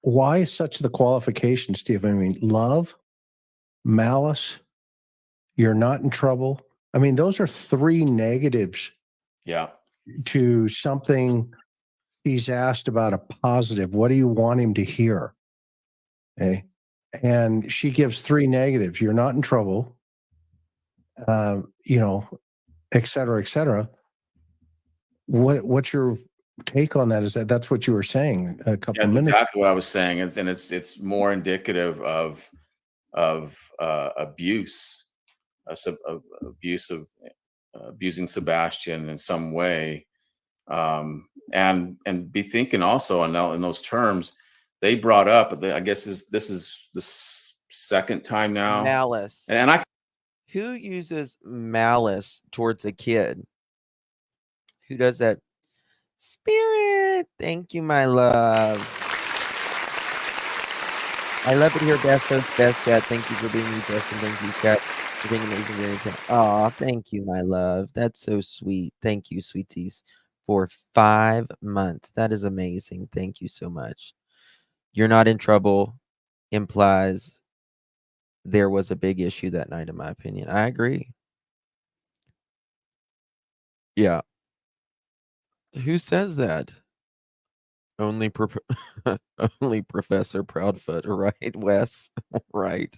why such the qualification, Steve? I mean, love, malice, you're not in trouble. I mean, those are 3 negatives Yeah. to something he's asked about a positive. What do you want him to hear? Okay. And she gives 3 negatives. You're not in trouble, et cetera, et cetera. What's your take on that? Is that's what you were saying a couple That's minutes? exactly what I was saying. It's more indicative of abuse, abusing Sebastian in some way. and be thinking also in those terms. They brought up, I guess this is the second time now, Malice. and I Who uses malice towards a kid? Who does that? Spirit. Thank you, my love. I love it here, best host, best chat. Thank you for being me, Justin. Thank you, chat, for being amazing during chat. Aw, thank you, my love. That's so sweet. Thank you, sweeties, for 5 months. That is amazing. Thank you so much. You're not in trouble implies there was a big issue that night, in my opinion. I agree. Yeah. Who says that? Only only Professor Proudfoot, right, Wes? Right.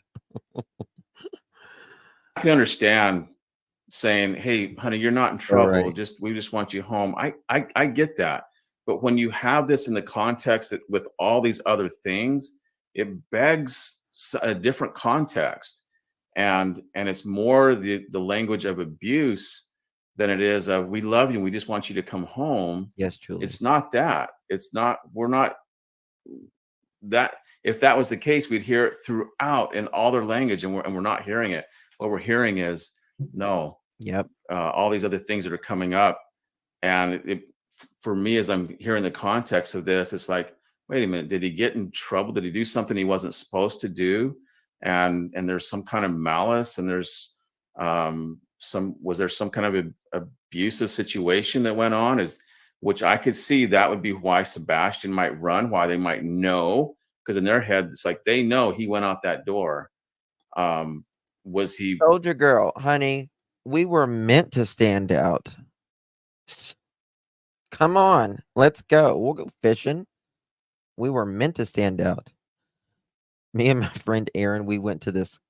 can understand saying, "Hey, honey, you're not in trouble. Right. We just want you home." I get that, but when you have this in the context that with all these other things, it begs a different context, and it's more the language of abuse than it is of "we love you and we just want you to come home." Yes, truly. It's not that. It's not. We're not that. If that was the case, we'd hear it throughout in all their language, and we're not hearing it. What we're hearing is no. Yep. All these other things that are coming up, and for me, as I'm hearing the context of this, it's like, wait a minute, did he get in trouble? Did he do something he wasn't supposed to do? And there's some kind of malice, and there's was there some kind of abusive situation that went on? Which I could see that would be why Sebastian might run, why they might know, because in their head it's like they know he went out that door. Was he? Soldier girl, honey, we were meant to stand out. Come on, let's go. We'll go fishing. We were meant to stand out. Me and my friend Aaron, we went to this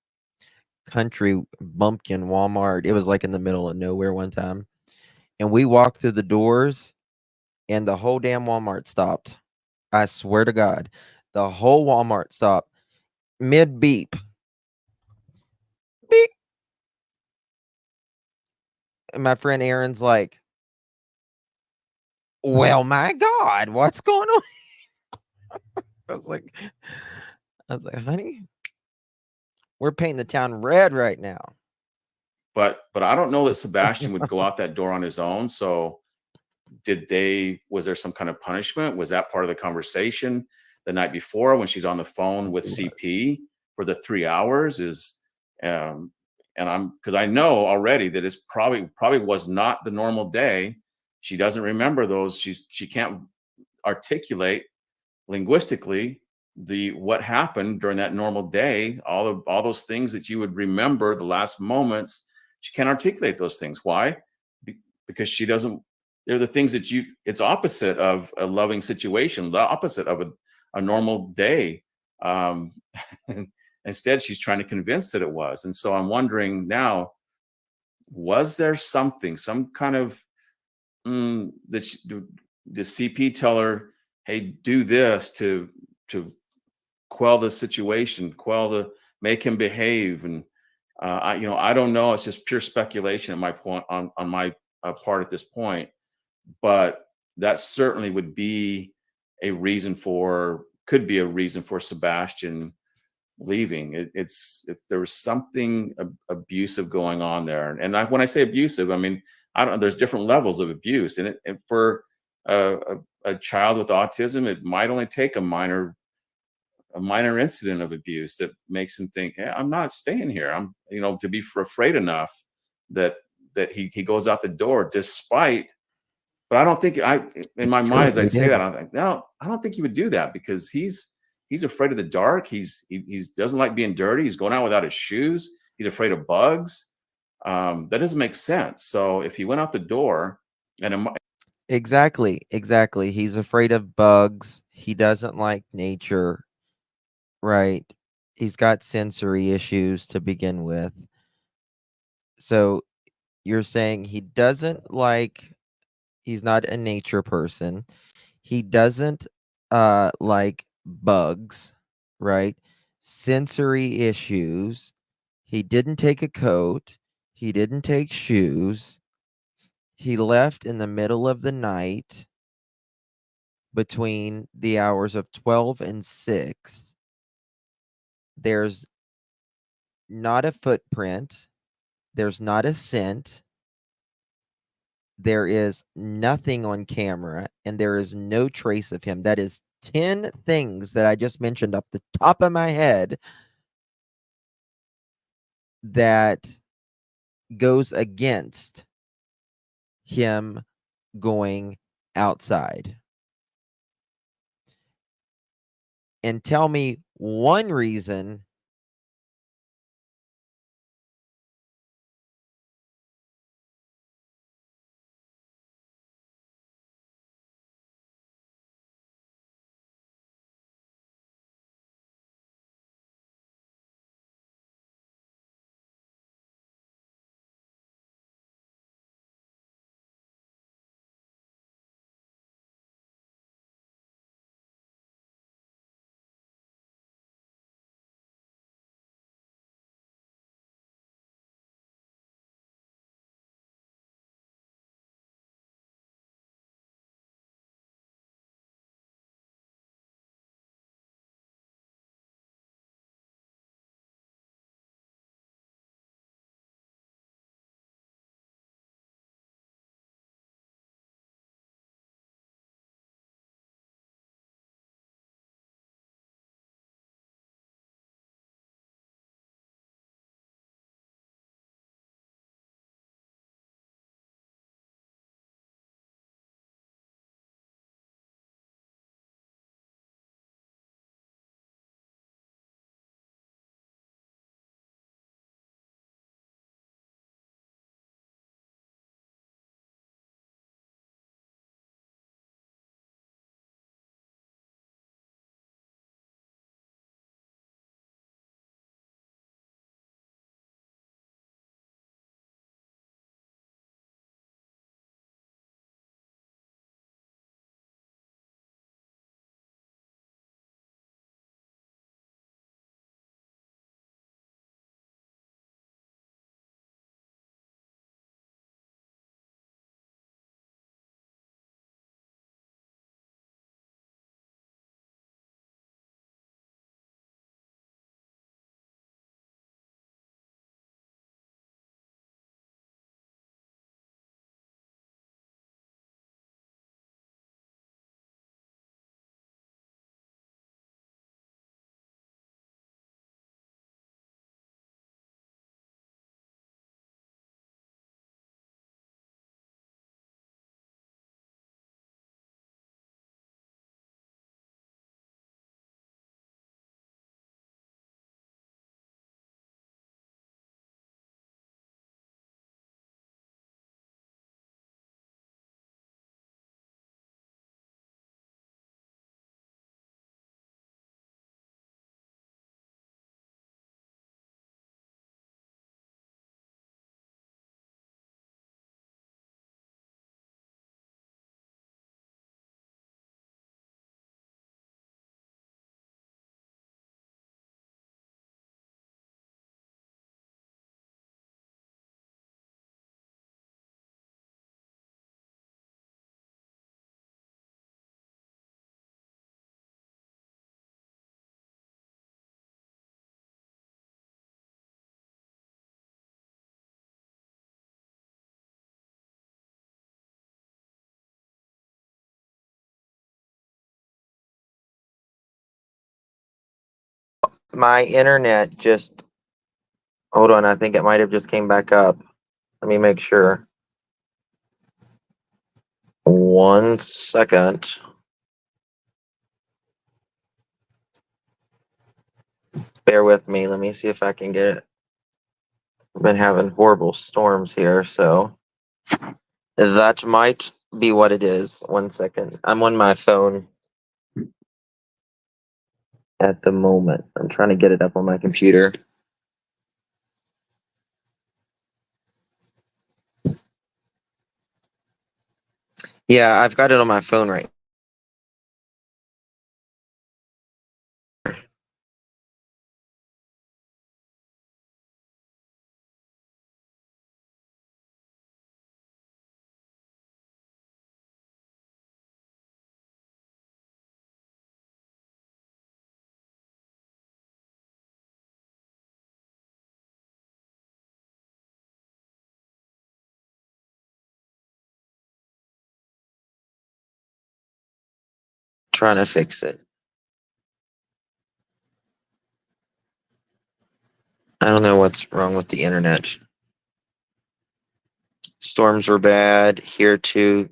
country bumpkin Walmart. It was like in the middle of nowhere one time. And we walked through the doors and the whole damn Walmart stopped. I swear to God, the whole Walmart stopped mid beep. Beep. And my friend Aaron's like, well, my God, what's going on? I was like, honey, we're painting the town red right now. But I don't know that Sebastian would go out that door on his own. So was there some kind of punishment? Was that part of the conversation the night before when she's on the phone with CP for the 3 hours? And because I know already that it's probably was not the normal day. She doesn't remember those. She can't articulate linguistically what happened during that normal day, all those things that you would remember, the last moments. She can't articulate those things. Why? Because she doesn't. They're the things that it's opposite of a loving situation, the opposite of a normal day. Instead, she's trying to convince that it was. And so I'm wondering now, was there some kind of that the CP tell her, hey, do this to quell the situation, make him behave. And I don't know. It's just pure speculation at my point on my part at this point. But that certainly could be a reason for Sebastian leaving. If there was something abusive going on there, and when I say abusive, I mean there's different levels of abuse, and for a child with autism, it might only take a minor incident of abuse that makes him think, hey, I'm not staying here. I'm to be afraid enough that he goes out the door despite. But I don't think in my mind, as I say that, I think, no, I don't think he would do that because he's afraid of the dark. He doesn't like being dirty. He's going out without his shoes. He's afraid of bugs. That doesn't make sense. So if he went out the door Exactly. He's afraid of bugs. He doesn't like nature. Right. He's got sensory issues to begin with. So you're saying he's not a nature person. He doesn't like bugs, right? Sensory issues. He didn't take a coat. He didn't take shoes. He left in the middle of the night between the hours of 12 and 6. There's not a footprint. There's not a scent. There is nothing on camera, and there is no trace of him. That is 10 things that I just mentioned off the top of my head that goes against him going outside. And tell me one reason my internet just hold on, I think it might have just came back up. Let me make sure. 1 second. Bear with me. Let me see if I can get it. I've been having horrible storms here, so that might be what it is. 1 second. I'm on my phone at the moment. I'm trying to get it up on my computer. Yeah, I've got it on my phone right trying to fix it. I don't know what's wrong with the internet. Storms were bad here too.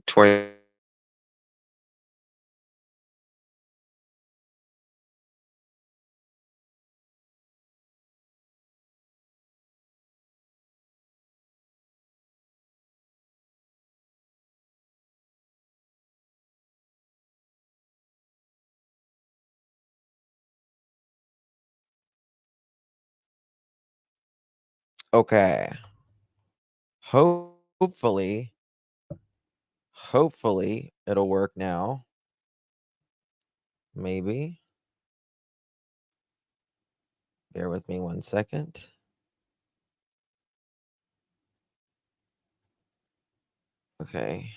Okay. Hopefully it'll work now. Maybe. Bear with me 1 second. Okay.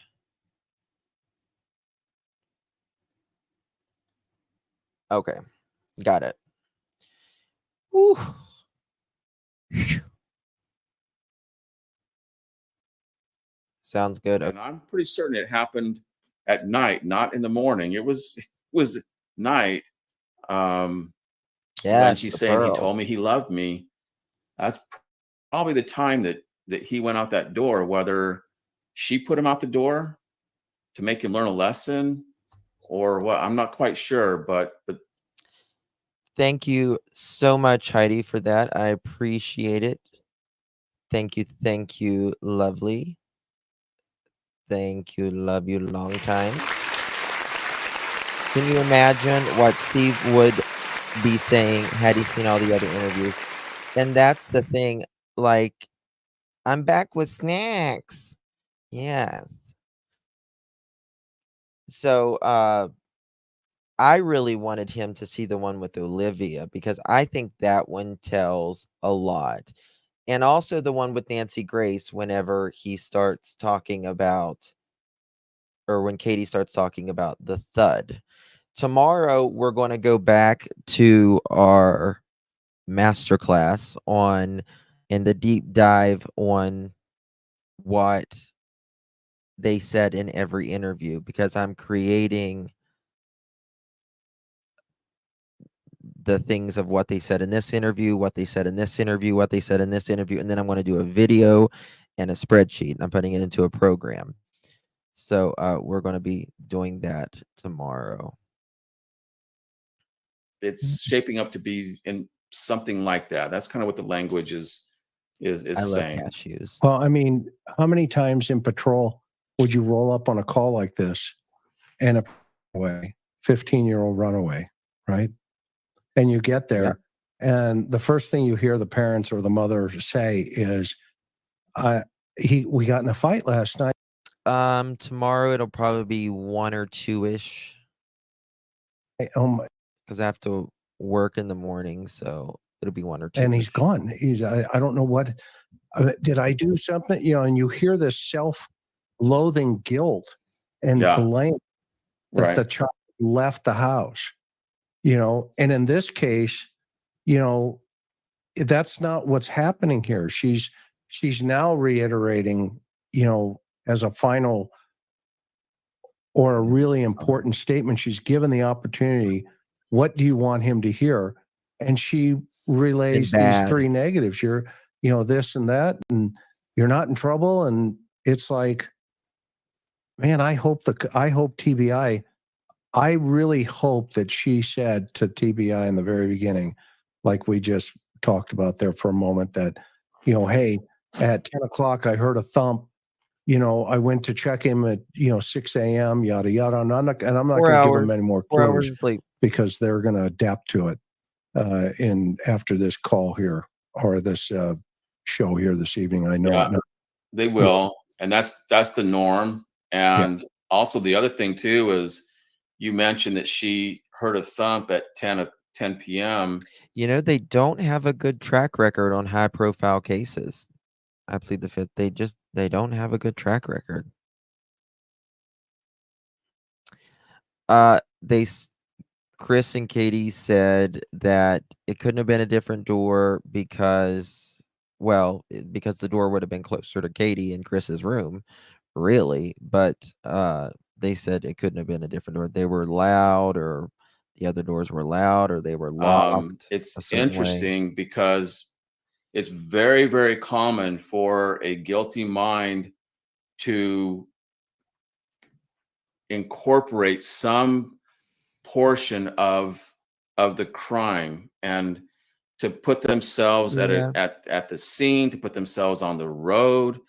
Okay. Got it. Whew. Sounds good. And I'm pretty certain it happened at night, not in the morning. It was night. When Yes, she's the saying he told pearls. me he loved me, that's probably the time that he went out that door. Whether she put him out the door to make him learn a lesson or what, I'm not quite sure. But Thank you so much, Heidi, for that. I appreciate it. Thank you, lovely. Thank you, love you long time. Can you imagine what Steve would be saying had he seen all the other interviews? And that's the thing, like, I'm back with snacks. Yeah. So, I really wanted him to see the one with Olivia because I think that one tells a lot. And also the one with Nancy Grace whenever he starts talking about, or when Katie starts talking about the thud. Tomorrow, we're going to go back to our masterclass on, and the deep dive on what they said in every interview, because I'm creating the things of what they said in this interview, what they said in this interview, what they said in this interview, and then I'm going to do a video and a spreadsheet, and I'm putting it into a program. So we're going to be doing that tomorrow. it's shaping up to be in something like that. That's kind of what the language is I love saying. cashews. Well, I mean, how many times in patrol would you roll up on a call like this and a 15-year-old runaway, right? And you get there, and the first thing you hear the parents or the mother say is, we got in a fight last night. Tomorrow it'll probably be 1 or 2-ish. Oh my! Because I have to work in the morning, so it'll be 1 or 2. And he's gone. I don't know what did I do something, and you hear this self-loathing guilt and blame that the child left the house, and in this case, that's not what's happening here. She's now reiterating, as a final or a really important statement. She's given the opportunity. What do you want him to hear? And she relays these 3 negatives. You're, this and that, and you're not in trouble. And it's like, man, I hope TBI, I really hope that she said to TBI in the very beginning, like we just talked about there for a moment, that, hey, at 10 o'clock, I heard a thump. I went to check him at 6 a.m. yada yada. And I'm not going to give them any more clues because they're going to adapt to it after this call here or this show here this evening. I know they will, and that's the norm. And also the other thing too is you mentioned that she heard a thump at 10 p.m. They don't have a good track record on high profile cases. I plead the fifth. They don't have a good track record. Chris and Katie said that it couldn't have been a different door because the door would have been closer to Katie and Chris's room, really. But they said it couldn't have been a different door. They were loud, or the other doors were loud, or they were locked It's a certain way. interesting because it's very, very common for a guilty mind to incorporate some portion of the crime and to put themselves Yeah. at the scene, to put themselves on the road,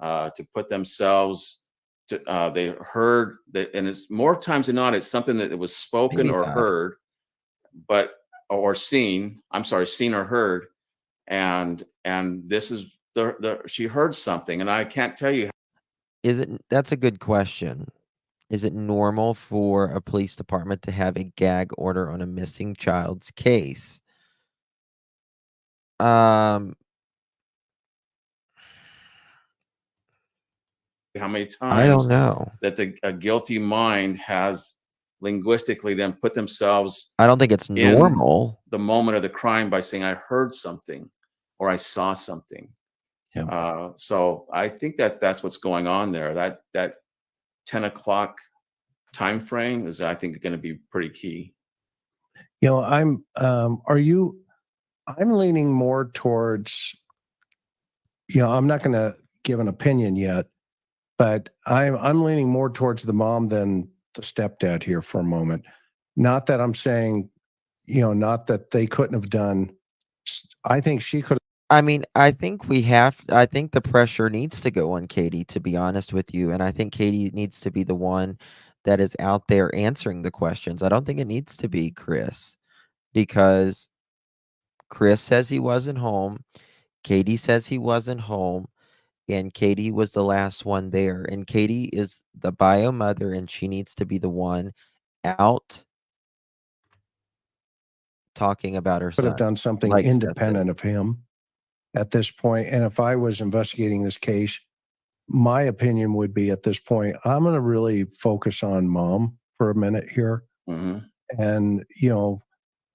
to put themselves to they heard that, and it's more times than not, it's something that it was spoken Maybe or 5. heard, but or seen. I'm sorry, seen or heard, and this is the she heard something, and I can't tell you. That's a good question. Is it normal for a police department to have a gag order on a missing child's case? How many I don't times know. that a guilty mind has linguistically then put themselves I don't think it's in normal. the moment of the crime by saying, I heard something or I saw something. Yeah. So I think that that's what's going on there. That 10 o'clock time frame is, I think, going to be pretty key. You know, I'm leaning more towards, I'm not going to give an opinion yet, but I'm leaning more towards the mom than the stepdad here for a moment. Not that I'm saying, not that they couldn't have done. I think she could. I mean, I think the pressure needs to go on Katie, to be honest with you. And I think Katie needs to be the one that is out there answering the questions. I don't think it needs to be Chris, because Chris says he wasn't home. Katie says he wasn't home. And Katie was the last one there. And Katie is the bio mother, and she needs to be the one out talking about her Could have son. done something Like Seth did. independent of him at this point. And if I was investigating this case, my opinion would be at this point, I'm going to really focus on mom for a minute here. Mhm. And,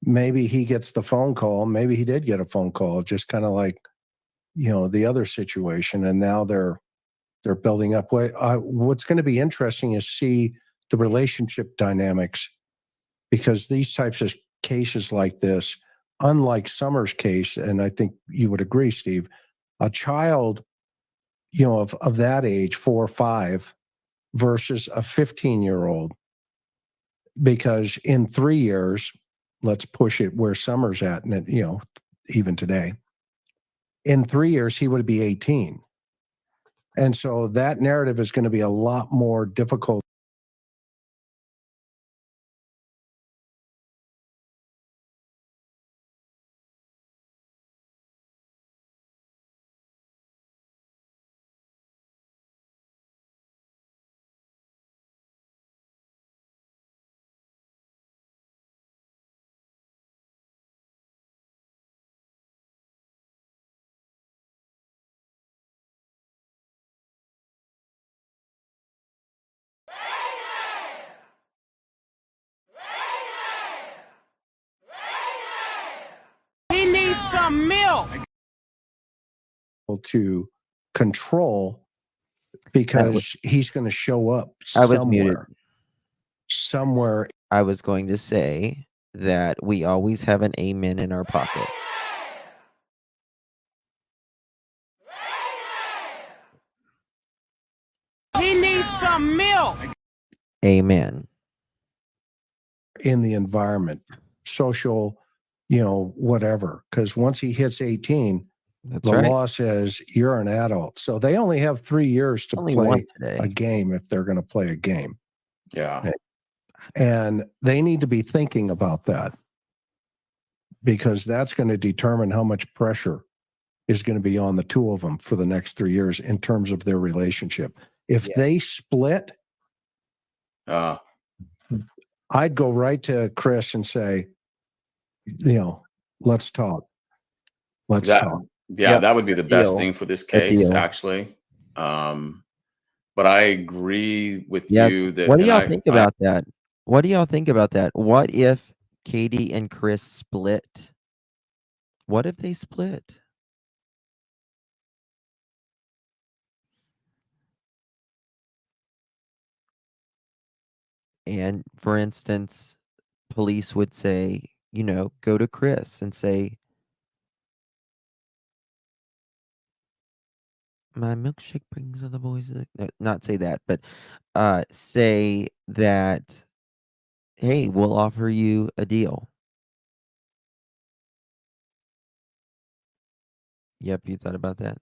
maybe he gets the phone call. Maybe he did get a phone call, just kind of like, the other situation. And now they're building up. What's going to be interesting is see the relationship dynamics, because these types of cases like this, unlike Summer's case, and I think you would agree, Steve, a child, of that age, 4 or 5, versus a 15-year-old, because in 3 years, let's push it where Summer's at, and even today, in 3 years, he would be 18. And so that narrative is going to be a lot more difficult. He needs some milk. To control, because he's going to show up I was muted. somewhere. I was going to say that we always have an amen in our pocket. He needs some milk. Amen. In the environment, social, whatever. Because once he hits 18, That's the right. law says you're an adult. So they only have 3 years to Only one play today. a game if they're going to play a game. Yeah. And they need to be thinking about that, because that's going to determine how much pressure is going to be on the two of them for the next 3 years in terms of their relationship. If they split, I'd go right to Chris and say, let's talk. Let's talk. Yeah, Yep, that would be the good best deal. thing for this Good case, deal. actually. But I agree with Yes. you that. What do and y'all think about that? What do y'all think about that? What if Katie and Chris split? What if they split? And for instance, police would say, go to Chris and say, my milkshake brings other boys. No, not say that, but say that, hey, we'll offer you a deal. Yep, you thought about that.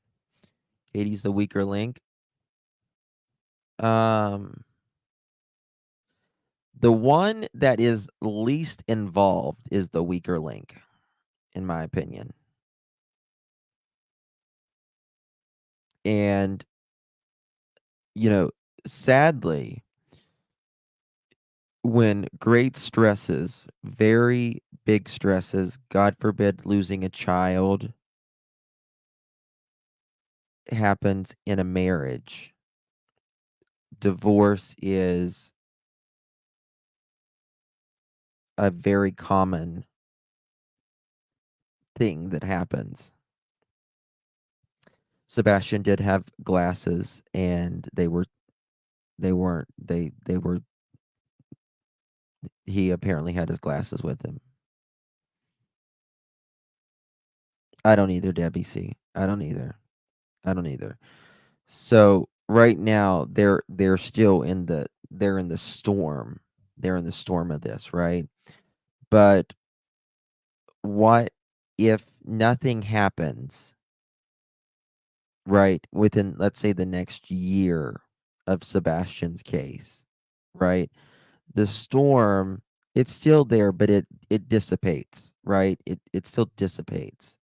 Katie's the weaker link. The one that is least involved is the weaker link, in my opinion. And, sadly, when great stresses, very big stresses, God forbid losing a child, happens in a marriage, divorce is a very common thing that happens. Sebastian did have glasses, and they were he apparently had his glasses with him. I don't either, Debbie C. I don't either. So right now they're still in the storm. They're in the storm of this, right? But what if nothing happens, right, within, let's say, the next year of Sebastian's case, right? The storm, it's still there, but it dissipates, right? It still dissipates.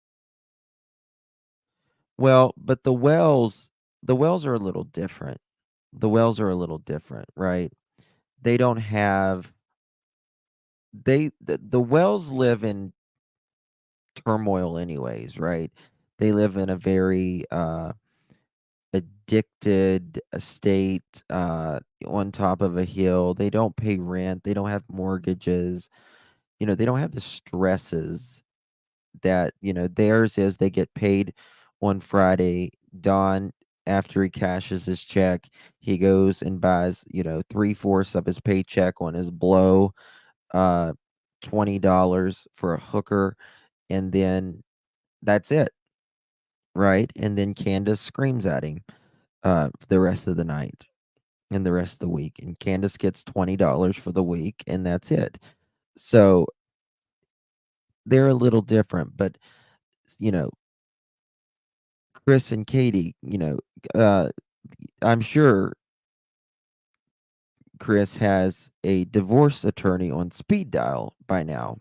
Well, but the wells are a little different. The wells are a little different, right? They don't have the wells live in turmoil anyways, right? They live in a very addicted state, on top of a hill. They don't pay rent, they don't have mortgages, they don't have the stresses that, theirs is. They get paid on Friday. Don, after he cashes his check, he goes and buys, 3/4 of his paycheck on his blow, uh, $20 for a hooker, and then that's it, right? And then Candace screams at him the rest of the night and the rest of the week. And Candace gets $20 for the week, and that's it. So they're a little different, but you know, Chris and Katie, I'm sure Chris has a divorce attorney on speed dial by now.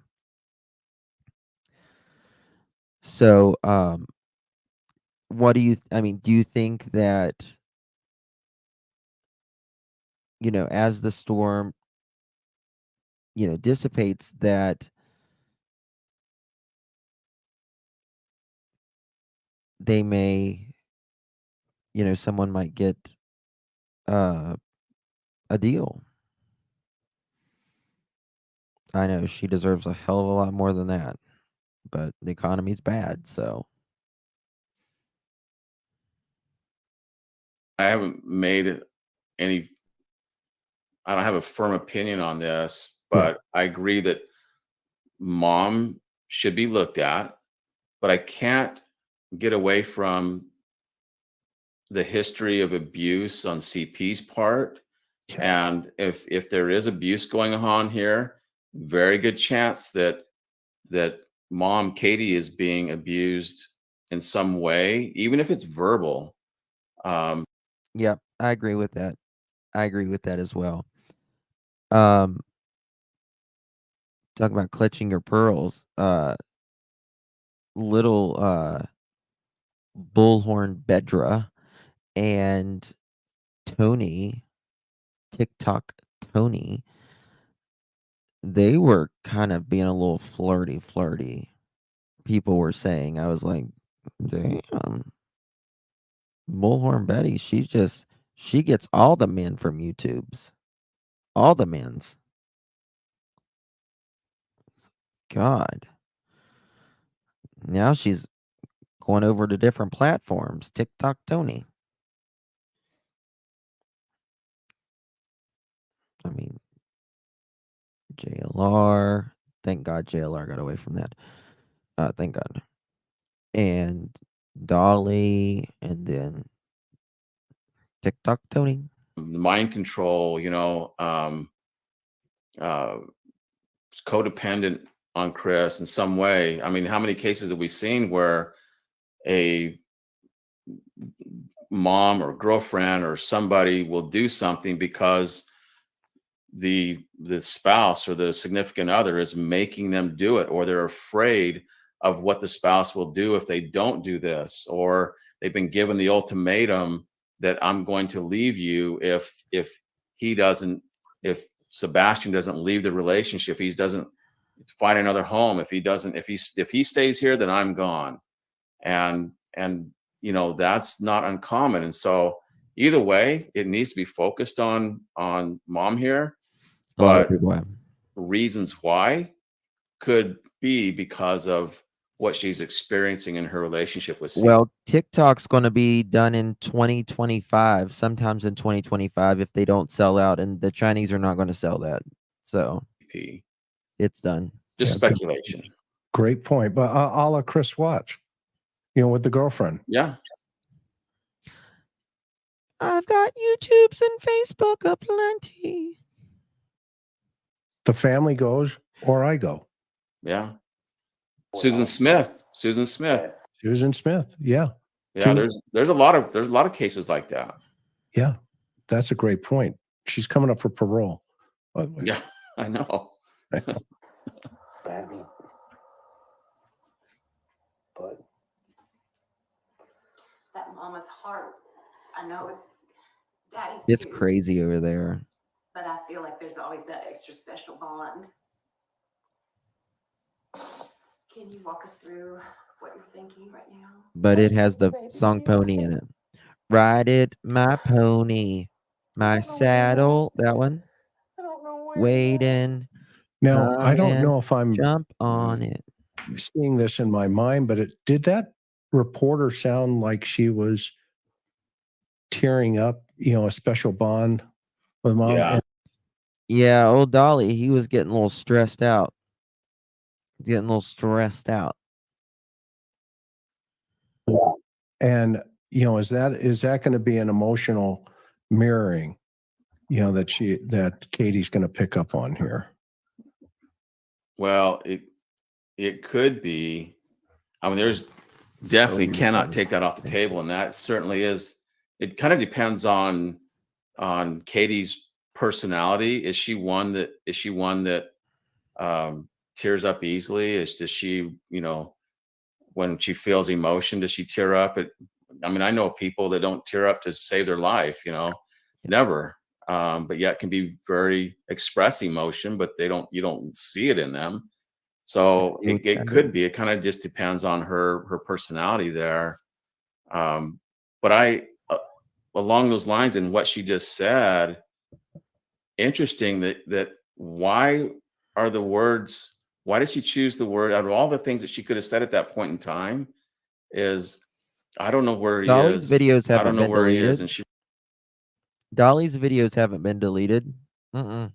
So, what do you, do you think that, as the storm, dissipates, that they may, someone might get uh, a deal? I know she deserves a hell of a lot more than that, but the economy's bad, so. I haven't made any. I don't have a firm opinion on this, but I agree that mom should be looked at. But I can't get away from the history of abuse on CP's part. Yeah. And if there is abuse going on here, very good chance that mom Katie is being abused in some way, even if it's verbal. Yep, I agree with that. I agree with that as well. Um, talk about clutching your pearls. Little Bullhorn Bedra and Tony, TikTok Tony, they were kind of being a little flirty. People were saying, I was like, damn, Bullhorn Betty, she gets all the men from YouTube's. All the men's. God. Now she's going over to different platforms. TikTok Tony. I mean, JLR. Thank God JLR got away from that. Thank God. And Dolly, and then TikTok Tony. Mind control, codependent on Chris in some way. I mean, how many cases have we seen where a mom or girlfriend or somebody will do something because the spouse or the significant other is making them do it, or they're afraid of what the spouse will do if they don't do this, or they've been given the ultimatum that I'm going to leave you if Sebastian doesn't leave the relationship, he doesn't find another home, if he stays here, then I'm gone. And that's not uncommon. And so either way, it needs to be focused on mom here. A lot of But people have. reasons why could be because of what she's experiencing in her relationship with Well, TikTok's going to be done in 2025, sometimes in 2025, if they don't sell out, and the Chinese are not going to sell that. So CP. it's done. Just Yeah, speculation. Great point. But a la Chris Watts, with the girlfriend. Yeah. I've got YouTubes and Facebook aplenty. The family goes, or I go. Yeah. Susan Smith. Susan Smith. Yeah. Yeah. There's a lot of cases like that. Yeah. That's a great point. She's coming up for parole, by the way. Yeah, I know. Badly. But That mama's heart. I know it's daddy's It's too, crazy over there. but I feel like there's always that extra special bond. Can you walk us through what you're thinking right now? But it has the song Pony in it. Ride it, my pony, my saddle. That one. I don't know where. Waiting. Now, I don't coming, know if I'm jump on it. seeing this in my mind, but did that reporter sound like she was tearing up, a special bond with mom? Yeah. Yeah, old Dolly, he was getting a little stressed out. And is that going to be an emotional mirroring, that Katie's going to pick up on here? Well, it could be. I mean, there's definitely cannot take that off the table, and that certainly is. It kind of depends on Katie's personality. Is she one that tears up easily? Does she, when she feels emotion, does she tear up? I mean, I know people that don't tear up to save their life, never. But yet can be very express emotion, but you don't see it in them. So it could be. It kind of just depends on her personality there. But along those lines and what she just said, interesting that why did she choose the word out of all the things that she could have said at that point in time? I don't know where he Dolly's is. videos haven't I don't know been where he deleted. is, and she Dolly's videos haven't been deleted. Nope,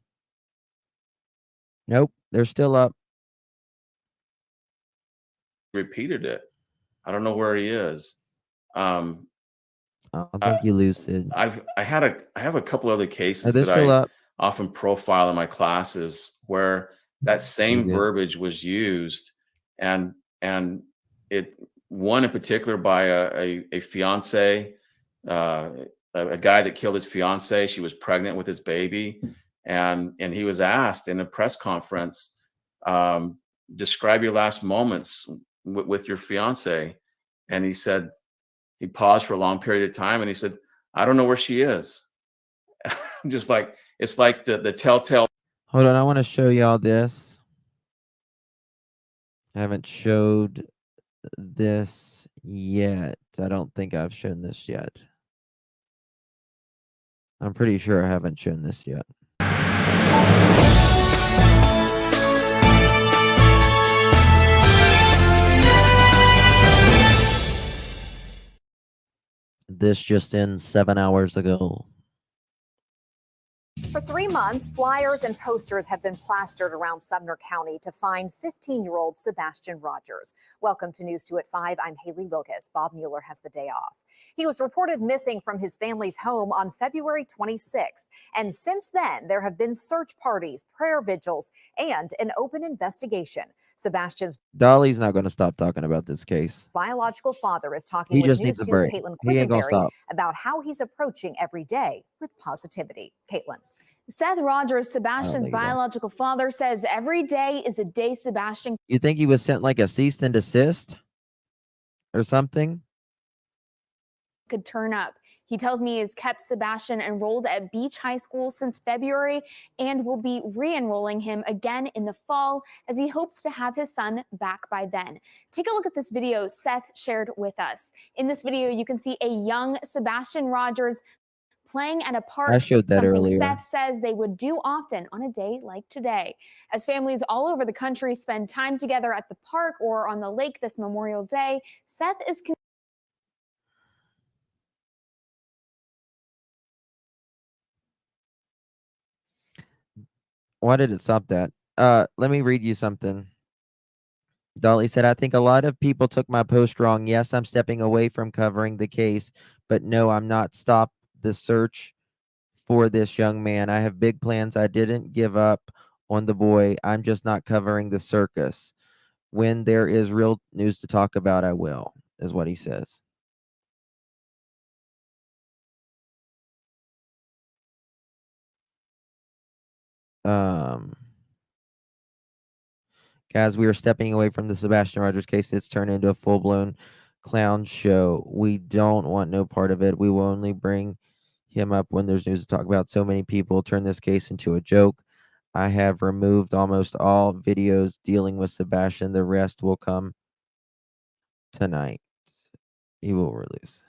they're still up. repeated it. I don't know where he is. I don't think you lose Sid. I have a couple other cases They're that still I up. often profile in my classes where that same verbiage was used, and one in particular by a fiance, a guy that killed his fiance. She was pregnant with his baby, and he was asked in a press conference, describe your last moments with your fiance, and he paused for a long period of time, and he said, I don't know where she is. Just like, it's like the telltale. Hold on, I want to show y'all this. I haven't showed this yet. I don't think I've shown this yet. I'm pretty sure I haven't shown this yet. This just in 7 hours ago. For 3 months, flyers and posters have been plastered around Sumner County to find 15-year-old Sebastian Rogers. Welcome to News 2 at 5. I'm Haley Wilkes. Bob Mueller has the day off. He was reported missing from his family's home on February 26th. And since then, there have been search parties, prayer vigils, and an open investigation. Sebastian's Dolly's not going to stop talking about this case. biological father is talking He with just News needs a 2's break. Caitlin He ain't going to Quisenberry stop. about how he's approaching every day with positivity. Caitlin. Seth Rogers, I don't Sebastian's think he does. biological father, says every day is a day Sebastian You think he was sent like a cease and desist or something? could turn up. He tells me he has kept Sebastian enrolled at Beach High School since February and will be re-enrolling him again in the fall as he hopes to have his son back by then. Take a look at this video Seth shared with us. In this video, you can see a young Sebastian Rogers playing at a park, I showed that something earlier. Seth says they would do often on a day like today. As families all over the country spend time together at the park or on the lake this Memorial Day, Seth is Why did it stop that? Let me read you something. Dolly said, I think a lot of people took my post wrong. Yes, I'm stepping away from covering the case, but no, I'm not. Stop the search for this young man. I have big plans. I didn't give up on the boy. I'm just not covering the circus. When there is real news to talk about, I will, is what he says. Guys, we are stepping away from the Sebastian Rogers case. It's turned into a full-blown clown show. We don't want no part of it. We will only bring him up when there's news to talk about. So many people turn this case into a joke. I have removed almost all videos dealing with Sebastian. The rest will come tonight. He will release.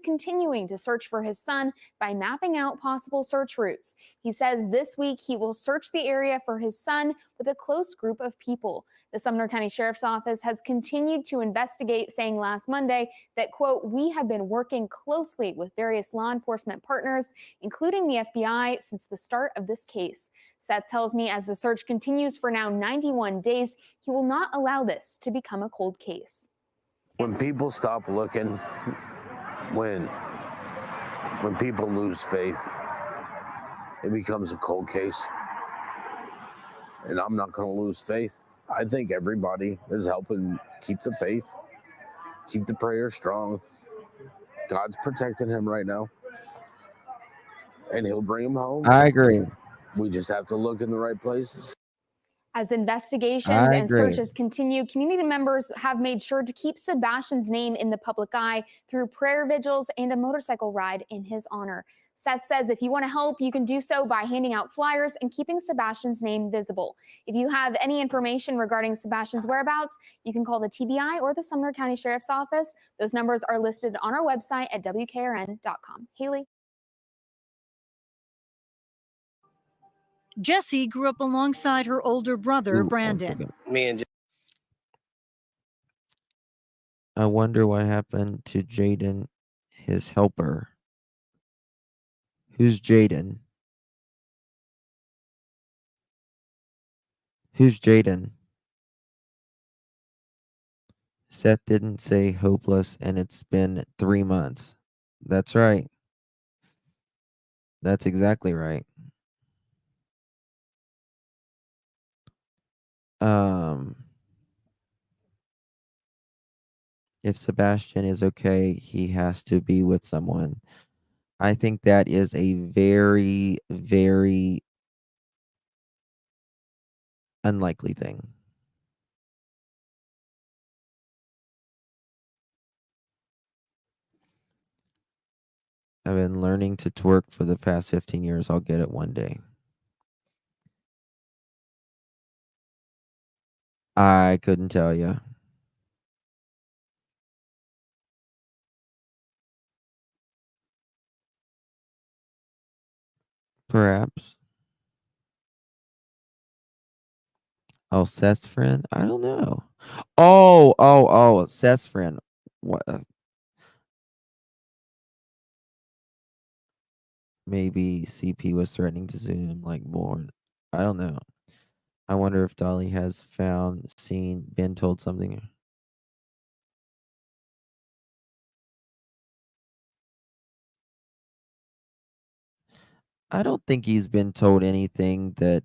continuing to search for his son by mapping out possible search routes. He says this week he will search the area for his son with a close group of people. The Sumner County Sheriff's Office has continued to investigate, saying last Monday that, quote, we have been working closely with various law enforcement partners, including the FBI, since the start of this case. Seth tells me as the search continues for now 91 days, he will not allow this to become a cold case. When people stop looking, when people lose faith, it becomes a cold case. And I'm not going to lose faith. I think everybody is helping keep the faith, keep the prayer strong. God's protecting him right now, and he'll bring him home. I agree. We just have to look in the right places. As investigations I and agree. searches continue, community members have made sure to keep Sebastian's name in the public eye through prayer vigils and a motorcycle ride in his honor. Seth says if you want to help, you can do so by handing out flyers and keeping Sebastian's name visible. If you have any information regarding Sebastian's whereabouts, you can call the TBI or the Sumner County Sheriff's Office. Those numbers are listed on our website at WKRN.com. Haley. Jessie grew up alongside her older brother, Brandon. I wonder what happened to Jaden, his helper. Who's Jaden? Who's Jaden? Seth didn't say hopeless, and it's been 3 months. That's right. That's exactly right. If Sebastian is okay, he has to be with someone. I think that is a very, very unlikely thing. I've been learning to twerk for the past 15 years. I'll get it one day. I couldn't tell you. Perhaps. Oh, Seth's friend? I don't know. Oh, Seth's friend. What? maybe CP was threatening to sue him like more. I don't know. I wonder if Dolly has been told something. I don't think he's been told anything. That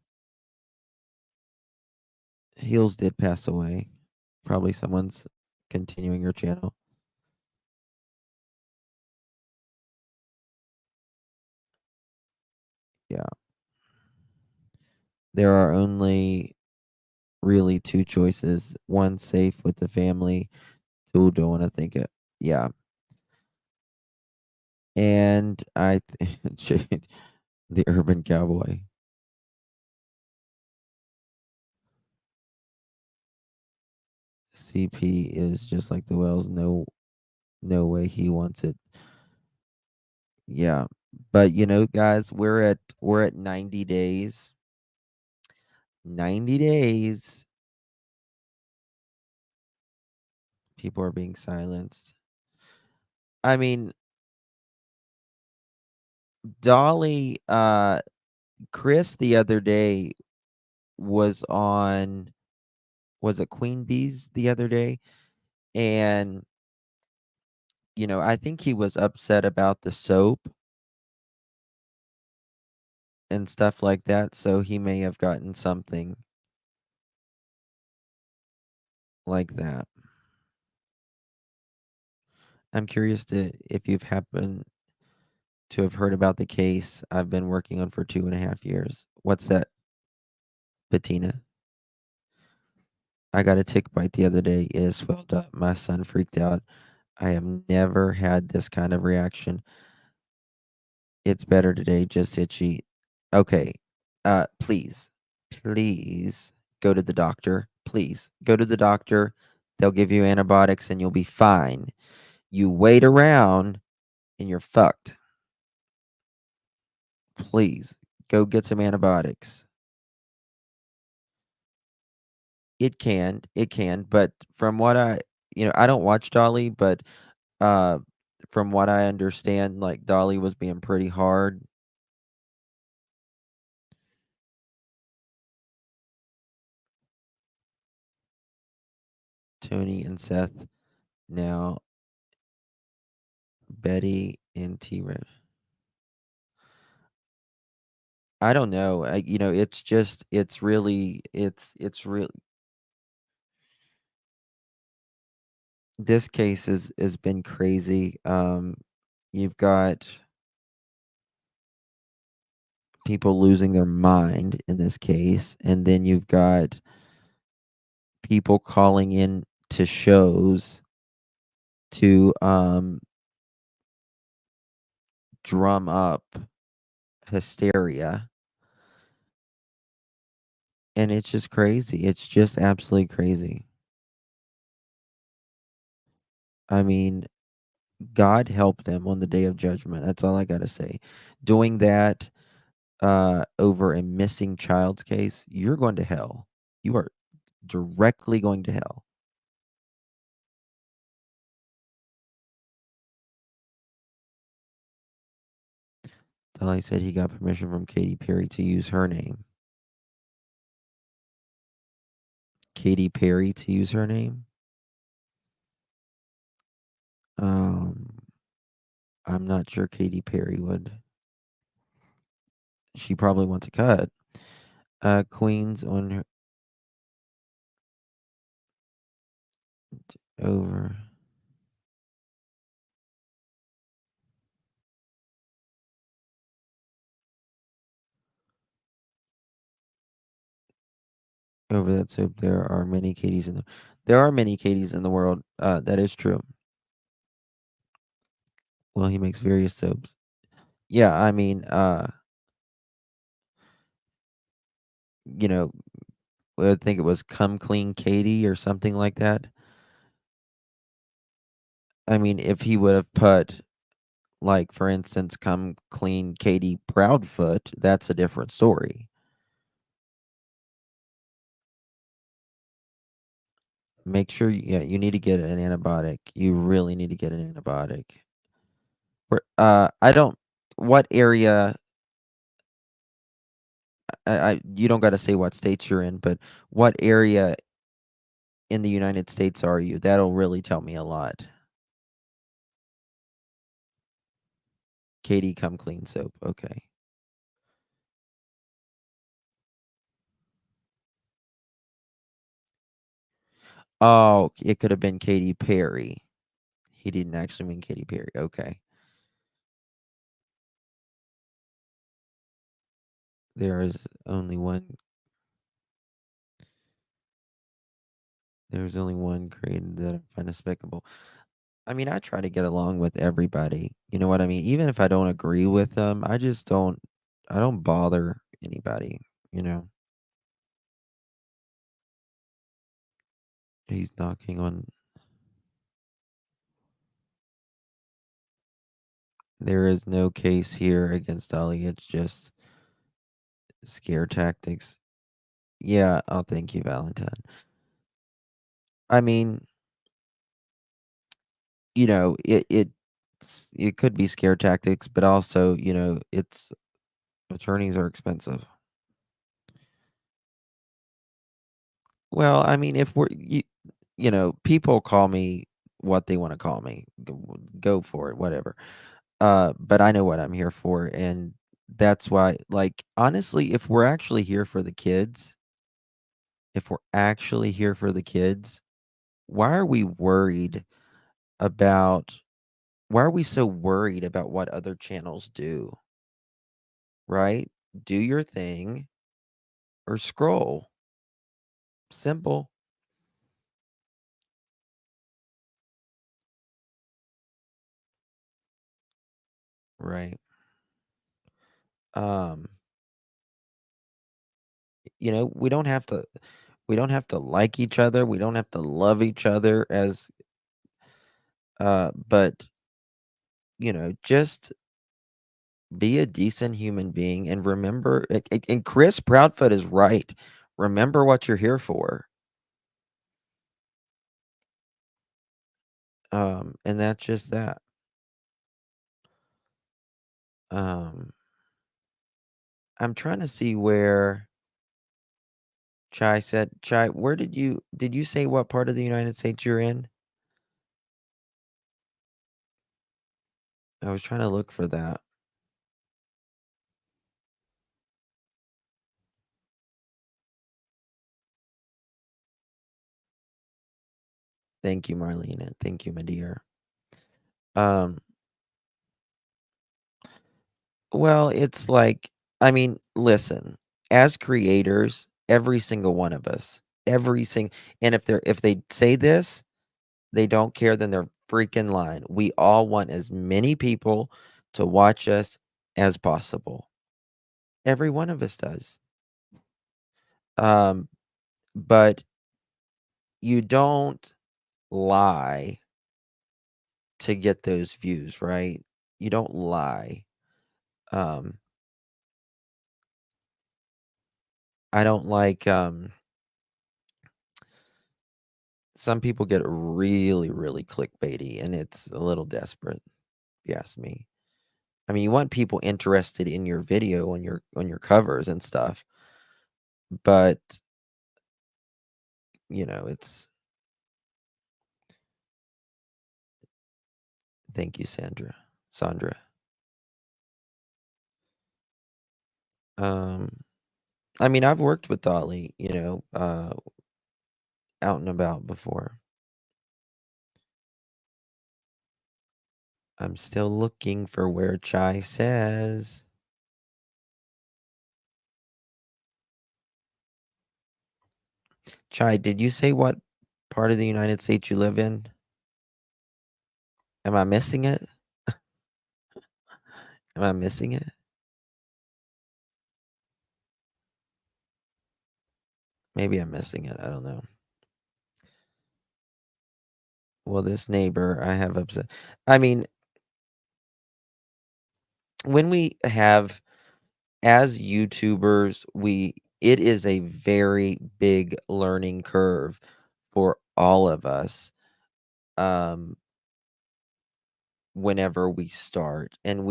Heels did pass away. Probably someone's continuing her channel. Yeah. There are only really two choices. One, safe with the family. Two, don't want to think it. Yeah. And the urban cowboy. CP is just like the Wells. No way he wants it. Yeah. But guys, we're at 90 days. 90 days. People are being silenced. I mean, Dolly, Chris the other day was on, was it Queen Bees the other day? And, I think he was upset about the soap and stuff like that. So he may have gotten something like that. I'm curious if you've happened to have heard about the case I've been working on for 2.5 years. What's that, Patina? I got a tick bite the other day. It swelled up. My son freaked out. I have never had this kind of reaction. It's better today, just itchy. Okay. Please go to the doctor. Please go to the doctor. They'll give you antibiotics and you'll be fine. You wait around and you're fucked. Please go get some antibiotics. It can, but from what I don't watch Dolly, but uh, from what I understand, like Dolly was being pretty hard. Tony and Seth now, Betty and T-Rex. I don't know. It's just, it's really, it's really. This case has been crazy. You've got people losing their mind in this case, and then you've got people calling in to shows to drum up hysteria, and it's just crazy. It's just absolutely crazy. I mean, God help them on the day of judgment. That's all I got to say. Doing that over a missing child's case, you're going to hell. You are directly going to hell. Dolly said he got permission from Katy Perry to use her name. Katy Perry to use her name? I'm not sure Katy Perry would. She probably wants a cut. Queens on her over. Over that soap, there are many Katys there are many Katys in the world. That is true. Well, he makes various soaps. Yeah, I mean, I think it was Come Clean Katie or something like that. I mean, if he would have put, like, for instance, Come Clean Katie Proudfoot, that's a different story. Make sure, you need to get an antibiotic. You really need to get an antibiotic. I don't, what area? You don't got to say what states you're in, but what area in the United States are you? That'll really tell me a lot. Katie, come clean soap. Okay. Oh, it could have been Katy Perry. He didn't actually mean Katy Perry. Okay. There is only one. There's only one created that I find despicable. I mean, I try to get along with everybody. You know what I mean? Even if I don't agree with them, I just don't. I don't bother anybody. You know. He's knocking on. There is no case here against Ali. It's just scare tactics. Yeah, I'll thank you, Valentine. I mean, you know, it could be scare tactics, but also, you know, it's attorneys are expensive. Well, I mean, if you know, people call me what they want to call me. Go for it, whatever. But I know what I'm here for, and that's why, like, honestly, if we're actually here for the kids, why are we worried about why are we so worried about what other channels do? Right? Do your thing or scroll. Simple. Right. Um, you know, we don't have to like each other. We don't have to love each other as but you know, just be a decent human being and remember and Chris Proudfoot is right. Remember what you're here for. And that's just that. Um I'm trying to see where Chai said, Chai, where did you say what part of the United States you're in? I was trying to look for that. Thank you, Marlena. Thank you, my dear. Um, well, it's like, I mean, listen, as creators, every single one of us, and if they say this, they don't care, then they're freaking lying. We all want as many people to watch us as possible. Every one of us does. Um, but you don't lie to get those views, right? You don't lie. Um, I don't like some people get really, really clickbaity and it's a little desperate, if you ask me. I mean, you want people interested in your video on your covers and stuff, but you know, it's thank you, Sandra. Um, I mean, I've worked with Dolly, you know, out and about before. I'm still looking for where Chai says. Chai, did you say what part of the United States you live in? Am I missing it? Am I missing it? Maybe I'm missing it. I don't know. Well, this neighbor I have upset. I mean, when we have as YouTubers, it is a very big learning curve for all of us. Whenever we start and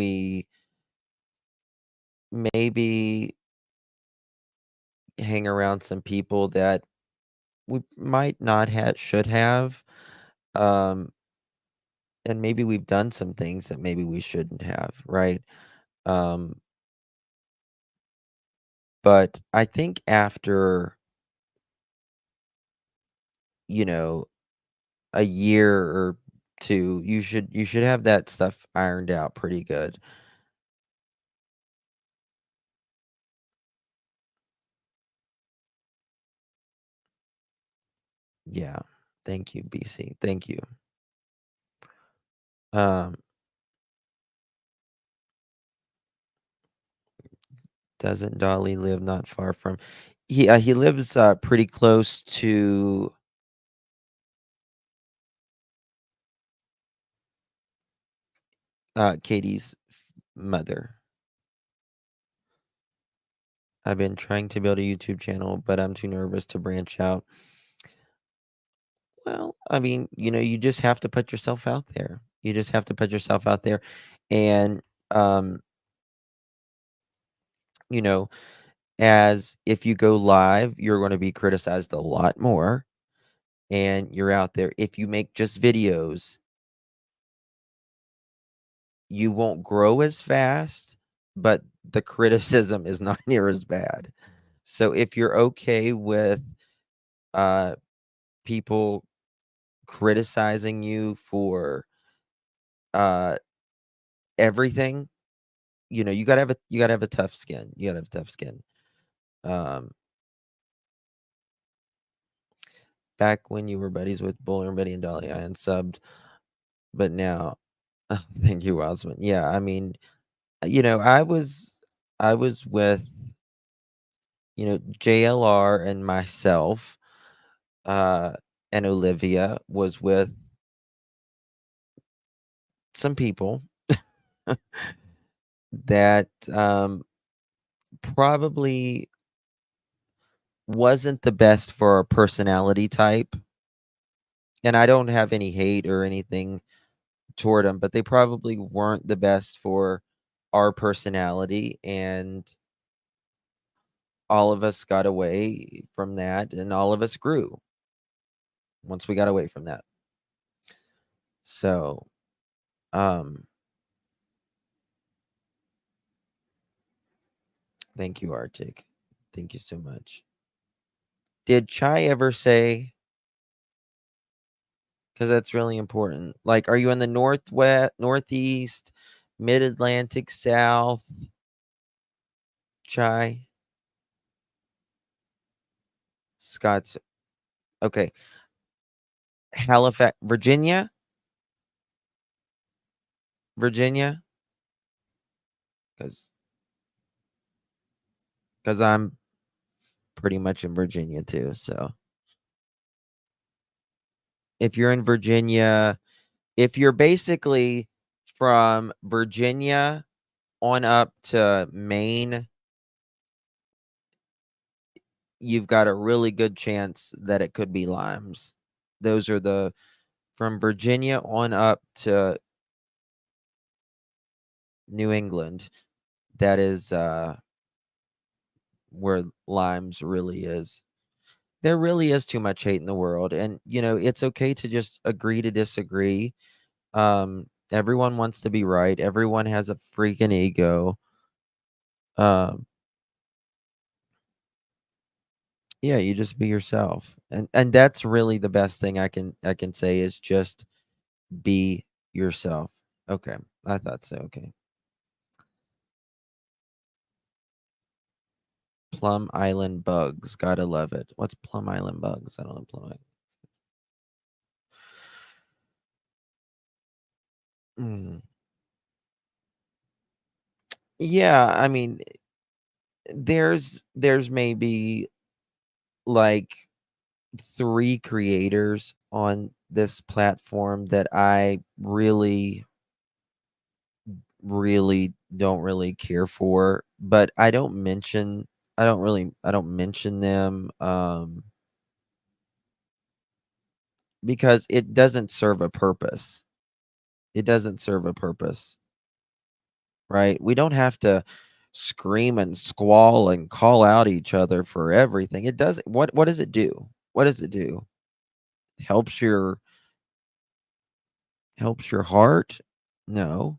maybe hang around some people that we might not have should have. And maybe we've done some things that maybe we shouldn't have, right? Um, but I think after, a year or two, you should have that stuff ironed out pretty good. Yeah. Thank you, BC. Thank you. Um, doesn't Dolly live not far from? He lives pretty close to Katie's mother. I've been trying to build a YouTube channel, but I'm too nervous to branch out. Well, I mean, you just have to put yourself out there. You just have to put yourself out there. And, you know, as if you go live, you're going to be criticized a lot more. And you're out there. If you make just videos, you won't grow as fast, but the criticism is not near as bad. So if you're okay with people criticizing you for everything, you gotta have a tough skin. You gotta have tough skin. Um, back when you were buddies with Bowler and Betty and Dolly, I unsubbed, but now, thank you, Osmond. Yeah, I mean, I was with JLR and myself, and Olivia was with some people that probably wasn't the best for our personality type. And I don't have any hate or anything toward them, but they probably weren't the best for our personality. And all of us got away from that, and all of us grew once we got away from that. So, thank you, Arctic. Thank you so much. Did Chai ever say, because that's really important, like, are you in the northwest, northeast, mid-Atlantic, south? Chai? Scott's, okay. Halifax, Virginia? Virginia? Because I'm pretty much in Virginia too. So if you're in Virginia, if you're basically from Virginia on up to Maine, you've got a really good chance that it could be limes. Those are from Virginia on up to New England. That is where limes really is. There really is too much hate in the world, and it's okay to just agree to disagree. Everyone wants to be right. Everyone has a freaking ego. Um, yeah, you just be yourself, and that's really the best thing I can say is just be yourself. Okay, I thought so. Okay. Plum Island bugs, gotta love it. What's Plum Island bugs? I don't know Plum Island. Mm. Yeah, I mean, there's maybe like 3 creators on this platform that I really, really don't really care for, but I don't mention them because it doesn't serve a purpose. It doesn't serve a purpose, right? We don't have to scream and squall and call out each other for everything. It does what does it do? What does it do? Helps your heart? No.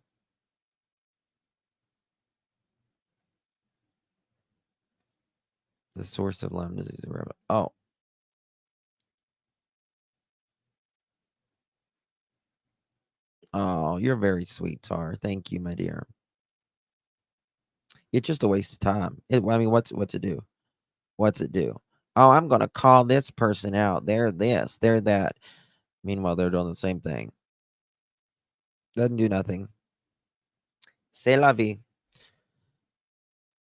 The source of Lyme disease. Oh. Oh, you're very sweet, Tar. Thank you, my dear. It's just a waste of time. I mean, what's it do? What's it do? Oh, I'm gonna call this person out. They're this, they're that. Meanwhile, they're doing the same thing. Doesn't do nothing. C'est la vie.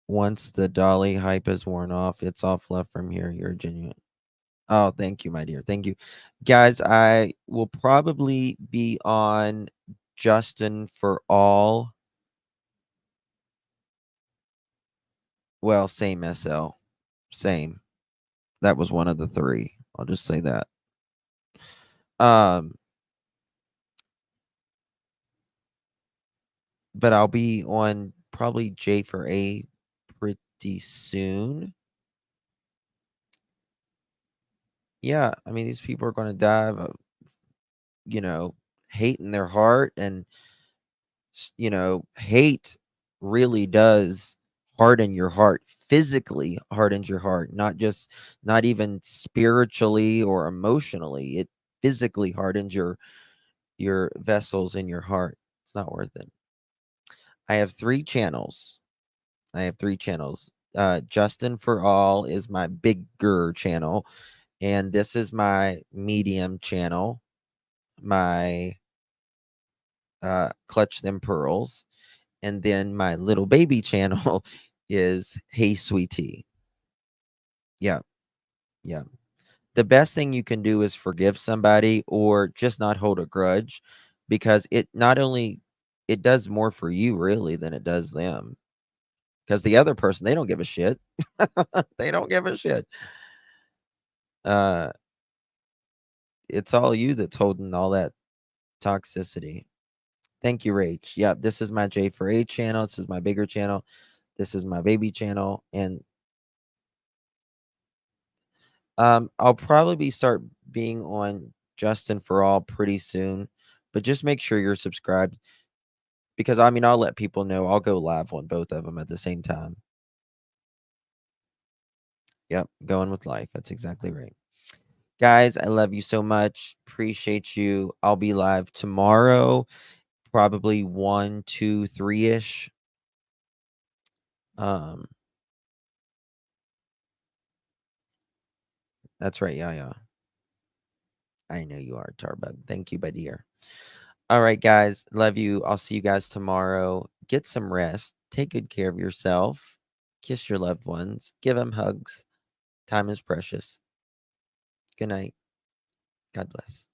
Once the Dolly hype is worn off, it's off left from here. You're genuine. Oh, thank you, my dear. Thank you. Guys, I will probably be on Justin for All. Well, same SL. Same. That was one of the three. I'll just say that. But I'll be on probably J for A pretty soon. Yeah, I mean, these people are going to die of, hate in their heart, and hate really does harden your heart, physically hardens your heart, not even spiritually or emotionally. It physically hardens your vessels in your heart. It's not worth it. I have 3 channels. Justin for All is my bigger channel, and this is my medium channel, my Clutch Them Pearls, and then my little baby channel is Hey Sweetie. Yeah. The best thing you can do is forgive somebody or just not hold a grudge, because it does more for you really than it does them. Because the other person, they don't give a shit. They don't give a shit. It's all you that's holding all that toxicity. Thank you, Rach. Yeah, this is my J for A channel. This is my bigger channel. This is my baby channel. And I'll probably start being on Justin for All pretty soon. But just make sure you're subscribed. Because, I mean, I'll let people know. I'll go live on both of them at the same time. Yep, going with life. That's exactly right. Guys, I love you so much. Appreciate you. I'll be live tomorrow, probably 1, 2, 3-ish. That's right. Yeah. I know you are, Tarbug. Thank you, my dear. All right, guys. Love you. I'll see you guys tomorrow. Get some rest. Take good care of yourself. Kiss your loved ones. Give them hugs. Time is precious. Good night. God bless.